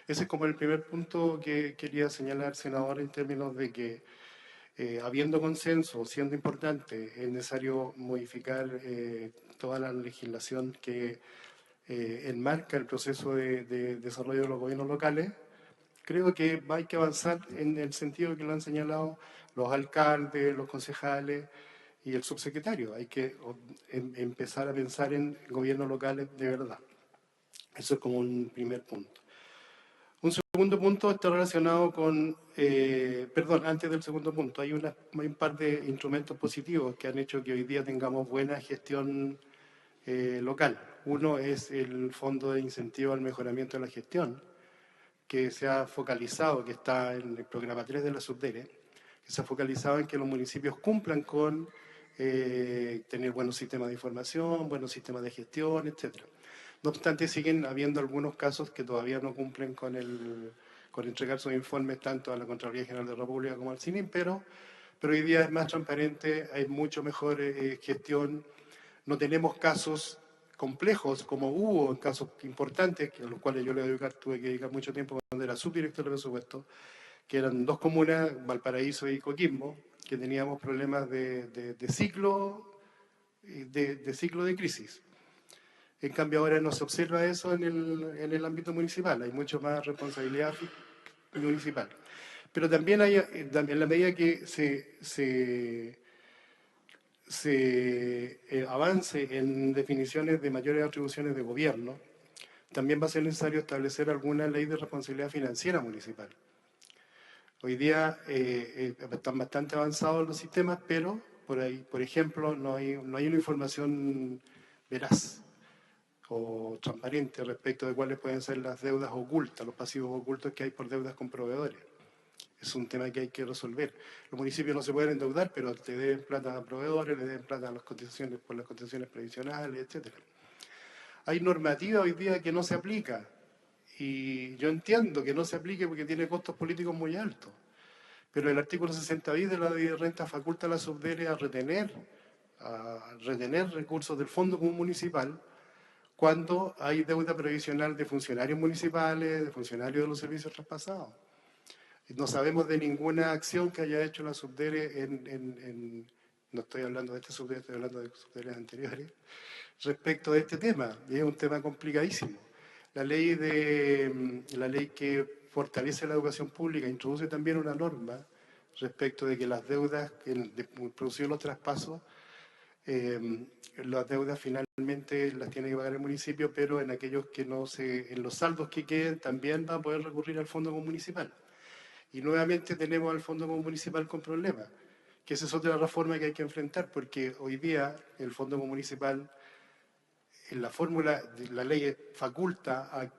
Ese es como el primer punto que quería señalar, senador, en términos de que, habiendo consenso, siendo importante, es necesario modificar toda la legislación que enmarca el proceso de desarrollo de los gobiernos locales. Creo que hay que avanzar en el sentido que lo han señalado los alcaldes, los concejales y el subsecretario. Hay que empezar a pensar en gobiernos locales de verdad. Eso es como un primer punto. Un segundo punto está relacionado con, antes del segundo punto, hay un par de instrumentos positivos que han hecho que hoy día tengamos buena gestión local. Uno es el Fondo de Incentivo al Mejoramiento de la Gestión, que se ha focalizado, que está en el programa 3 de la Subdere, que se ha focalizado en que los municipios cumplan con tener buenos sistemas de información, buenos sistemas de gestión, etc. No obstante, siguen habiendo algunos casos que todavía no cumplen con entregar sus informes tanto a la Contraloría General de la República como al CINIM, pero hoy día es más transparente, hay mucho mejor gestión. No tenemos casos complejos como hubo en casos importantes, a los cuales yo tuve que dedicar mucho tiempo cuando era subdirector de presupuesto, que eran dos comunas, Valparaíso y Coquimbo, que teníamos problemas de ciclo de crisis. En cambio ahora no se observa eso en el ámbito municipal, hay mucho más responsabilidad municipal. Pero también en la medida que se avance en definiciones de mayores atribuciones de gobierno, también va a ser necesario establecer alguna ley de responsabilidad financiera municipal. Hoy día están bastante avanzados los sistemas, pero por ejemplo, no hay una información veraz o transparente respecto de cuáles pueden ser las deudas ocultas, los pasivos ocultos que hay por deudas con proveedores. Es un tema que hay que resolver. Los municipios no se pueden endeudar, pero te deben plata a proveedores, le deben plata a las cotizaciones por las cotizaciones previsionales, etc. Hay normativa hoy día que no se aplica. Y yo entiendo que no se aplique porque tiene costos políticos muy altos. Pero el artículo 60 bis de la ley de renta faculta a la Subdere a retener recursos del Fondo Común Municipal cuando hay deuda previsional de funcionarios municipales, de funcionarios de los servicios traspasados. No sabemos de ninguna acción que haya hecho la Subdere no estoy hablando de este Subdere, estoy hablando de subderes anteriores, respecto de este tema. Y es un tema complicadísimo. La ley que fortalece la educación pública introduce también una norma respecto de que las deudas, producidos los traspasos, las deudas finalmente las tiene que pagar el municipio, pero en aquellos que en los saldos que queden también va a poder recurrir al Fondo Municipal. Y nuevamente tenemos al Fondo Municipal con problemas, que esa es otra reforma que hay que enfrentar, porque hoy día el Fondo Municipal, en la fórmula, la ley faculta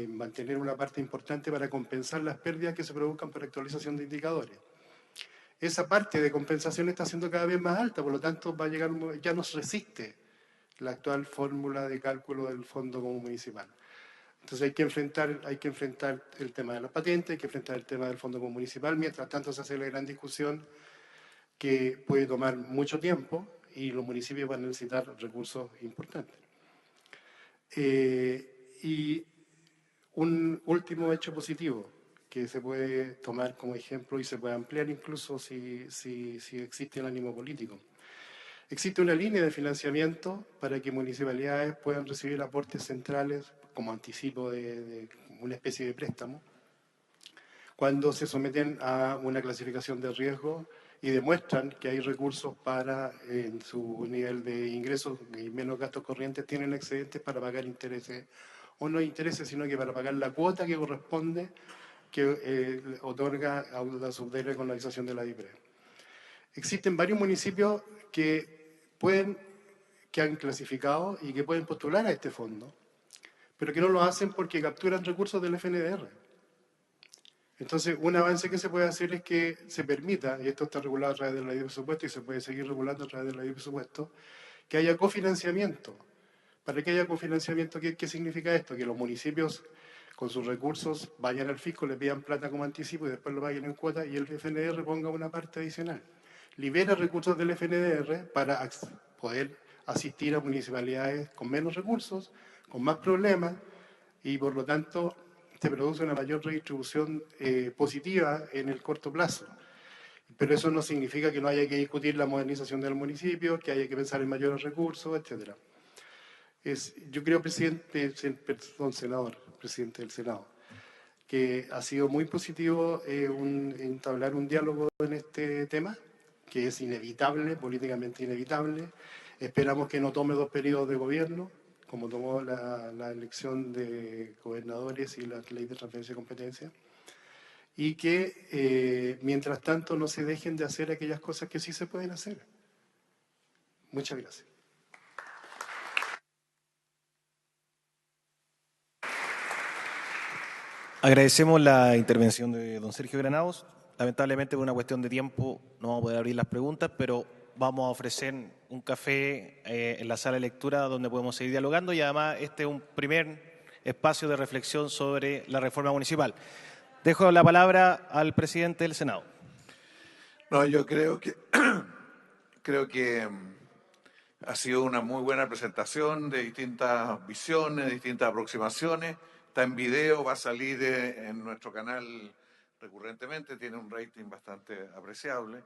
mantener una parte importante para compensar las pérdidas que se produzcan por actualización de indicadores. Esa parte de compensación está siendo cada vez más alta, por lo tanto ya nos resiste la actual fórmula de cálculo del Fondo Municipal. Entonces hay que enfrentar el tema de las patentes, hay que enfrentar el tema del Fondo Municipal, mientras tanto se hace la gran discusión que puede tomar mucho tiempo y los municipios van a necesitar recursos importantes. Y un último hecho positivo que se puede tomar como ejemplo y se puede ampliar incluso si existe el ánimo político. Existe una línea de financiamiento para que municipalidades puedan recibir aportes centrales como anticipo de una especie de préstamo cuando se someten a una clasificación de riesgo y demuestran que hay recursos para, en su nivel de ingresos y menos gastos corrientes, tienen excedentes para pagar intereses, o no intereses, sino que para pagar la cuota que corresponde, que otorga a la Subdere con la realización de la DIPRE. Existen varios municipios que han clasificado y que pueden postular a este fondo, pero que no lo hacen porque capturan recursos del FNDR. Entonces, un avance que se puede hacer es que se permita, y esto está regulado a través de la ley de presupuesto y se puede seguir regulando a través de la ley de presupuesto, que haya cofinanciamiento. Para que haya cofinanciamiento, ¿qué significa esto? Que los municipios con sus recursos vayan al fisco, le pidan plata como anticipo y después lo paguen en cuota y el FNDR ponga una parte adicional. Libera recursos del FNDR para poder asistir a municipalidades con menos recursos, con más problemas y por lo tanto se produce una mayor redistribución positiva en el corto plazo. Pero eso no significa que no haya que discutir la modernización del municipio, que haya que pensar en mayores recursos, etc. Yo creo, senador, presidente del Senado, que ha sido muy positivo entablar un diálogo en este tema, que es inevitable, políticamente inevitable. Esperamos que no tome 2 periodos de gobierno, como tomó la elección de gobernadores y la ley de transferencia de competencia, y que mientras tanto no se dejen de hacer aquellas cosas que sí se pueden hacer. Muchas gracias. Agradecemos la intervención de don Sergio Granados. Lamentablemente, por una cuestión de tiempo, no vamos a poder abrir las preguntas, pero vamos a ofrecer un café en la sala de lectura donde podemos seguir dialogando y además este es un primer espacio de reflexión sobre la reforma municipal. Dejo la palabra al presidente del Senado. No, yo creo que ha sido una muy buena presentación de distintas visiones, de distintas aproximaciones. Está en video, va a salir en nuestro canal recurrentemente, tiene un rating bastante apreciable.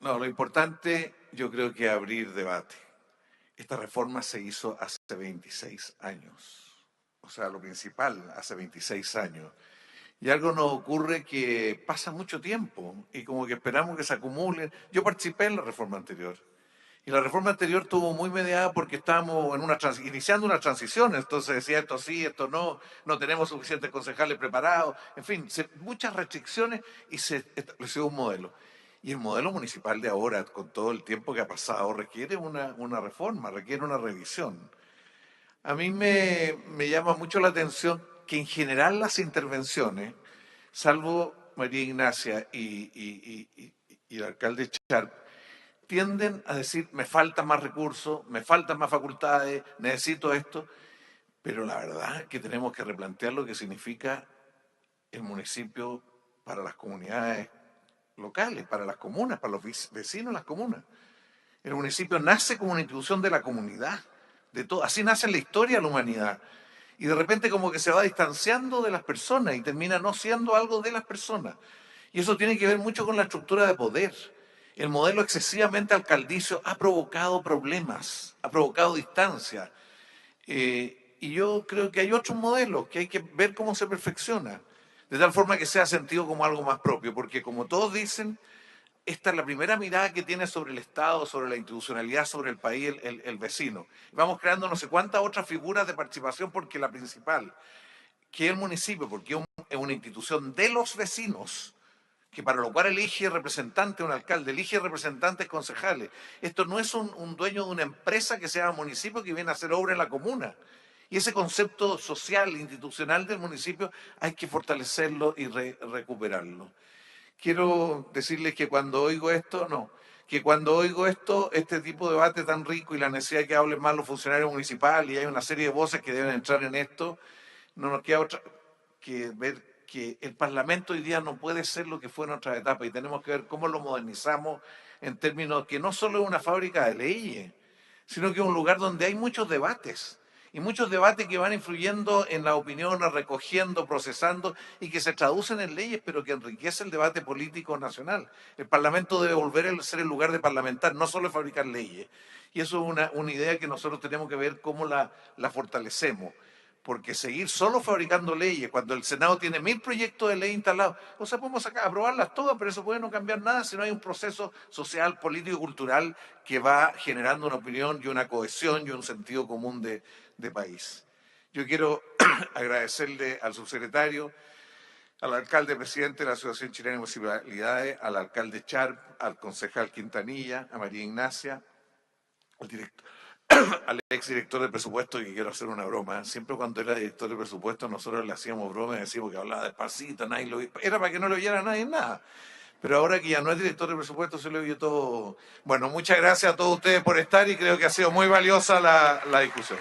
Lo importante yo creo que es abrir debate. Esta reforma se hizo hace 26 años, o sea, lo principal hace 26 años. Y algo nos ocurre que pasa mucho tiempo y como que esperamos que se acumulen. Yo participé en la reforma anterior. Y la reforma anterior estuvo muy mediada porque estábamos iniciando una transición, entonces decía esto sí, esto no, no tenemos suficientes concejales preparados, en fin, muchas restricciones y se estableció un modelo. Y el modelo municipal de ahora, con todo el tiempo que ha pasado, requiere una reforma, requiere una revisión. A mí me llama mucho la atención que en general las intervenciones, salvo María Ignacia y el alcalde Charp, tienden a decir, me faltan más recursos, me faltan más facultades, necesito esto, pero la verdad es que tenemos que replantear lo que significa el municipio para las comunidades locales, para las comunas, para los vecinos de las comunas. El municipio nace como una institución de la comunidad, de todo. Así nace en la historia de la humanidad. Y de repente como que se va distanciando de las personas y termina no siendo algo de las personas. Y eso tiene que ver mucho con la estructura de poder. El modelo excesivamente alcaldicio ha provocado problemas, ha provocado distancia. Y yo creo que hay otros modelos que hay que ver cómo se perfecciona, de tal forma que sea sentido como algo más propio, porque como todos dicen, esta es la primera mirada que tiene sobre el Estado, sobre la institucionalidad, sobre el país, el vecino. Vamos creando no sé cuántas otras figuras de participación, porque la principal, que es el municipio, porque es una institución de los vecinos, que para lo cual elige representantes, un alcalde, elige representantes concejales. Esto no es un dueño de una empresa que se llama municipio que viene a hacer obra en la comuna. Y ese concepto social, institucional del municipio hay que fortalecerlo y recuperarlo. Quiero decirles que cuando oigo esto, este tipo de debate tan rico y la necesidad de que hablen más los funcionarios municipales y hay una serie de voces que deben entrar en esto, no nos queda otra que ver que el Parlamento hoy día no puede ser lo que fue en otras etapas y tenemos que ver cómo lo modernizamos en términos que no solo es una fábrica de leyes, sino que es un lugar donde hay muchos debates. Y muchos debates que van influyendo en las opiniones, recogiendo, procesando y que se traducen en leyes, pero que enriquece el debate político nacional. El Parlamento debe volver a ser el lugar de parlamentar, no solo de fabricar leyes. Y eso es una idea que nosotros tenemos que ver cómo la fortalecemos. Porque seguir solo fabricando leyes, cuando el Senado tiene 1000 proyectos de ley instalados, o sea, podemos aprobarlas todas, pero eso puede no cambiar nada si no hay un proceso social, político y cultural que va generando una opinión y una cohesión y un sentido común de país. Yo quiero agradecerle al subsecretario al alcalde presidente de la Asociación Chilena de Municipalidades, al alcalde Charp, al concejal Quintanilla, a María Ignacia, al director, al exdirector de presupuesto, que quiero hacer una broma. Siempre cuando era director de presupuesto nosotros le hacíamos broma y decíamos que hablaba despacito, nadie lo... era para que no lo oyera nadie nada. Pero ahora que ya no es director de presupuesto se lo oye todo. Bueno, muchas gracias a todos ustedes por estar y creo que ha sido muy valiosa la discusión.